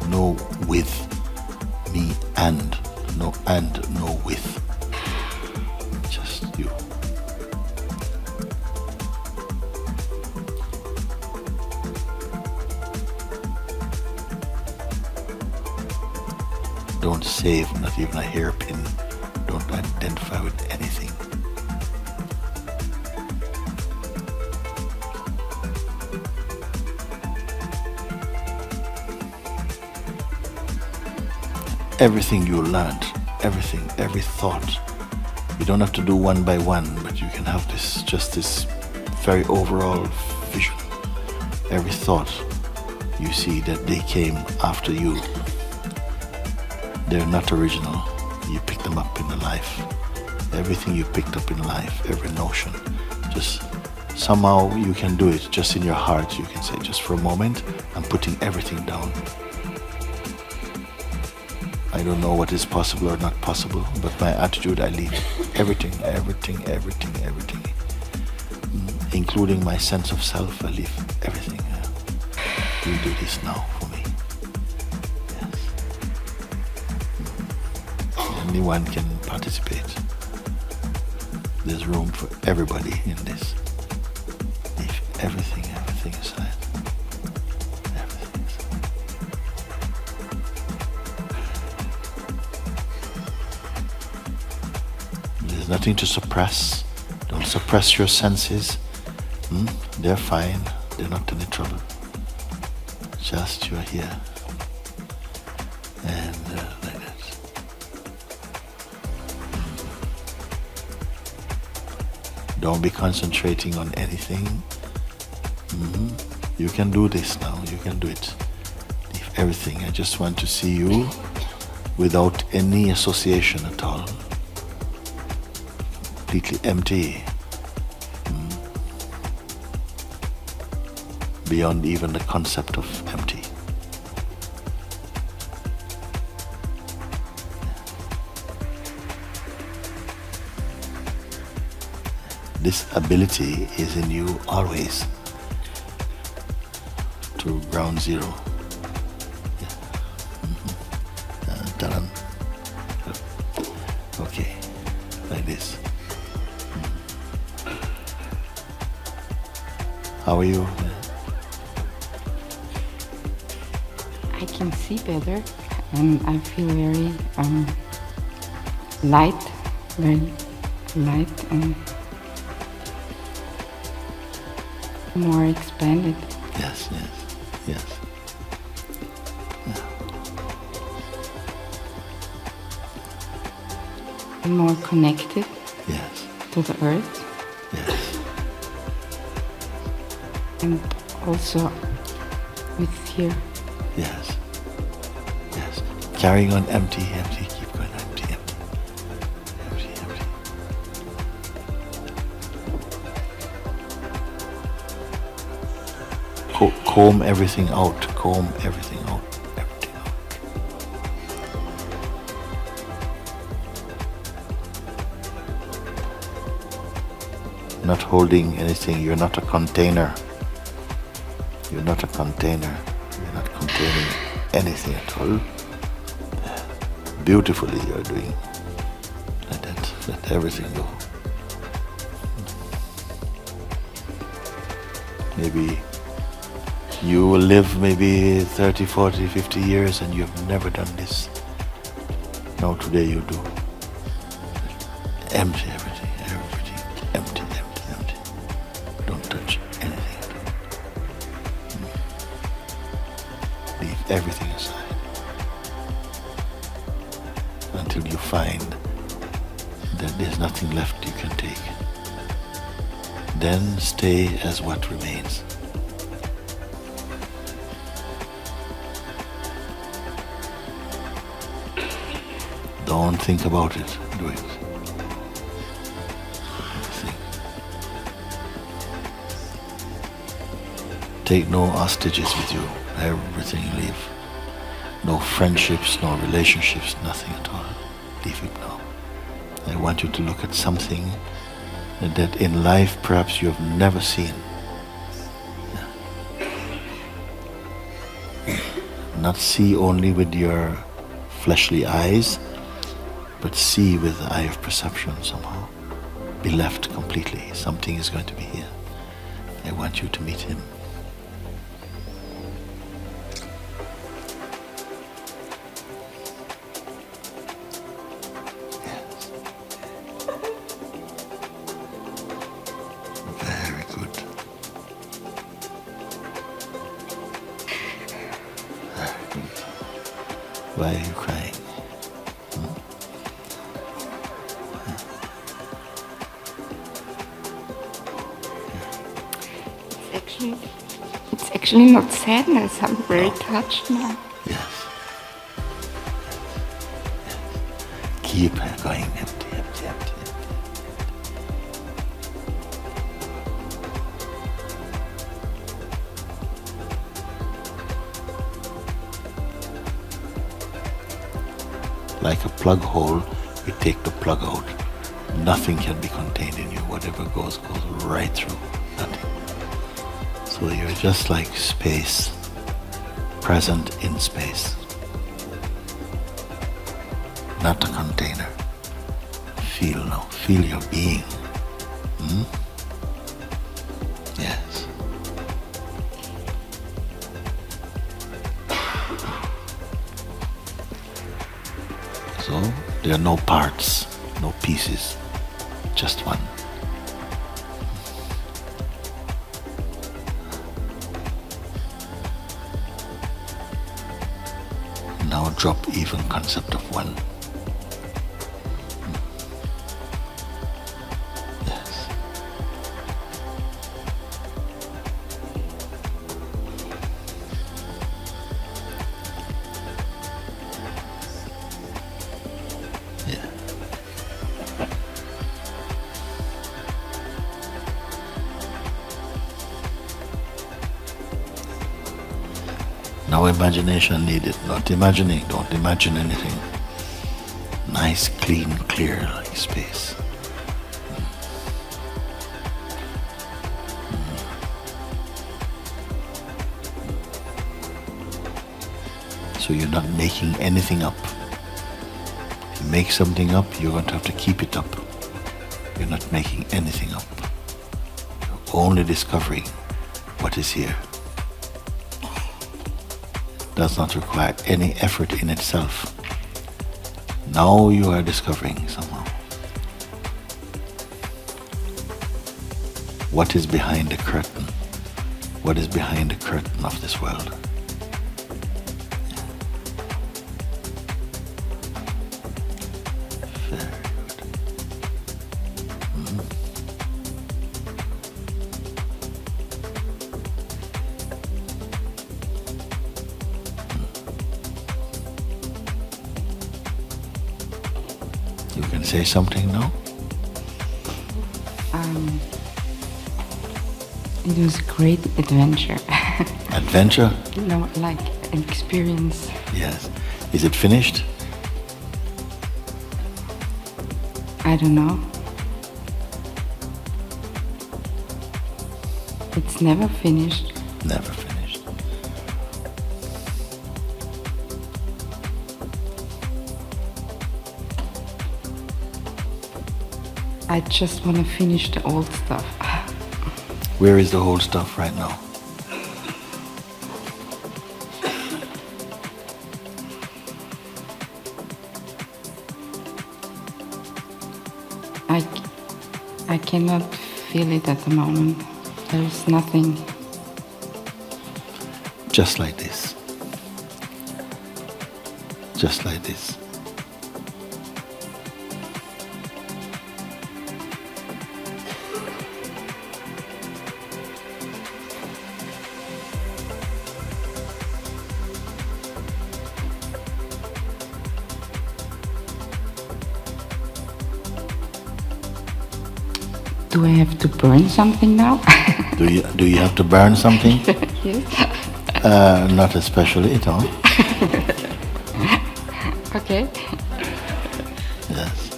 No with, me and, no with. Just you. Don't save, not even a hairpin. Don't identify with anything. Everything you learned, everything, every thought. You don't have to do one by one, but you can have this very overall vision. Every thought, you see that they came after you. They're not original. You pick them up in the life. Everything you picked up in life, every notion, just somehow you can do it just in your heart. You can say, just for a moment, I'm putting everything down. I don't know what is possible or not possible, but my attitude, I leave everything, including my sense of self. I leave everything. You do this now for me. Yes. Anyone can participate. There's room for everybody in this. Leave everything aside. There's nothing to suppress. Don't suppress your senses. They're fine. They're not in any trouble. Just you're here. And like that. Don't be concentrating on anything. You can do this now. You can do it. Leave everything. I just want to see you without any association at all, completely empty, beyond even the concept of empty. This ability is in you always, to ground zero. Taran. Okay, like this. How are you? I can see better, and I feel very light, and more expanded. Yes, yes, yes. And more connected Yes, to the earth, yes. and also with fear. Yes. Yes. Carrying on empty, empty, keep going empty, empty. Empty, empty. Comb everything out, comb everything out, everything out. Not holding anything, you're not a container. You're not a container. You're not containing anything at all. Beautifully you're doing. Let everything go. Maybe you will live maybe 30, 40, 50 years and you've never done this. Now today you do. Empty everything, everything, empty, empty, empty. Don't touch anything at all. Leave everything aside until you find that there's nothing left you can take. Then stay as what remains. Don't think about it, do it. Think. Take no hostages with you, everything you leave. No friendships, no relationships, nothing at all. Leave it now. I want you to look at something that in life perhaps you have never seen. Not see only with your fleshly eyes, but see with the eye of perception somehow. Be left completely. Something is going to be here. I want you to meet him. Yes. Very good. Very good. Why are you crying? It's actually not sadness. I'm very touched now. Yes. Keep going empty, empty, empty, empty. Like a plug hole, we take the plug out. Nothing can be contained in you. Whatever goes right through. Nothing. So you're just like space, present in space. Not a container. Feel now, feel your being. Yes. So there are no parts, no pieces, just one. Now drop even concept of one. Yes. No imagination needed. Not imagining. Don't imagine anything. Nice, clean, clear like space. So you're not making anything up. If you make something up, you're going to have to keep it up. You're not making anything up. You're only discovering what is here. Does not require any effort in itself. Now you are discovering somehow. What is behind the curtain? What is behind the curtain of this world? Very good. You can say something now? It was a great adventure. Adventure? No, like an experience. Yes. Is it finished? I don't know. It's never finished. Never finished. I just want to finish the old stuff. Where is the whole stuff right now? I cannot feel it at the moment. There's nothing. Just like this. Just like this. Do I have to burn something now? Do you have to burn something? Yes. Not especially, no. Okay. Yes.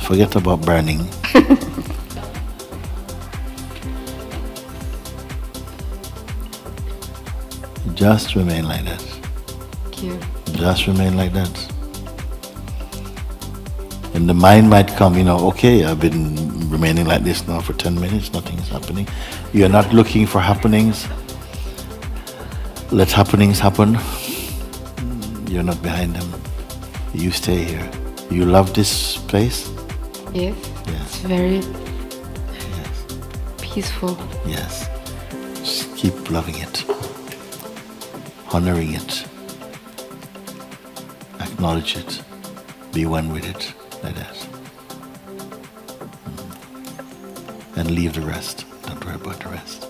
Forget about burning. Just remain like that. Thank you. Just remain like that. And the mind might come, okay, I've been remaining like this now for 10 minutes, nothing is happening. You're not looking for happenings. Let happenings happen. You're not behind them. You stay here. You love this place? Yes. Yes. It's very Yes. peaceful. Yes. Just keep loving it. Honoring it. Acknowledge it. Be one with it. Like that. And leave the rest. Don't worry about the rest.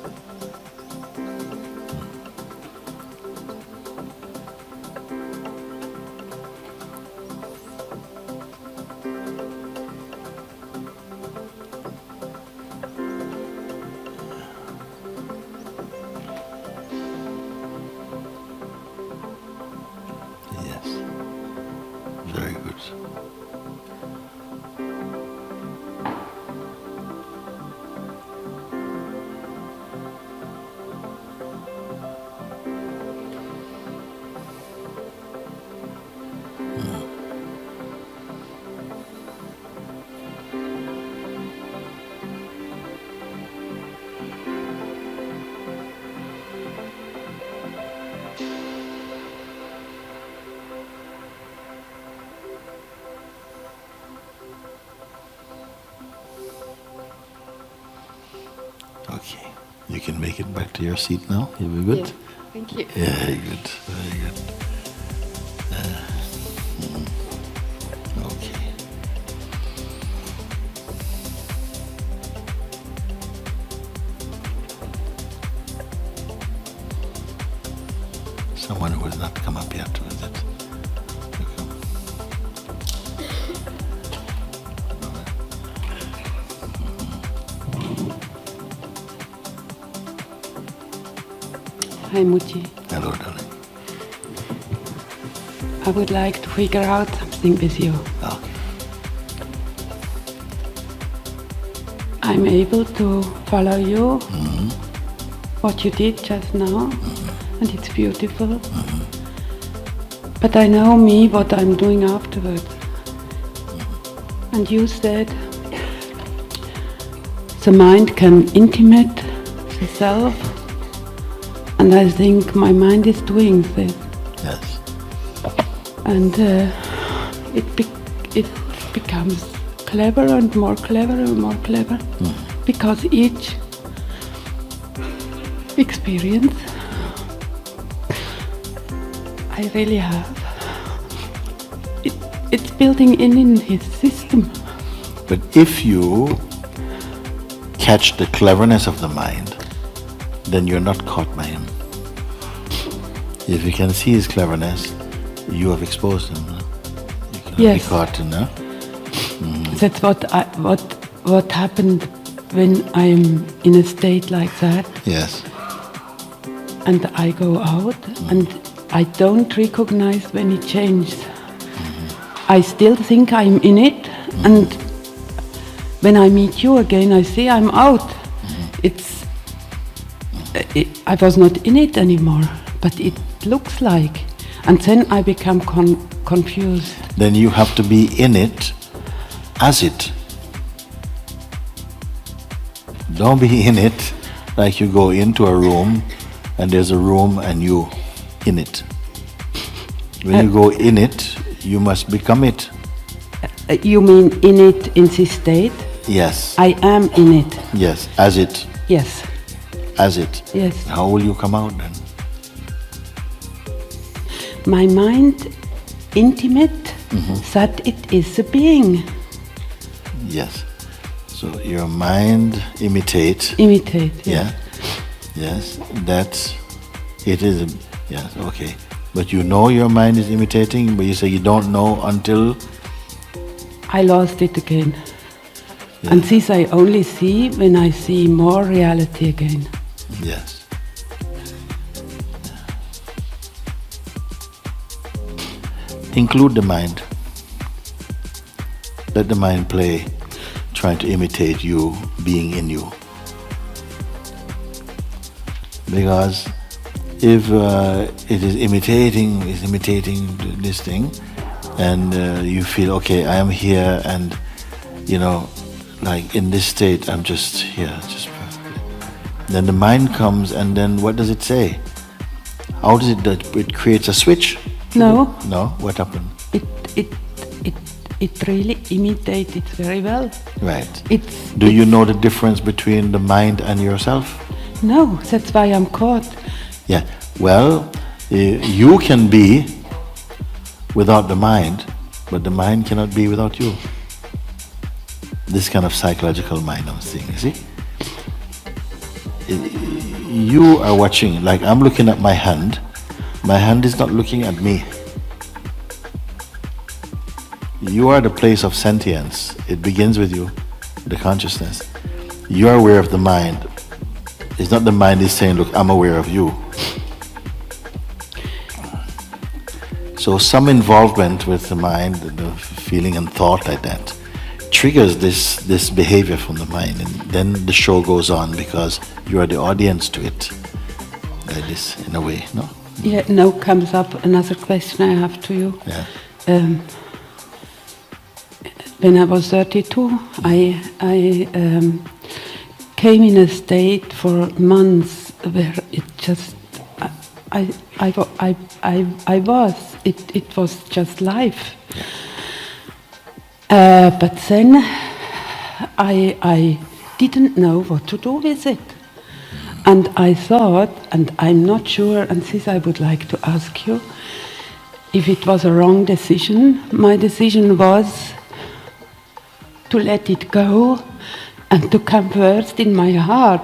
Yes. Very good. Okay. You can make it back to your seat now. You'll be good? Yeah. Thank you. Yeah, very good. Very good. Okay. Someone who has not come up yet, is it? You come. Hi, Mooji. Hello, darling. I would like to figure out something with you. Okay. I'm able to follow you, what you did just now, and it's beautiful. But I know me, what I'm doing afterwards. And you said the mind can intimate the self, and I think my mind is doing this. Yes. And it becomes clever and more clever and more clever, because each experience I really have, it's building in his system. But if you catch the cleverness of the mind, then you're not caught by him. If you can see his cleverness, you have exposed him. No? You cannot Yes. be caught in that. That's what happened when I'm in a state like that, Yes. and I go out and I don't recognize when it changes. I still think I'm in it, and when I meet you again, I see I'm out. I was not in it anymore, but it looks like, and then I become confused. Then you have to be in it as it. Don't be in it like you go into a room and there's a room and you in it. When you go in it, you must become it. You mean in it in this state? Yes. I am in it. Yes. As it. Yes. As it. Yes. How will you come out then? My mind intimate that it is a being. Yes. So your mind imitate. Imitate. Yeah. Yes. That's it is. Yes. Okay. But you know your mind is imitating, but you say you don't know until. I lost it again. And this I only see when I see more reality again. Yes. Include the mind. Let the mind play, trying to imitate you being in you. Because if it is imitating this thing, and you feel, okay, I am here, and like in this state, I'm just here, just perfect. Then the mind comes, and then what does it say? How does it creates a switch? No. No? What happened? It really imitates it very well. Right. Do you know the difference between the mind and yourself? No, that's why I'm caught. Yeah. Well, you can be without the mind, but the mind cannot be without you. This kind of psychological mind I'm seeing, you see? You are watching, like I'm looking at my hand is not looking at me. You are the place of sentience. It begins with you, the consciousness. You are aware of the mind. It's not the mind is saying, look, I'm aware of you. So some involvement with the mind, the feeling and thought like that, triggers this behavior from the mind, and then the show goes on because you are the audience to it. Like this, in a way, no? Yeah, now comes up another question I have to you. Yeah. When I was 32, I came in a state for months where it just it was just life. But then I didn't know what to do with it. And I thought, and I'm not sure, and this I would like to ask you, if it was a wrong decision. My decision was to let it go and to come first in my heart,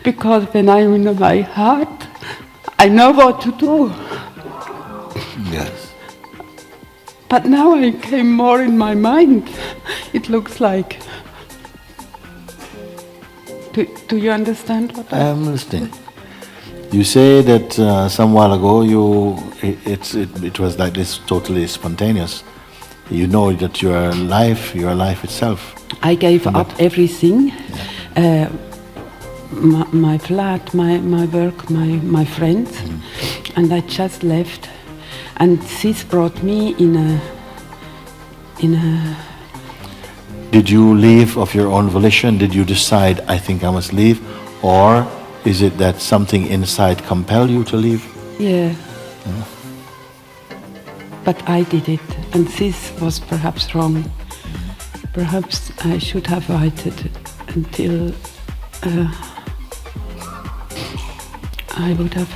because when I'm in my heart, I know what to do. Yes. But now I came more in my mind, it looks like. Do you understand what I am listening. You say that some while ago it was like this, totally spontaneous. You know that you are life itself. I gave up everything. My flat, my work, my friends, and I just left. And this brought me in a. Did you leave of your own volition? Did you decide, I think I must leave? Or is it that something inside compelled you to leave? Yeah. But I did it, and this was perhaps wrong. Perhaps I should have waited until I would have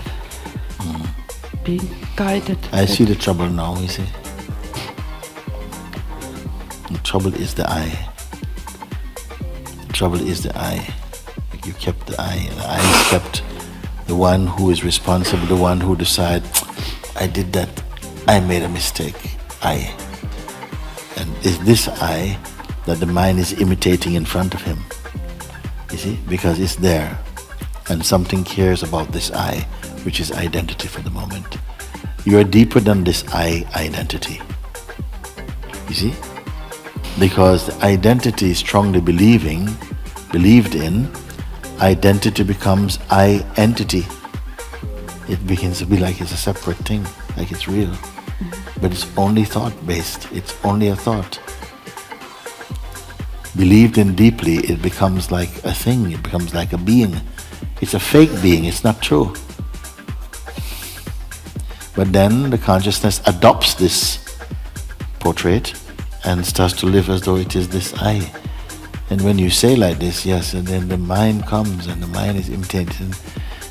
been guided. I see the trouble now, you see. The trouble is the I. The trouble is the I. You kept the I, and the I is kept the one who is responsible, the one who decides, I did that, I made a mistake, I. And it's this I that the mind is imitating in front of him. You see, because it's there. And something cares about this I, which is identity for the moment. You are deeper than this I identity. You see? Because the identity is strongly believed in, identity becomes I entity. It begins to be like it's a separate thing, like it's real. But it's only thought-based, it's only a thought. Believed in deeply, it becomes like a thing, it becomes like a being. It's a fake being, it's not true. But then the consciousness adopts this portrait and starts to live as though it is this I. And when you say like this, yes, and then the mind comes and the mind is imitating,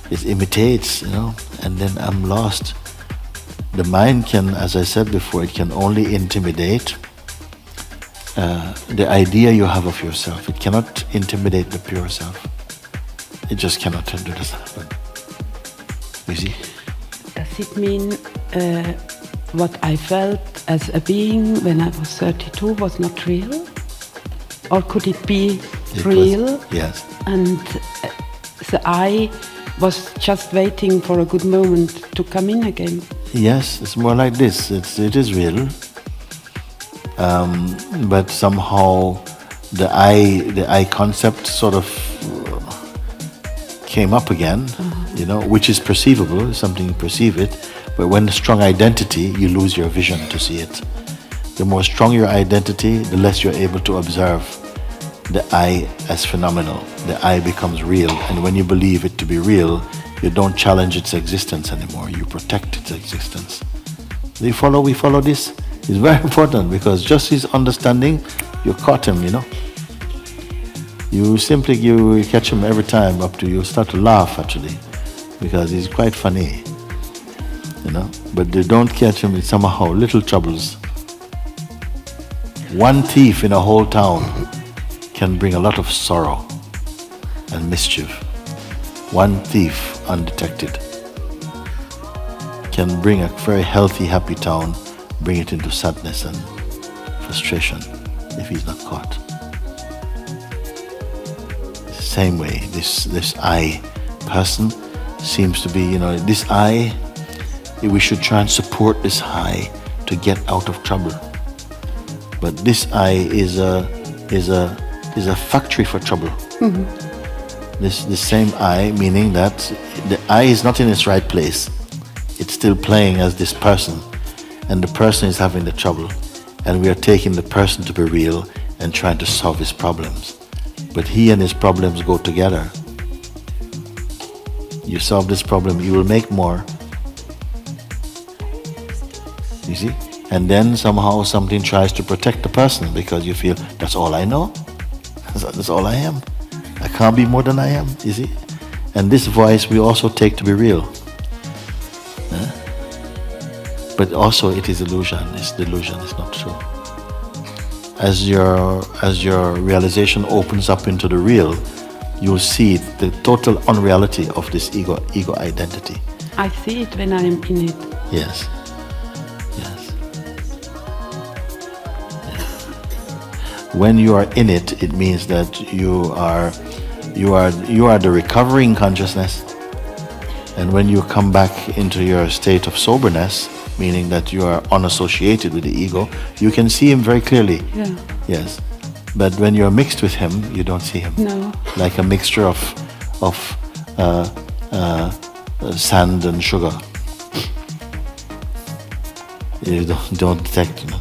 it imitates, you know, and then I'm lost. The mind can, as I said before, it can only intimidate the idea you have of yourself. It cannot intimidate the pure self. It just cannot do this happen. You see? Does it mean what I felt as a being when I was 32 was not real? Or could it be real? Yes. And the I was just waiting for a good moment to come in again? Yes, it's more like this. It is real. But somehow the I concept sort of came up again, you know, which is perceivable, something you perceive it. But when strong identity, you lose your vision to see it. The more strong your identity, the less you're able to observe the I as phenomenal. The I becomes real, and when you believe it to be real, you don't challenge its existence anymore. You protect its existence. We follow this. It's very important, because just his understanding, you caught him, you know. You catch him every time up to you start to laugh actually, because he's quite funny, you know. But they don't catch him with somehow little troubles. One thief in a whole town can bring a lot of sorrow and mischief. One thief undetected can bring a very healthy, happy town, bring it into sadness and frustration if he's not caught. Same way, this I person seems to be, you know, this I, we should try and support this I to get out of trouble. But this I is a factory for trouble. This same I, meaning that the I is not in its right place. It's still playing as this person, and the person is having the trouble, and we are taking the person to be real and trying to solve his problems. But he and his problems go together. You solve this problem, you will make more. You see? And then somehow something tries to protect the person, because you feel, that's all I know, that's all I am. I can't be more than I am, you see? And this voice we also take to be real. But also it is illusion, it's delusion, it's not true. As your realization opens up into the real, you'll see the total unreality of this ego identity. I see it when I'm in it. Yes. When you are in it, it means that you are the recovering consciousness. And when you come back into your state of soberness, meaning that you are unassociated with the ego, you can see him very clearly. Yeah. Yes. But when you're mixed with him, you don't see him. No. Like a mixture of sand and sugar. You don't detect, you know,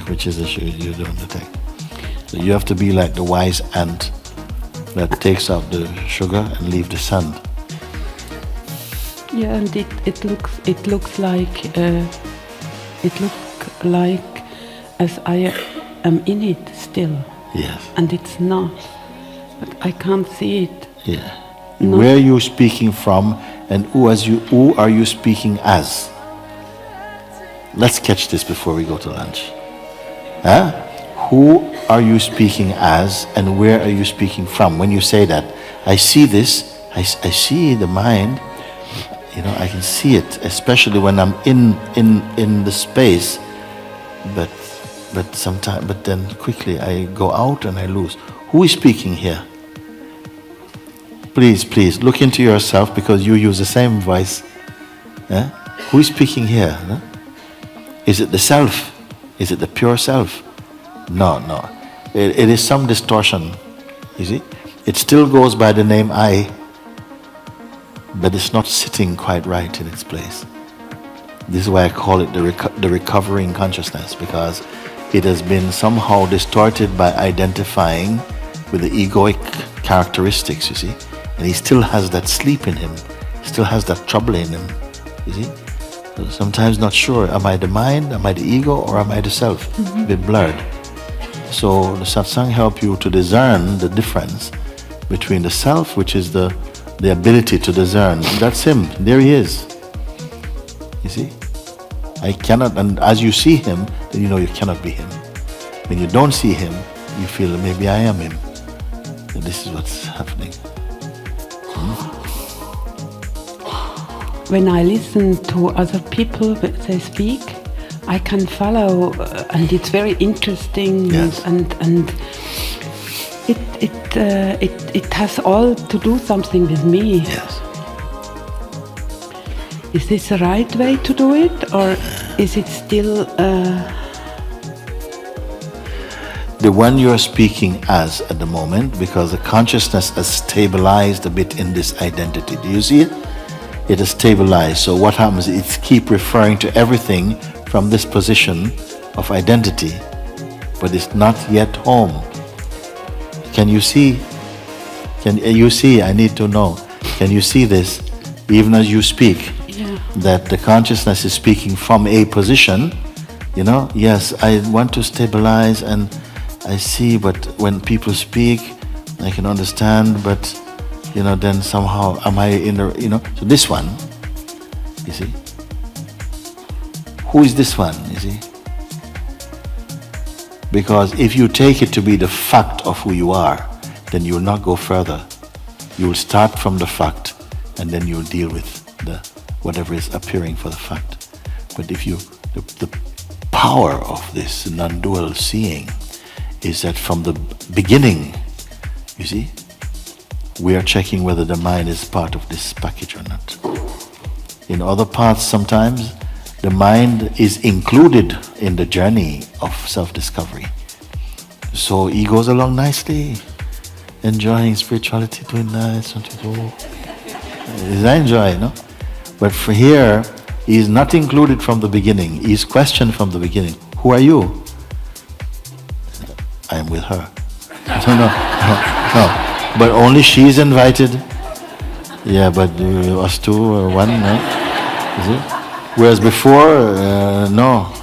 which is the sugar you don't detect. So you have to be like the wise ant that takes out the sugar and leave the sand. Yeah, and it looks like as I am in it still. Yes. And it's not, but I can't see it. Yeah. No. Where are you speaking from, and who are you speaking as? Let's catch this before we go to lunch. Huh? Who are you speaking as, and where are you speaking from? When you say that, I see this, I see the mind. You know, I can see it, especially when I'm in the space. But then quickly I go out and I lose. Who is speaking here? Please look into yourself, because you use the same voice. Eh? Who is speaking here? No? Is it the self? Is it the pure self? No. It is some distortion. You see? It still goes by the name I, but it's not sitting quite right in its place. This is why I call it the recovering consciousness, because it has been somehow distorted by identifying with the egoic characteristics, you see. And he still has that sleep in him, still has that trouble in him, you see. So sometimes not sure, am I the mind, am I the ego, or am I the self? A bit blurred. So the satsang help you to discern the difference between the self, which is the ability to discern. That's him, there he is. You see? I cannot, and as you see him, then you know you cannot be him. When you don't see him, you feel maybe I am him. And this is what's happening. When I listen to other people when they speak, I can follow, and it's very interesting. Yes. and it has all to do something with me. Yes. Is this the right way to do it, or is it still? The one you are speaking as at the moment, because the consciousness has stabilized a bit in this identity. Do you see it? It has stabilized. So what happens? It's keep referring to everything from this position of identity, but it's not yet home. Can you see? Can you see? I need to know. Can you see this? Even as you speak, Yeah. that the consciousness is speaking from a position. You know, yes, I want to stabilize, and I see, but when people speak, I can understand, but you know, then somehow am I in the, you know, so this one, you see, who is this one, you see? Because if you take it to be the fact of who you are, then you will not go further. You will start from the fact, and then you'll deal with the whatever is appearing for the fact. But if you, the power of this non-dual seeing is that from the beginning, you see, we are checking whether the mind is part of this package or not. In other parts, sometimes the mind is included in the journey of self-discovery. So he goes along nicely, enjoying spirituality, doing nice, he's enjoying, no? But for here, he is not included from the beginning. He is questioned from the beginning. Who are you? I am with her. No. But only she is invited. Yeah, but us two are one, no? Is it? Whereas before, no.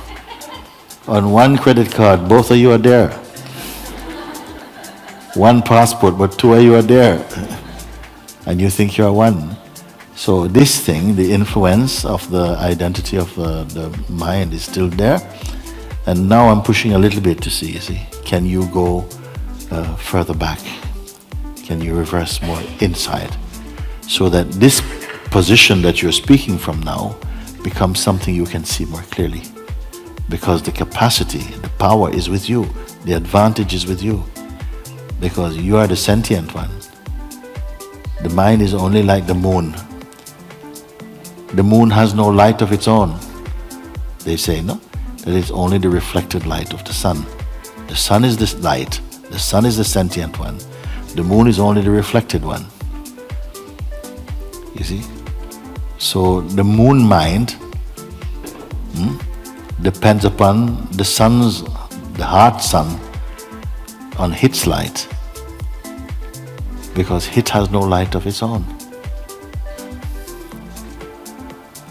On one credit card, both of you are there. One passport, but two of you are there. And you think you are one. So this thing, the influence of the identity of the mind is still there. And now I'm pushing a little bit to see, you see, can you go further back? Can you reverse more inside? So that this position that you're speaking from now becomes something you can see more clearly. Because the capacity, the power is with you. The advantage is with you. Because you are the sentient one. The mind is only like the moon. The moon has no light of its own. They say, no? That it's only the reflected light of the sun. The sun is this light. The sun is the sentient one. The moon is only the reflected one. You see? So the moon mind depends upon the sun's, the heart sun, on its light, because it has no light of its own.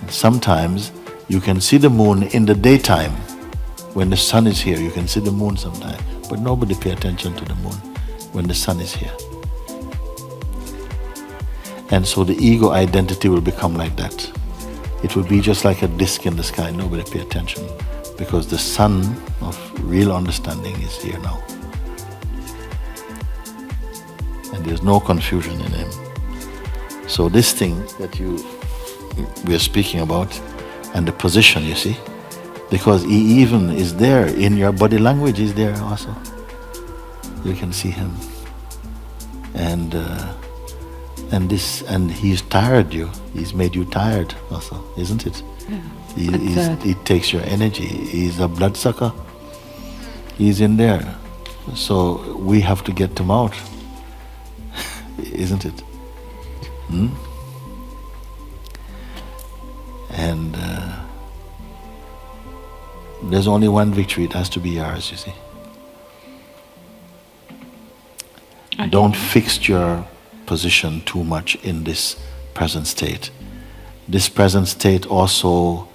Sometimes you can see the moon in the daytime. When the sun is here, you can see the moon sometimes, but nobody pay attention to the moon when the sun is here. And so the ego identity will become like that. It will be just like a disk in the sky, nobody pay attention, because the sun of real understanding is here now. And there's no confusion in him. So this thing that we are speaking about, and the position, you see, because he even is there in your body language, is there also. You can see him. And he's tired you. He's made you tired also, isn't it? Yeah. He takes your energy. He's a bloodsucker. He's in there. So we have to get him out, isn't it? And there's only one victory. It has to be yours, you see. Don't fix your position too much in this present state. This present state also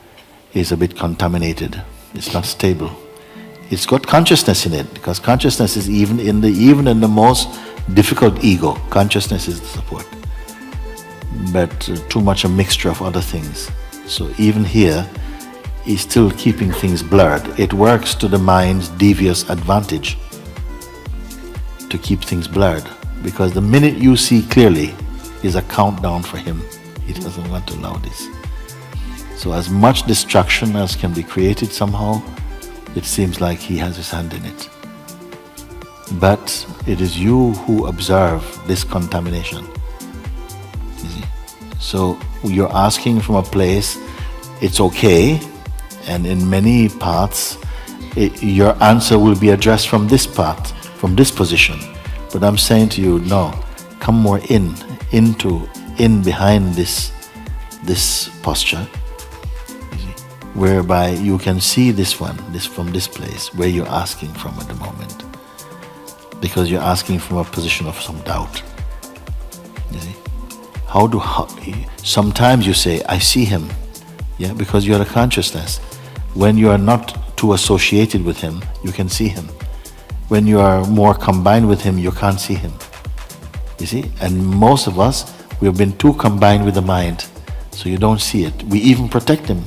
is a bit contaminated. It's not stable. It's got consciousness in it, because consciousness is even in the most difficult ego. Consciousness is the support. But too much a mixture of other things. So even here, he's still keeping things blurred. It works to the mind's devious advantage to keep things blurred, because the minute you see clearly is a countdown for him. He doesn't want to allow this. So as much distraction as can be created somehow, it seems like he has his hand in it. But it is you who observe this contamination. You see? So you're asking from a place, it's okay, and in many paths, your answer will be addressed from this path, from this position. But I'm saying to you, no, come more in behind this posture, you see, whereby you can see this from this place where you're asking from at the moment, because you're asking from a position of some doubt. You see, sometimes you say, I see him, yeah, because you're a consciousness. When you are not too associated with him, you can see him. When you are more combined with him, you can't see him. You see? And most of us, we have been too combined with the mind, so you don't see it. We even protect him,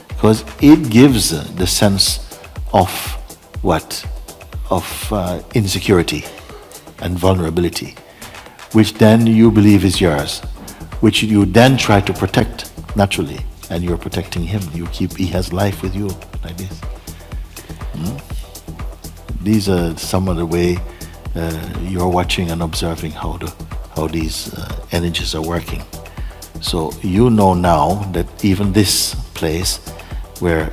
because it gives the sense of what? Of insecurity and vulnerability, which then you believe is yours, which you then try to protect naturally, and you're protecting him. He has life with you like this. These are some of the way you're watching and observing how these energies are working. So you know now that even this place where,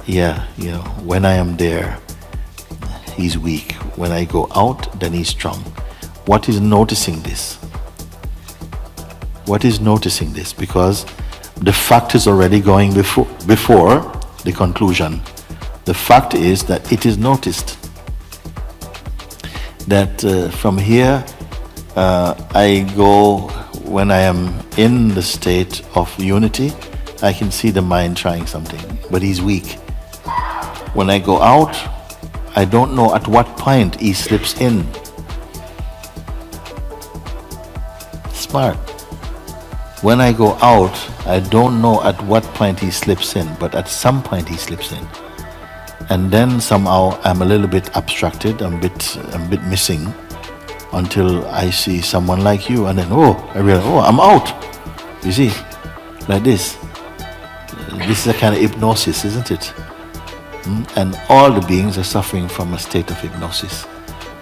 when I am there, he's weak. When I go out, then he's strong. What is noticing this? What is noticing this? Because the fact is already going before the conclusion. The fact is that it is noticed. That from here, I go, when I am in the state of unity, I can see the mind trying something, but he's weak. When I go out, I don't know at what point he slips in. Smart. When I go out, I don't know at what point he slips in, but at some point he slips in. And then somehow I'm a little bit abstracted, I'm a bit missing, until I see someone like you, and then I realize, I'm out. You see, like this. This is a kind of hypnosis, isn't it? And all the beings are suffering from a state of hypnosis,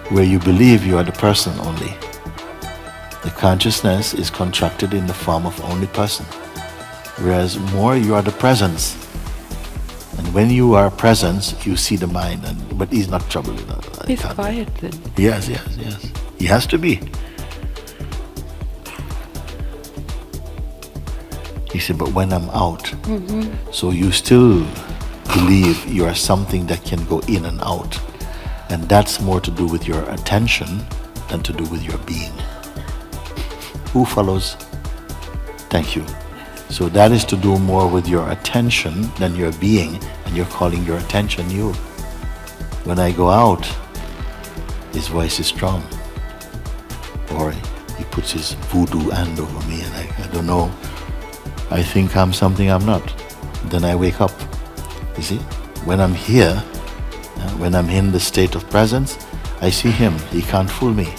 where you believe you are the person only. The consciousness is contracted in the form of only person. Whereas more you are the presence. And when you are presence, you see the mind. But he's not troubled. He's quiet then. Yes. He has to be. He said, but when I'm out, so you still believe you are something that can go in and out. And that's more to do with your attention than to do with your being. Who follows? Thank you. So that is to do more with your attention than your being, and you're calling your attention you. When I go out, his voice is strong. Or he puts his voodoo hand over me and I don't know. I think I'm something I'm not. Then I wake up. You see? When I'm here, when I'm in the state of presence, I see him. He can't fool me.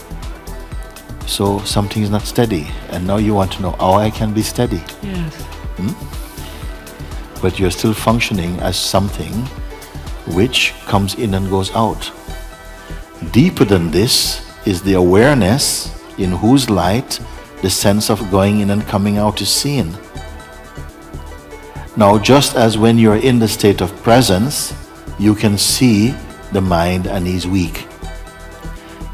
So something is not steady. And now you want to know how I can be steady. Yes. But you're still functioning as something which comes in and goes out. Deeper than this is the awareness in whose light the sense of going in and coming out is seen. Now, just as when you're in the state of presence, you can see the mind and he's weak.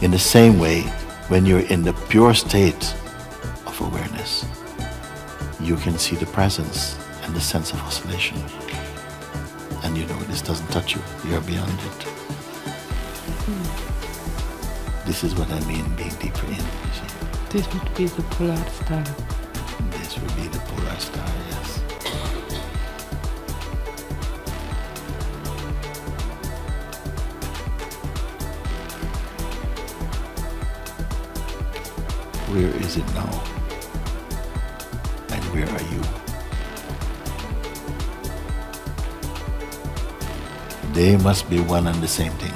In the same way, when you're in the pure state of awareness, you can see the presence and the sense of oscillation. And you know this doesn't touch you, you're beyond it. This is what I mean being deeper in, you see. This would be the polar star. This would be the polar star, yes. Where is it now? And where are you? They must be one and the same thing.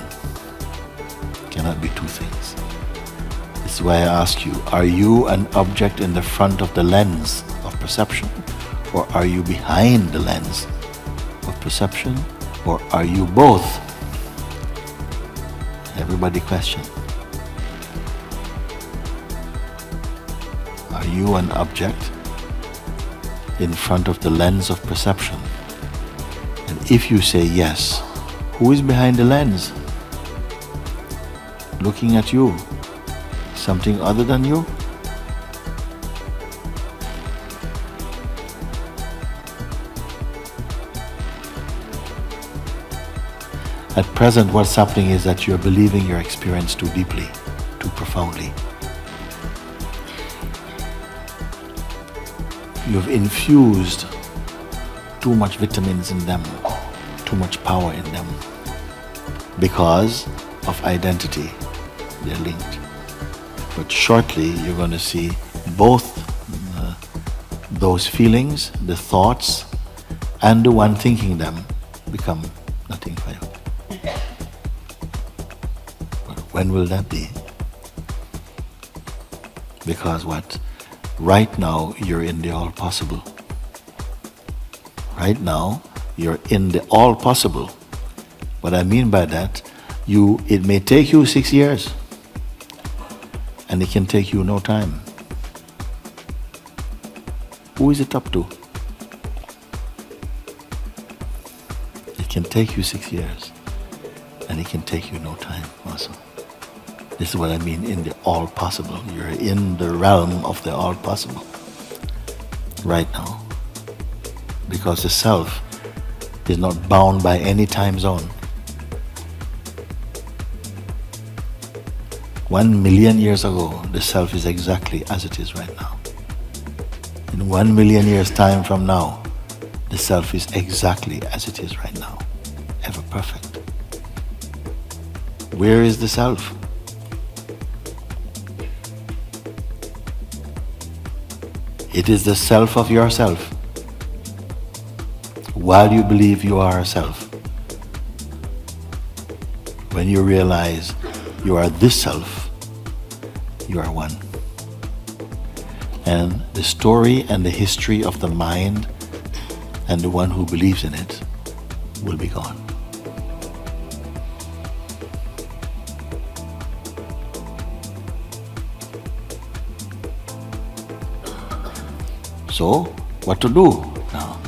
Cannot be two things. This is why I ask you, are you an object in the front of the lens of perception? Or are you behind the lens of perception? Or are you both? Everybody question. Are you an object in front of the lens of perception? And if you say yes, who is behind the lens? Looking at you. Something other than you? At present, what's happening is that you're believing your experience too deeply, too profoundly. You've infused too much vitamins in them, too much power in them. Because of identity, they're linked. But shortly, you're going to see both those feelings, the thoughts, and the one thinking them become nothing for you. But when will that be? Because what? Right now, you're in the all possible. Right now, you're in the all possible. What I mean by that, it may take you 6 years, and it can take you no time. Who is it up to? It can take you 6 years, and it can take you no time also. This is what I mean in the all possible. You're in the realm of the all possible right now. Because the self is not bound by any time zone. 1 million years ago, the self is exactly as it is right now. In 1 million years time from now, the self is exactly as it is right now. Ever perfect. Where is the self? It is the self of yourself. While you believe you are a self, when you realize you are this self, you are one. And the story and the history of the mind and the one who believes in it will be gone. So, what to do? Now,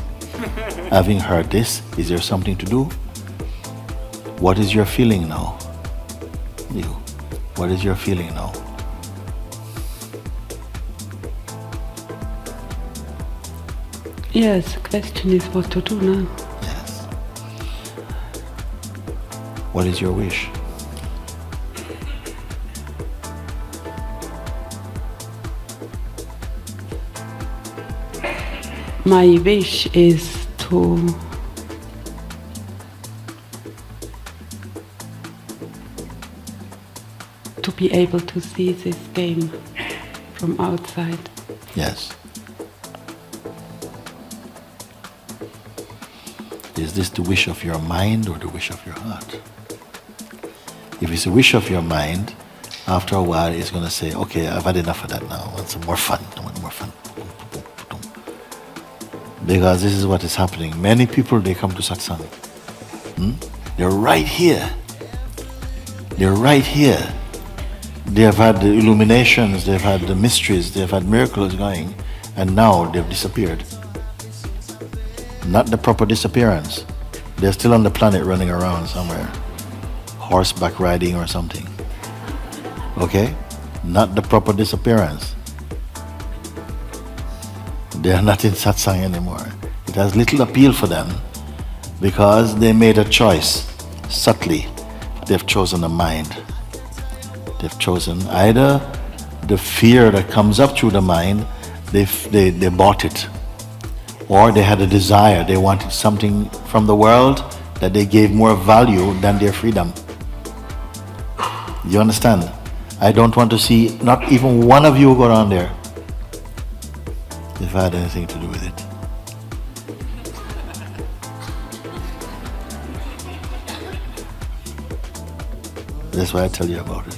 having heard this, is there something to do? What is your feeling now? You. What is your feeling now? Yes, the question is what to do now. Yes. What is your wish? My wish is to be able to see this game from outside. Yes. Is this the wish of your mind or the wish of your heart? If it's a wish of your mind, after a while it's going to say, okay, I've had enough of that now. I want some more fun. I want more fun. Because this is what is happening. Many people, they come to satsang. They're right here. They're right here. They have had the illuminations, they've had the mysteries, they've had miracles going, and now they've disappeared. Not the proper disappearance. They're still on the planet running around somewhere. Horseback riding or something. Okay? Not the proper disappearance. They are not in satsang anymore. It has little appeal for them because they made a choice. Subtly, they've chosen a mind. They've chosen either the fear that comes up through the mind, they bought it. Or they had a desire, they wanted something from the world that they gave more value than their freedom. You understand? I don't want to see not even one of you go down there if I had anything to do with it. That's why I tell you about it.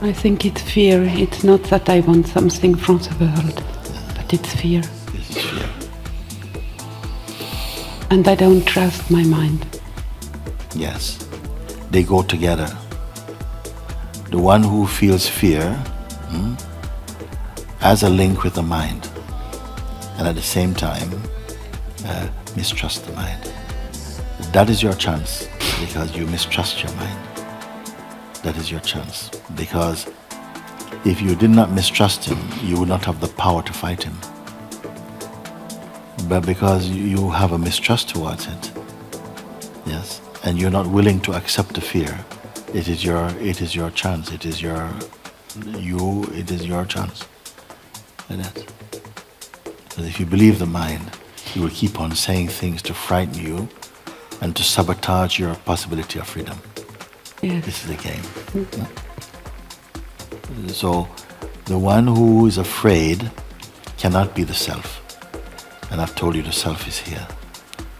I think it's fear. It's not that I want something from the world, but it's fear. This is fear. And I don't trust my mind. Yes, they go together. The one who feels fear has a link with the mind, and at the same time mistrust the mind. That is your chance, because you mistrust your mind. That is your chance, because if you did not mistrust him, you would not have the power to fight him. But because you have a mistrust towards it, yes, and you're not willing to accept the fear, it is your chance. It is your chance. Like that. Because if you believe the mind, you will keep on saying things to frighten you and to sabotage your possibility of freedom. Yes. This is the game. So the one who is afraid cannot be the self. And I've told you the self is here.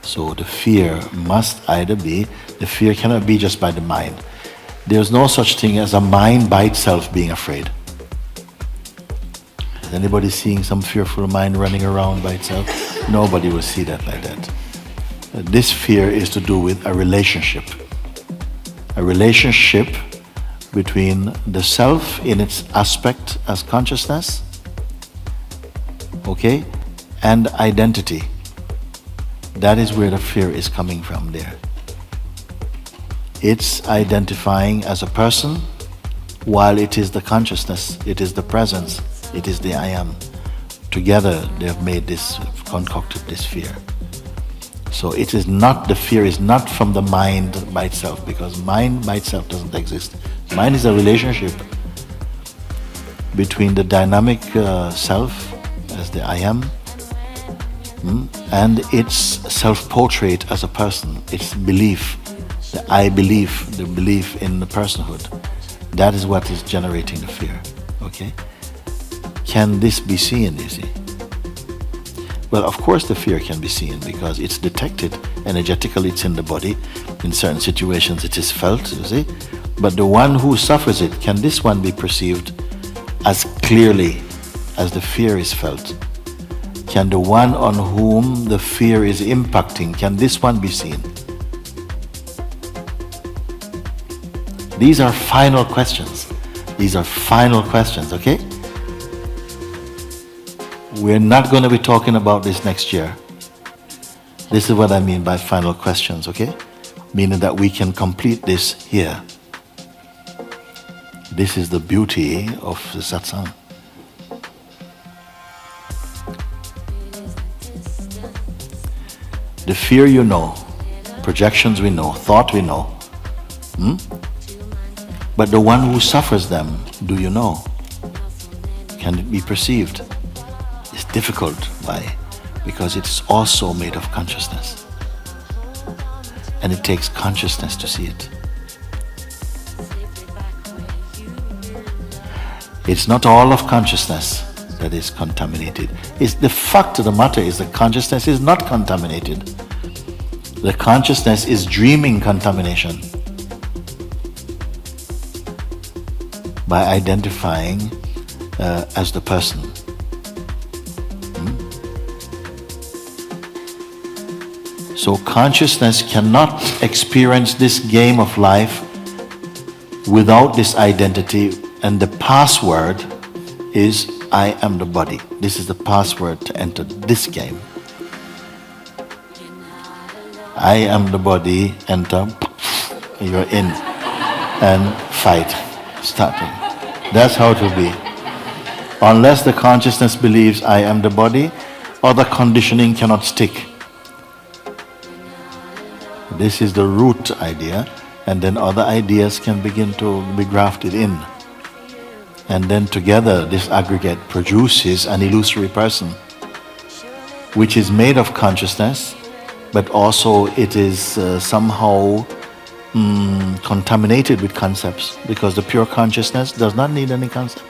So the fear must either be, the fear cannot be just by the mind. There's no such thing as a mind by itself being afraid. Is anybody seeing some fearful mind running around by itself? Nobody will see that like that. This fear is to do with a relationship. A relationship between the self in its aspect as consciousness, okay, and identity. That is where the fear is coming from there. It's identifying as a person while it is the consciousness, it is the presence, it is the I am. Together they have made this, concocted this fear. So it is not, the fear is not from the mind by itself, because mind by itself doesn't exist. Mind is a relationship between the dynamic self as the I am and its self-portrait as a person, its belief, the I belief, the belief in the personhood. That is what is generating the fear, okay? Can this be seen, you see? Well, of course the fear can be seen because it's detected energetically, it's in the body. In certain situations it is felt, you see. But the one who suffers it, can this one be perceived as clearly as the fear is felt? Can the one on whom the fear is impacting, can this one be seen? These are final questions. These are final questions, okay? We're not going to be talking about this next year. This is what I mean by final questions, okay? Meaning that we can complete this here. This is the beauty of the satsang. The fear you know, projections we know, thought we know. But the one who suffers them, do you know? Can it be perceived? It's difficult. Why? Because it's also made of consciousness. And it takes consciousness to see it. It's not all of consciousness that is contaminated. It's the fact of the matter is that consciousness is not contaminated. The consciousness is dreaming contamination by identifying as the person. So consciousness cannot experience this game of life without this identity, and the password is I am the body. This is the password to enter this game. I am the body, enter, you're in, and fight, starting. That's how it will be. Unless the consciousness believes I am the body, other conditioning cannot stick. This is the root idea, and then other ideas can begin to be grafted in. And then together this aggregate produces an illusory person, which is made of consciousness, but also it is somehow contaminated with concepts, because the pure consciousness does not need any concept.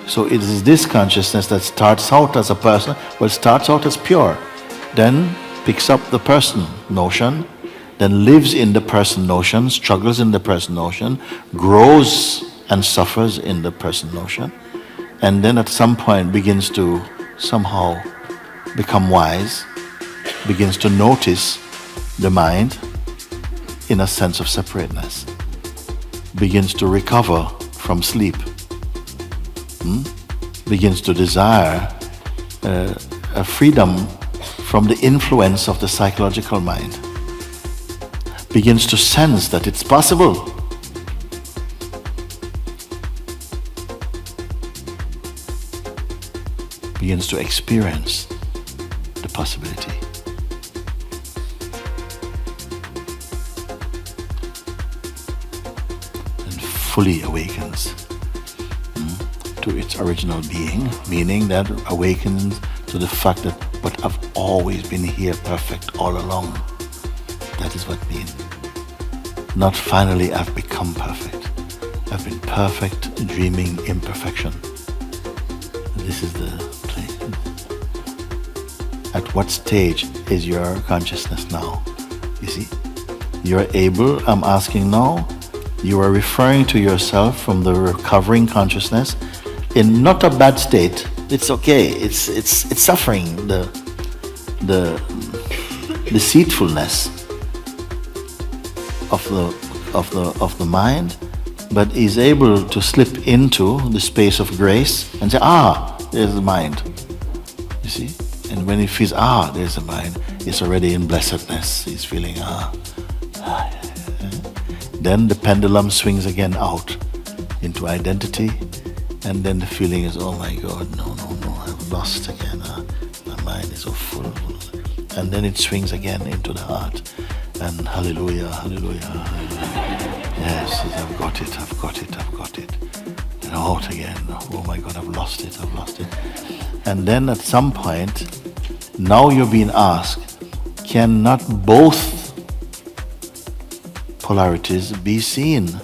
So it is this consciousness that starts out as a person, but starts out as pure, then picks up the person notion, then lives in the person notion, struggles in the person notion, grows and suffers in the person notion, and then at some point begins to somehow become wise, begins to notice the mind in a sense of separateness, begins to recover from sleep, begins to desire a freedom from the influence of the psychological mind, begins to sense that it's possible. Begins to experience the possibility. And fully awakens to its original being, meaning that awakens to the fact that but I've always been here perfect all along. That is what means. Not finally I've become perfect. I've been perfect, dreaming imperfection. This is the place. At what stage is your consciousness now? You see? You're able, I'm asking now, you are referring to yourself from the recovering consciousness in not a bad state. It's okay. It's suffering the deceitfulness of the mind, but is able to slip into the space of grace and say, there's the mind. You see? And when he feels, there's the mind, it's already in blessedness. He's feeling, Then the pendulum swings again out into identity. And then the feeling is, oh my God, no, I've lost again. My mind is so full. And then it swings again into the heart. And hallelujah, hallelujah, hallelujah. Yes, I've got it. And out again. Oh my God, I've lost it. And then at some point, now you're being asked, can not both polarities be seen?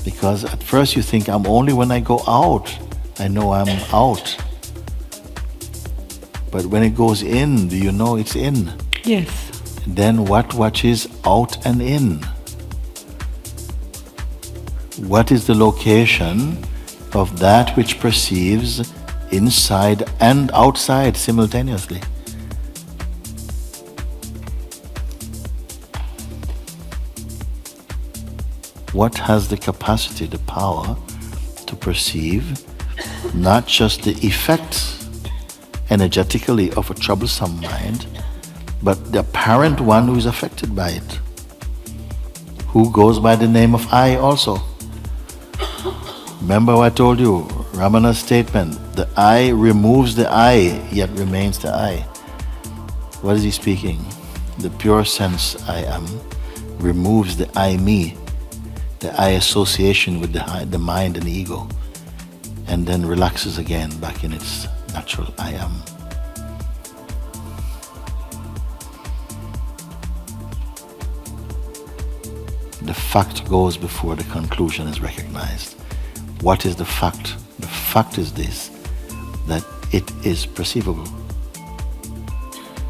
Because at first you think, I'm only when I go out, I know I'm out. But when it goes in, do you know it's in? Yes. Then what watches out and in? What is the location of that which perceives inside and outside simultaneously? What has the capacity, the power to perceive not just the effect energetically of a troublesome mind, but the apparent one who is affected by it, who goes by the name of I also. Remember what I told you, Ramana's statement, the I removes the I, yet remains the I. What is he speaking? The pure sense I am removes the I me, the I association with the mind and the ego, and then relaxes again back in its natural I am. The fact goes before the conclusion is recognized. What is the fact? The fact is this, that it is perceivable.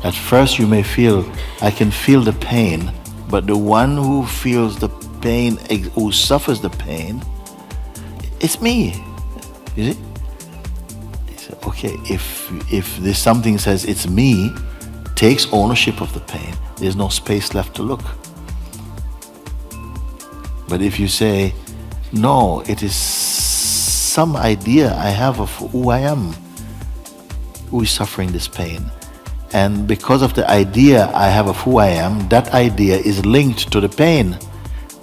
At first you may feel, I can feel the pain, but the one who feels the pain, who suffers the pain, it's me. You see? Okay, if there's something says it's me, takes ownership of the pain, there's no space left to look. But if you say, no, it is some idea I have of who I am, who is suffering this pain. And because of the idea I have of who I am, that idea is linked to the pain.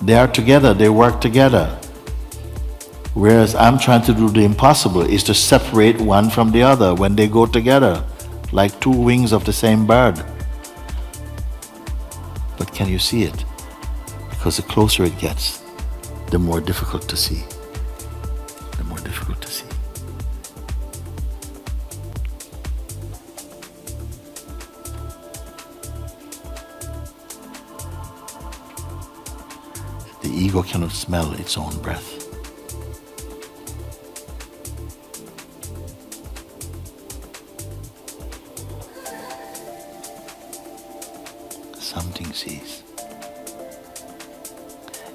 They are together, they work together. Whereas I'm trying to do the impossible, is to separate one from the other when they go together, like two wings of the same bird. But can you see it? Because the closer it gets, the more difficult to see. The more difficult to see. The ego cannot smell its own breath. Something sees.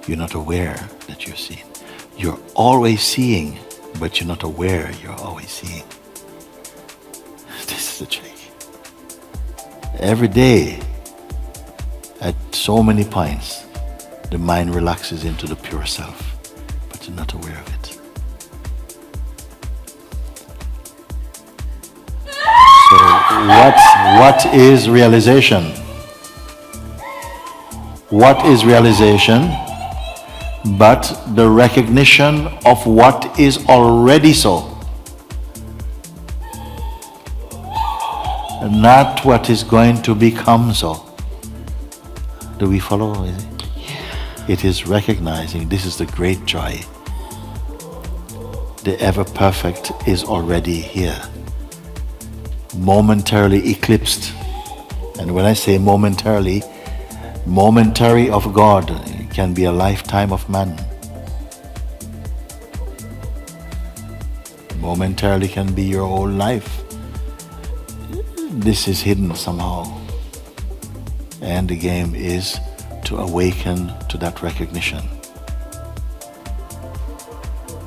You're not aware that you're seeing. You're always seeing, but you're not aware you're always seeing. This is the trick. Every day, at so many points, the mind relaxes into the pure self, but you're not aware of it. So what is realization? What is realization but the recognition of what is already so, and not what is going to become so? Do we follow? It is recognizing this is the great joy. The ever-perfect is already here, momentarily eclipsed. And when I say momentarily, momentary of God can be a lifetime of man. Momentarily can be your whole life. This is hidden somehow. And the game is to awaken to that recognition.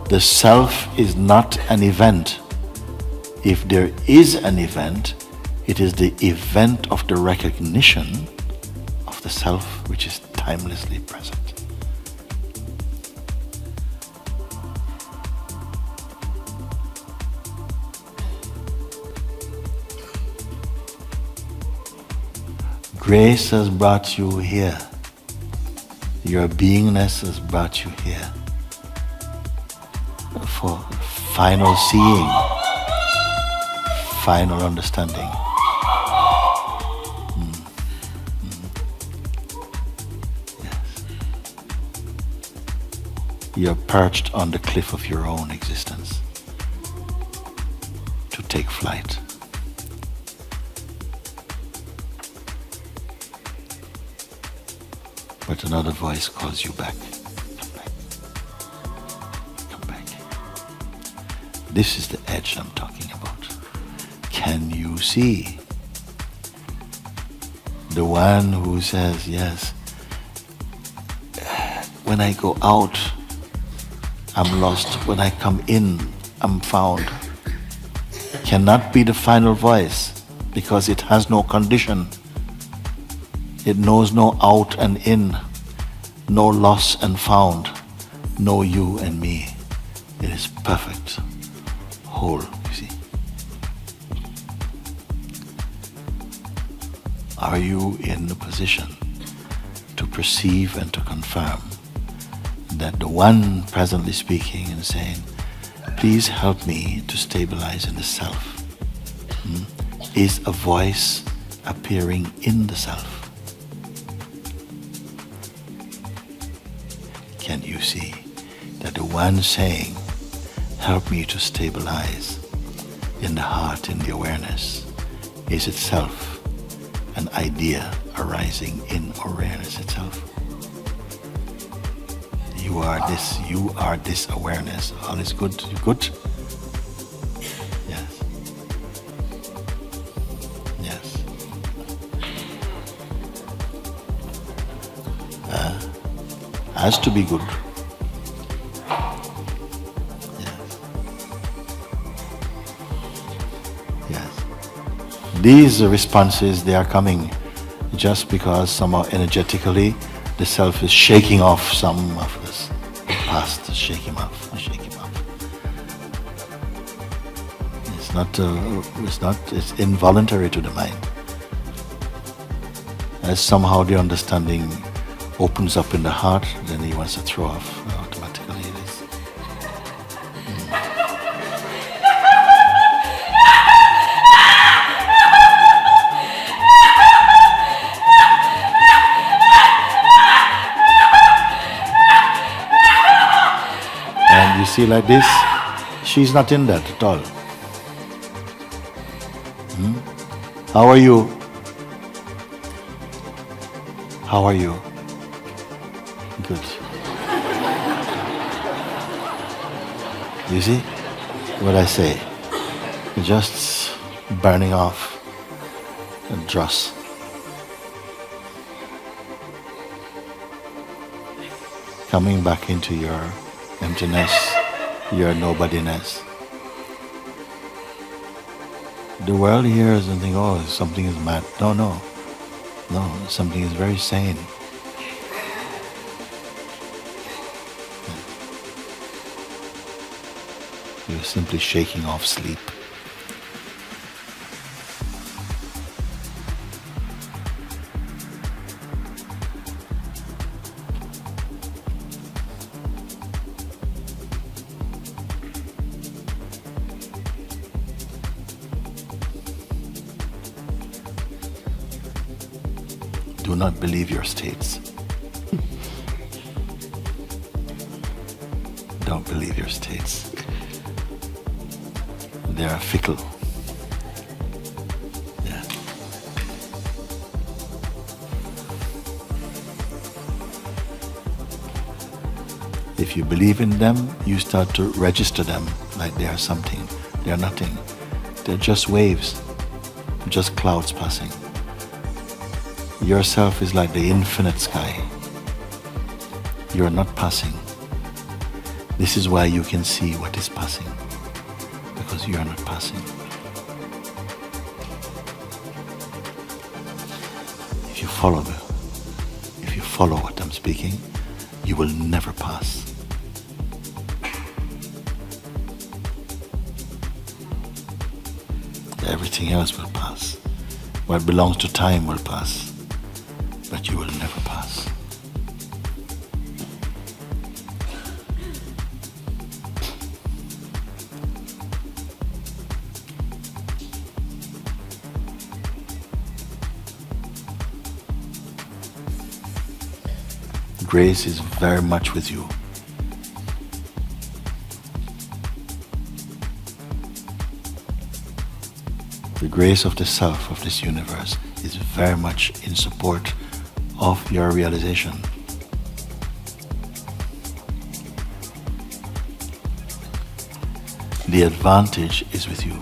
The self is not an event. If there is an event, it is the event of the recognition of the self which is timelessly present. Grace has brought you here. Your beingness has brought you here for final seeing, final understanding. Yes. You're perched on the cliff of your own existence to take flight. But another voice calls you back. Come back. Come back. This is the edge I'm talking about. Can you see? The one who says, yes, when I go out, I'm lost. When I come in, I'm found. Cannot be the final voice because it has no condition. It knows no out and in, no loss and found, no you and me. It is perfect, whole, you see. Are you in the position to perceive and to confirm that the one presently speaking and saying, please help me to stabilize in the self, is a voice appearing in the self? Can you see that the one saying, help me to stabilize in the heart, in the awareness, is itself an idea arising in awareness itself? You are this awareness. All is good. You good? Yes. Yes. Has to be good. These responses, they are coming just because somehow energetically the self is shaking off some of this past, shake him off. It's involuntary to the mind. As somehow the understanding opens up in the heart, then he wants to throw off automatically this. You see, like this, she's not in that at all. How are you? How are you? Good. You see what I say? Just burning off a dross. Coming back into your emptiness, your nobodiness. The world hears and thinks, oh, something is mad. No, something is very sane. You're simply shaking off sleep. Do not believe your states. Don't believe your states. They are fickle. Yeah. If you believe in them, you start to register them like they are something. They are nothing. They're just waves, just clouds passing. Yourself is like the infinite sky. You are not passing. This is why you can see what is passing, because you are not passing. If you follow what I'm speaking, you will never pass. Everything else will pass. What belongs to time will pass. But you will never pass. Grace is very much with you. The grace of the self of this universe is very much in support of your realization. The advantage is with you.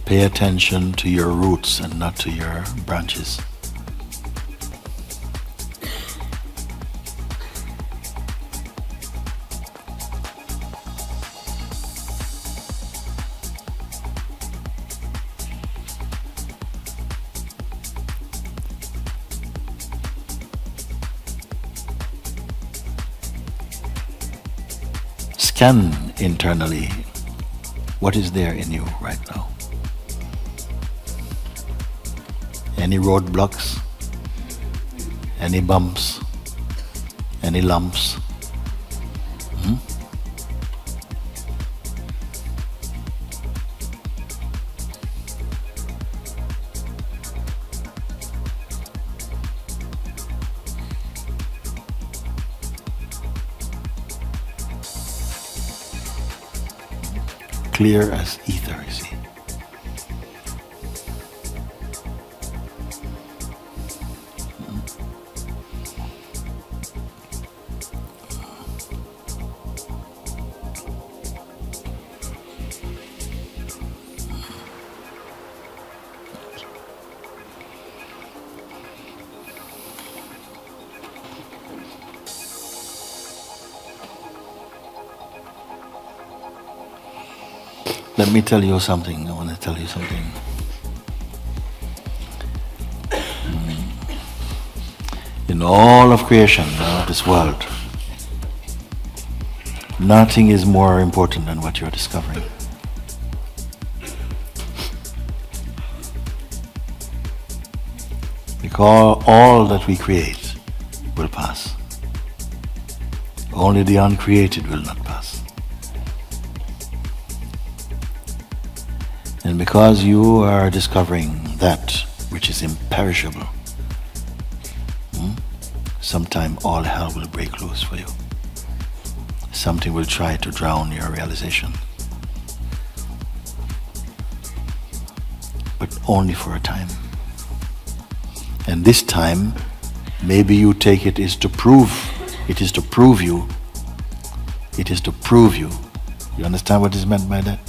Pay attention to your roots and not to your branches. scan internally what is there in you right now. Any roadblocks, any bumps, any lumps? Clear as ether, you see. Let me tell you something. I want to tell you something. In all of creation, of this world, nothing is more important than what you're discovering. Because all that we create will pass. Only the uncreated will not pass. And because you are discovering that which is imperishable, sometime all hell will break loose for you. Something will try to drown your realization. But only for a time. And this time, maybe you take it is to prove you. It is to prove you. You understand what is meant by that?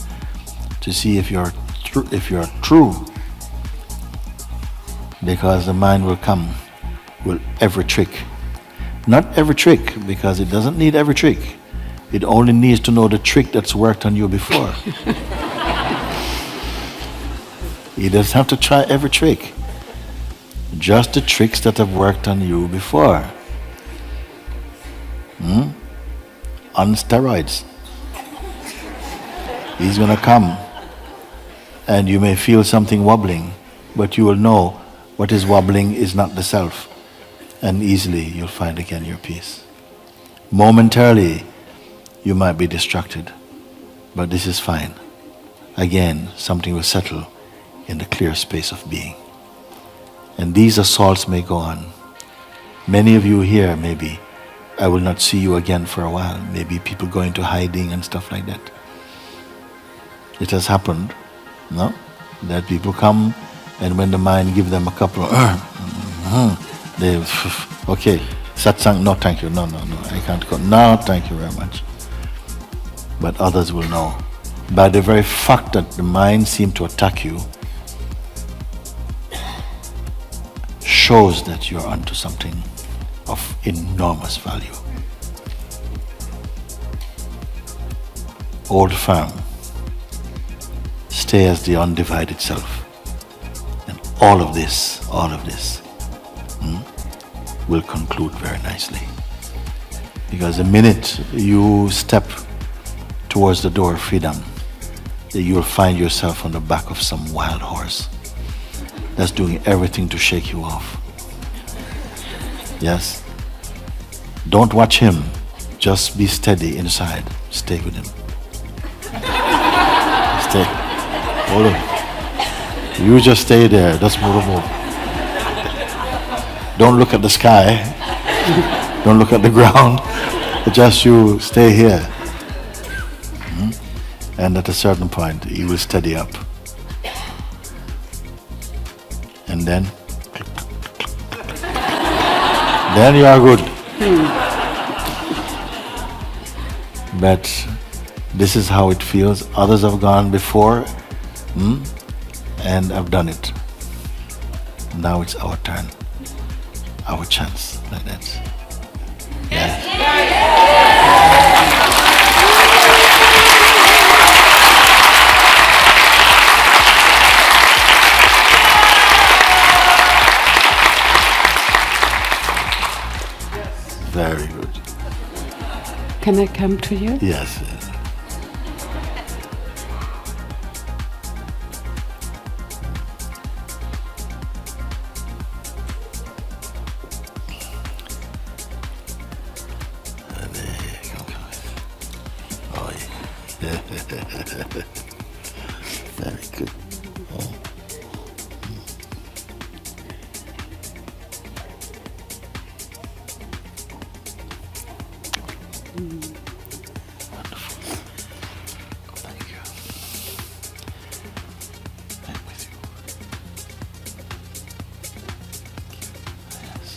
To see if you're true, because the mind will come with every trick. Not every trick, because it doesn't need every trick. It only needs to know the trick that's worked on you before. It doesn't have to try every trick. Just the tricks that have worked on you before. On steroids. He's going to come. And you may feel something wobbling, but you will know what is wobbling is not the self. And easily you'll find again your peace. Momentarily, you might be distracted, but this is fine. Again, something will settle in the clear space of being. And these assaults may go on. Many of you here, maybe, I will not see you again for a while. Maybe people go into hiding and stuff like that. It has happened. No? That people come, and when the mind give them a couple of they okay, satsang, no thank you, no, I can't go, no thank you very much. But others will know. By the very fact that the mind seemed to attack you, shows that you're onto something of enormous value. Hold firm. Stay as the undivided self. And all of this will conclude very nicely. Because the minute you step towards the door of freedom, you'll find yourself on the back of some wild horse that's doing everything to shake you off. Yes? Don't watch him. Just be steady inside. Stay with him. Stay. Hold on. You just stay there. Just move. Don't look at the sky. Don't look at the ground. Just you stay here. And at a certain point, you will steady up. And then you are good. But this is how it feels. Others have gone before, and have done it. Now it's our turn, our chance, like that. Very good. Can I come to you? Yes. Oh, yeah. Very good. Oh. Wonderful. Thank you. I'm with you. Yes.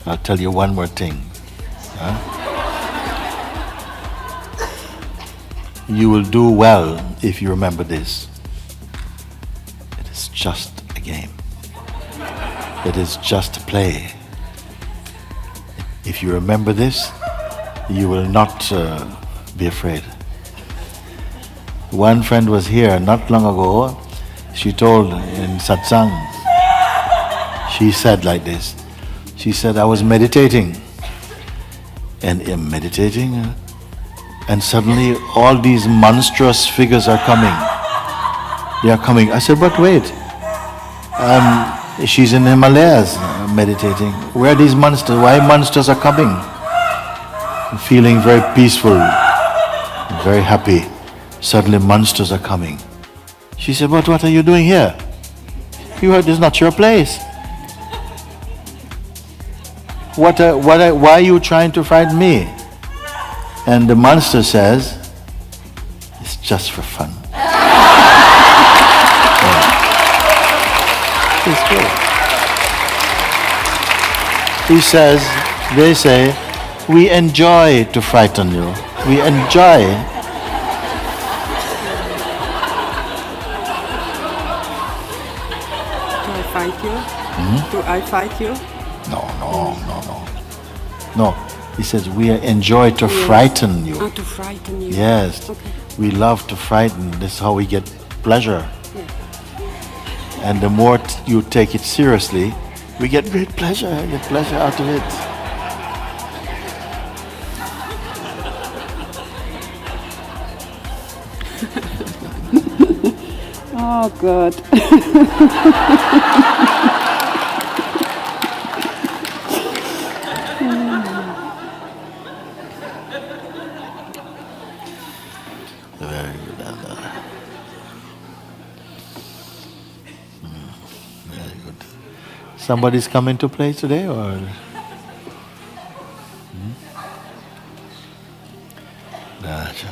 I'll tell you one more thing. Huh? You will do well if you remember this. It is just a game. It is just a play. If you remember this, you will not be afraid. One friend was here not long ago. She told in satsang, she said like this. She said, I was meditating, and in meditating, and suddenly all these monstrous figures are coming. They are coming. I said, but wait, she's in Himalayas meditating. Where are these monsters? Why monsters are coming? Feeling very peaceful, very happy. Suddenly monsters are coming. She said, but what are you doing here? This is not your place. Why are you trying to frighten me? And the monster says, it's just for fun. It's good. He says, they say, we enjoy to frighten you. We enjoy. Do I fight you? Do I fight you? No. No, he says we enjoy to frighten you. To frighten you. Yes, Okay. we love to frighten. This is how we get pleasure. Yeah. And the more you take it seriously, we get great pleasure. Get pleasure out of it. Oh, good. Very good, Anna. Very good. Somebody's coming to play today, or? Gotcha.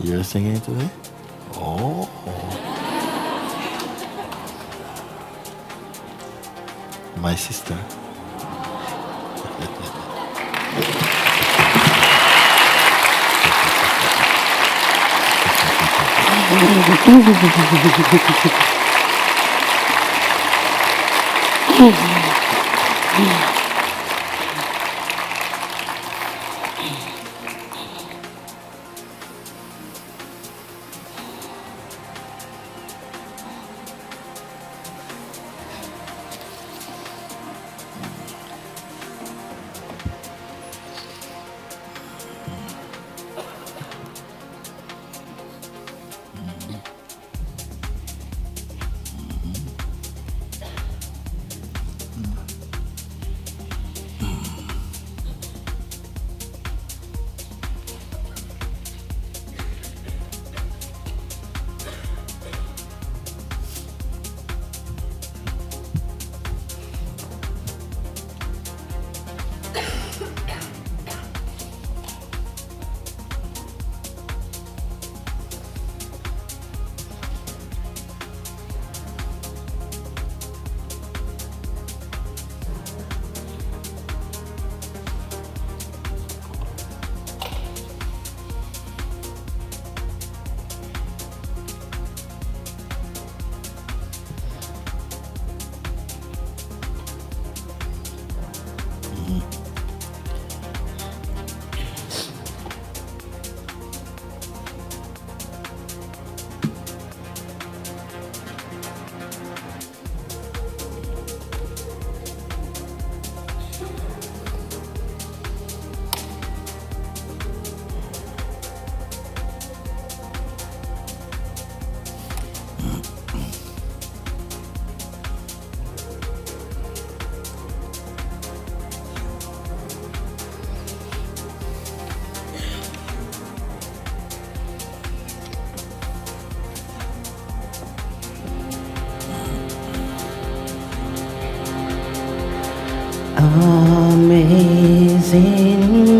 You're singing today? Oh. My sister.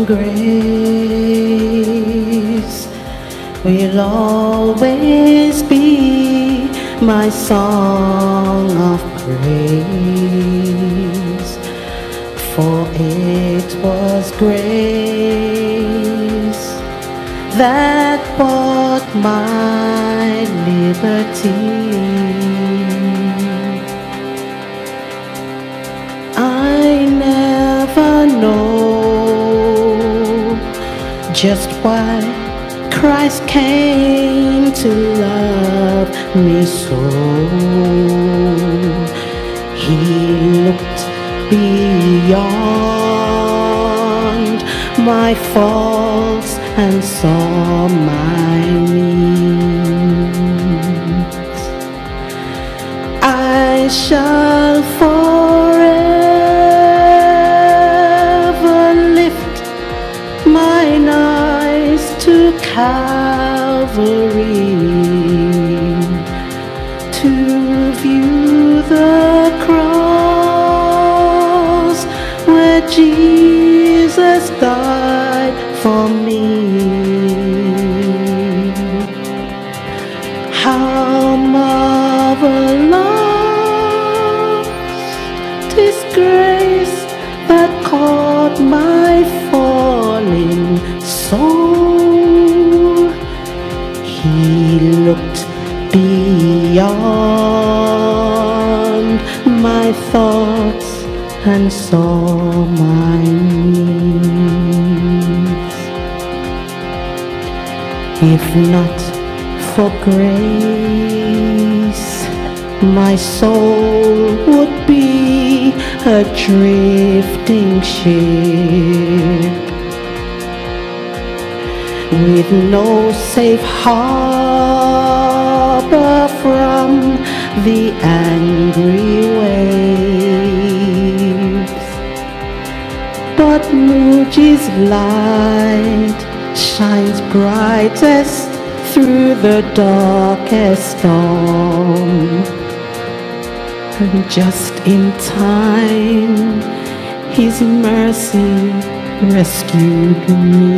grace will always be my song of praise, for it was grace that bought my liberty. I never know just why Christ came to love me so. He looked beyond my faults and saw my needs. I shall forever lift mine eyes to Calvary to view the cross where Jesus died for me. How marvelous His grace that caught my falling soul. He looked beyond my thoughts and saw my needs. If not for grace, my soul would be a drifting ship with no safe harbor from the angry waves. But Mooji's light shines brightest through the darkest storm. And just in time, His mercy rescued me.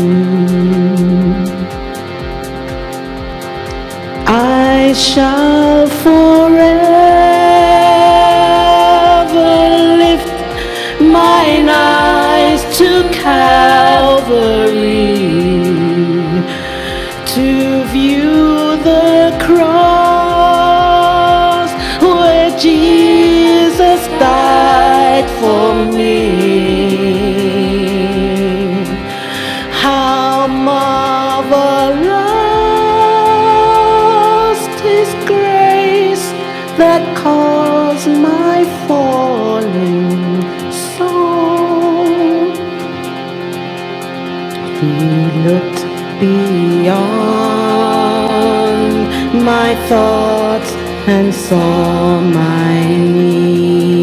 I shall forever lift mine eyes to Calvary to view the cross where Jesus died for me. How marvelous His grace that caused my falling soul. He looked beyond my thoughts and saw my needs.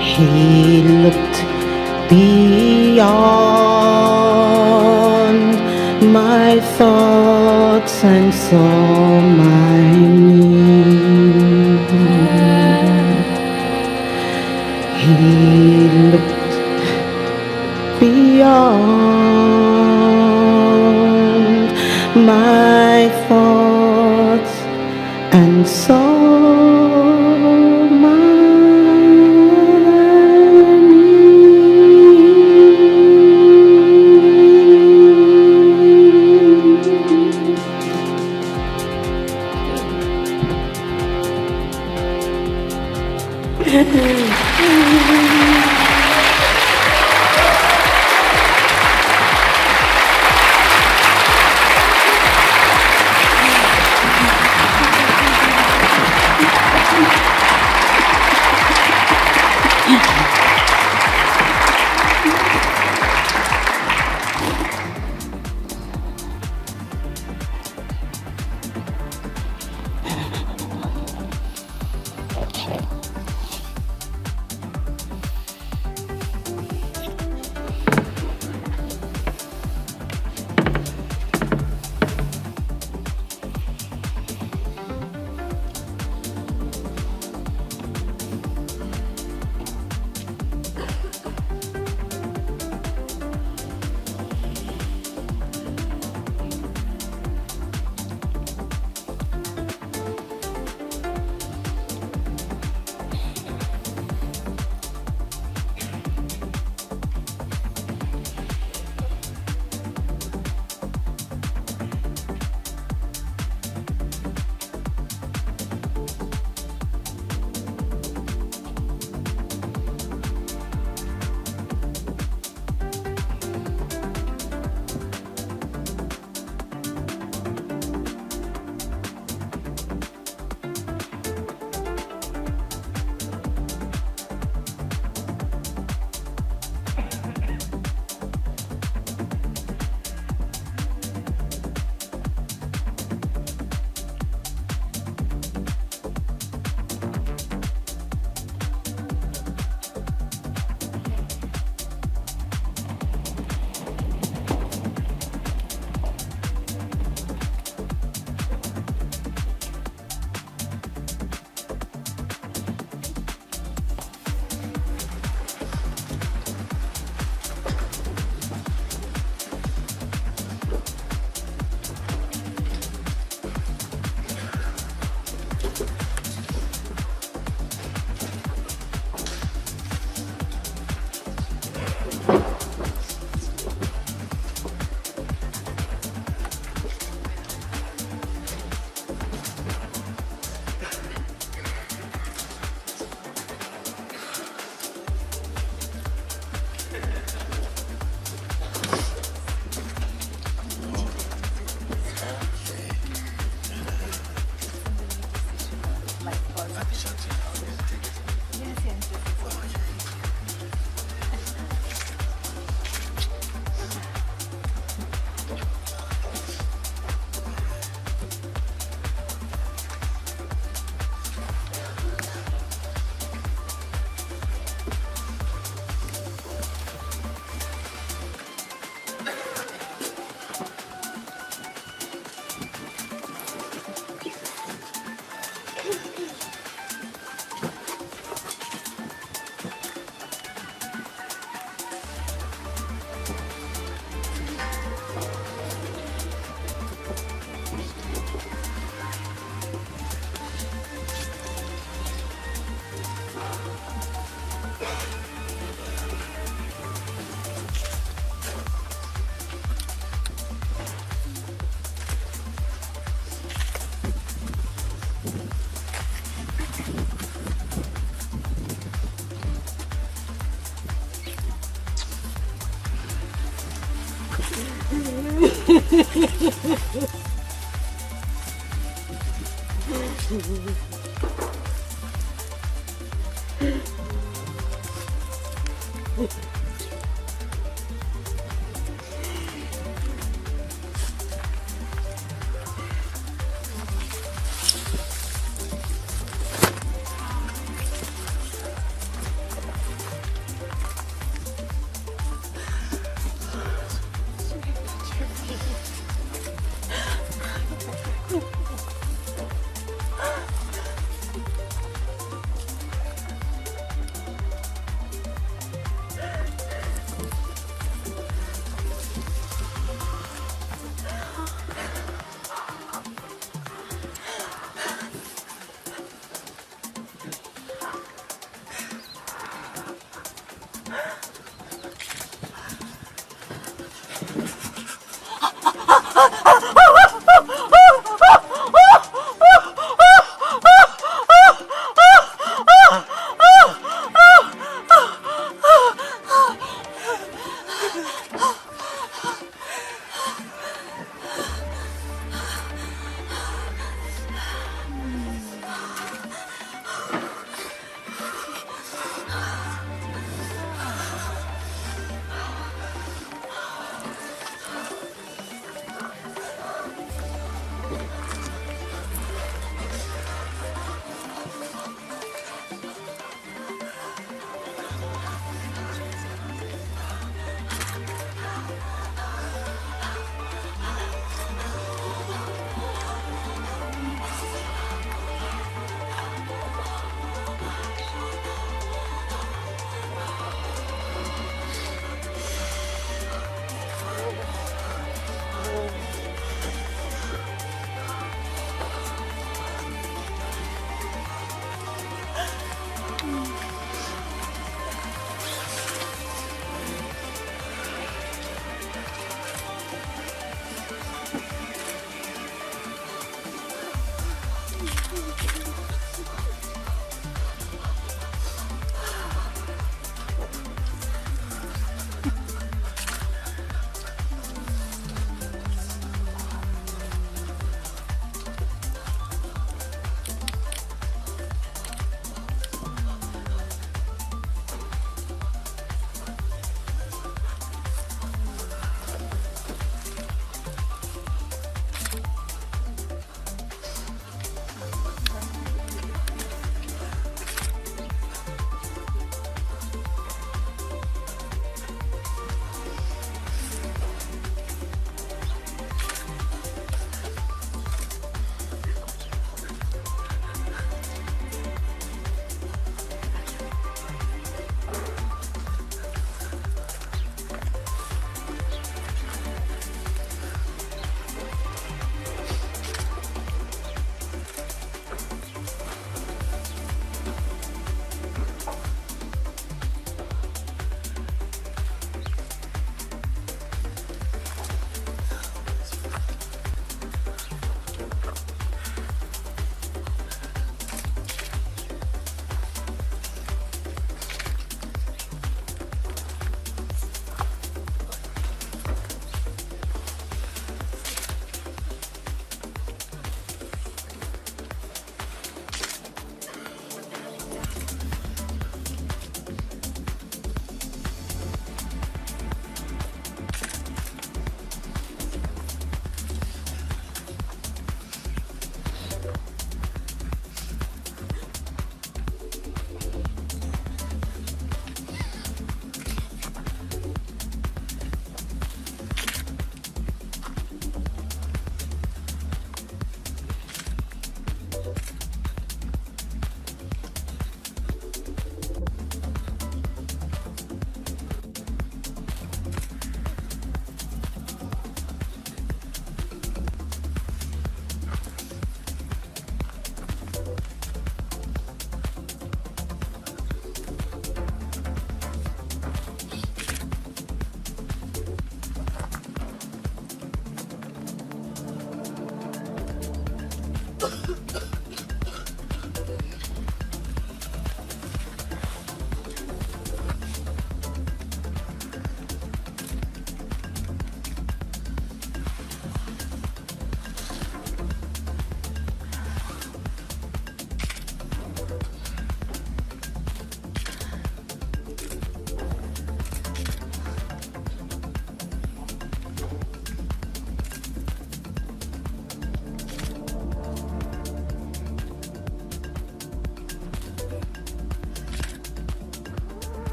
He looked beyond my thoughts and saw my needs. He looked beyond my thoughts and saw my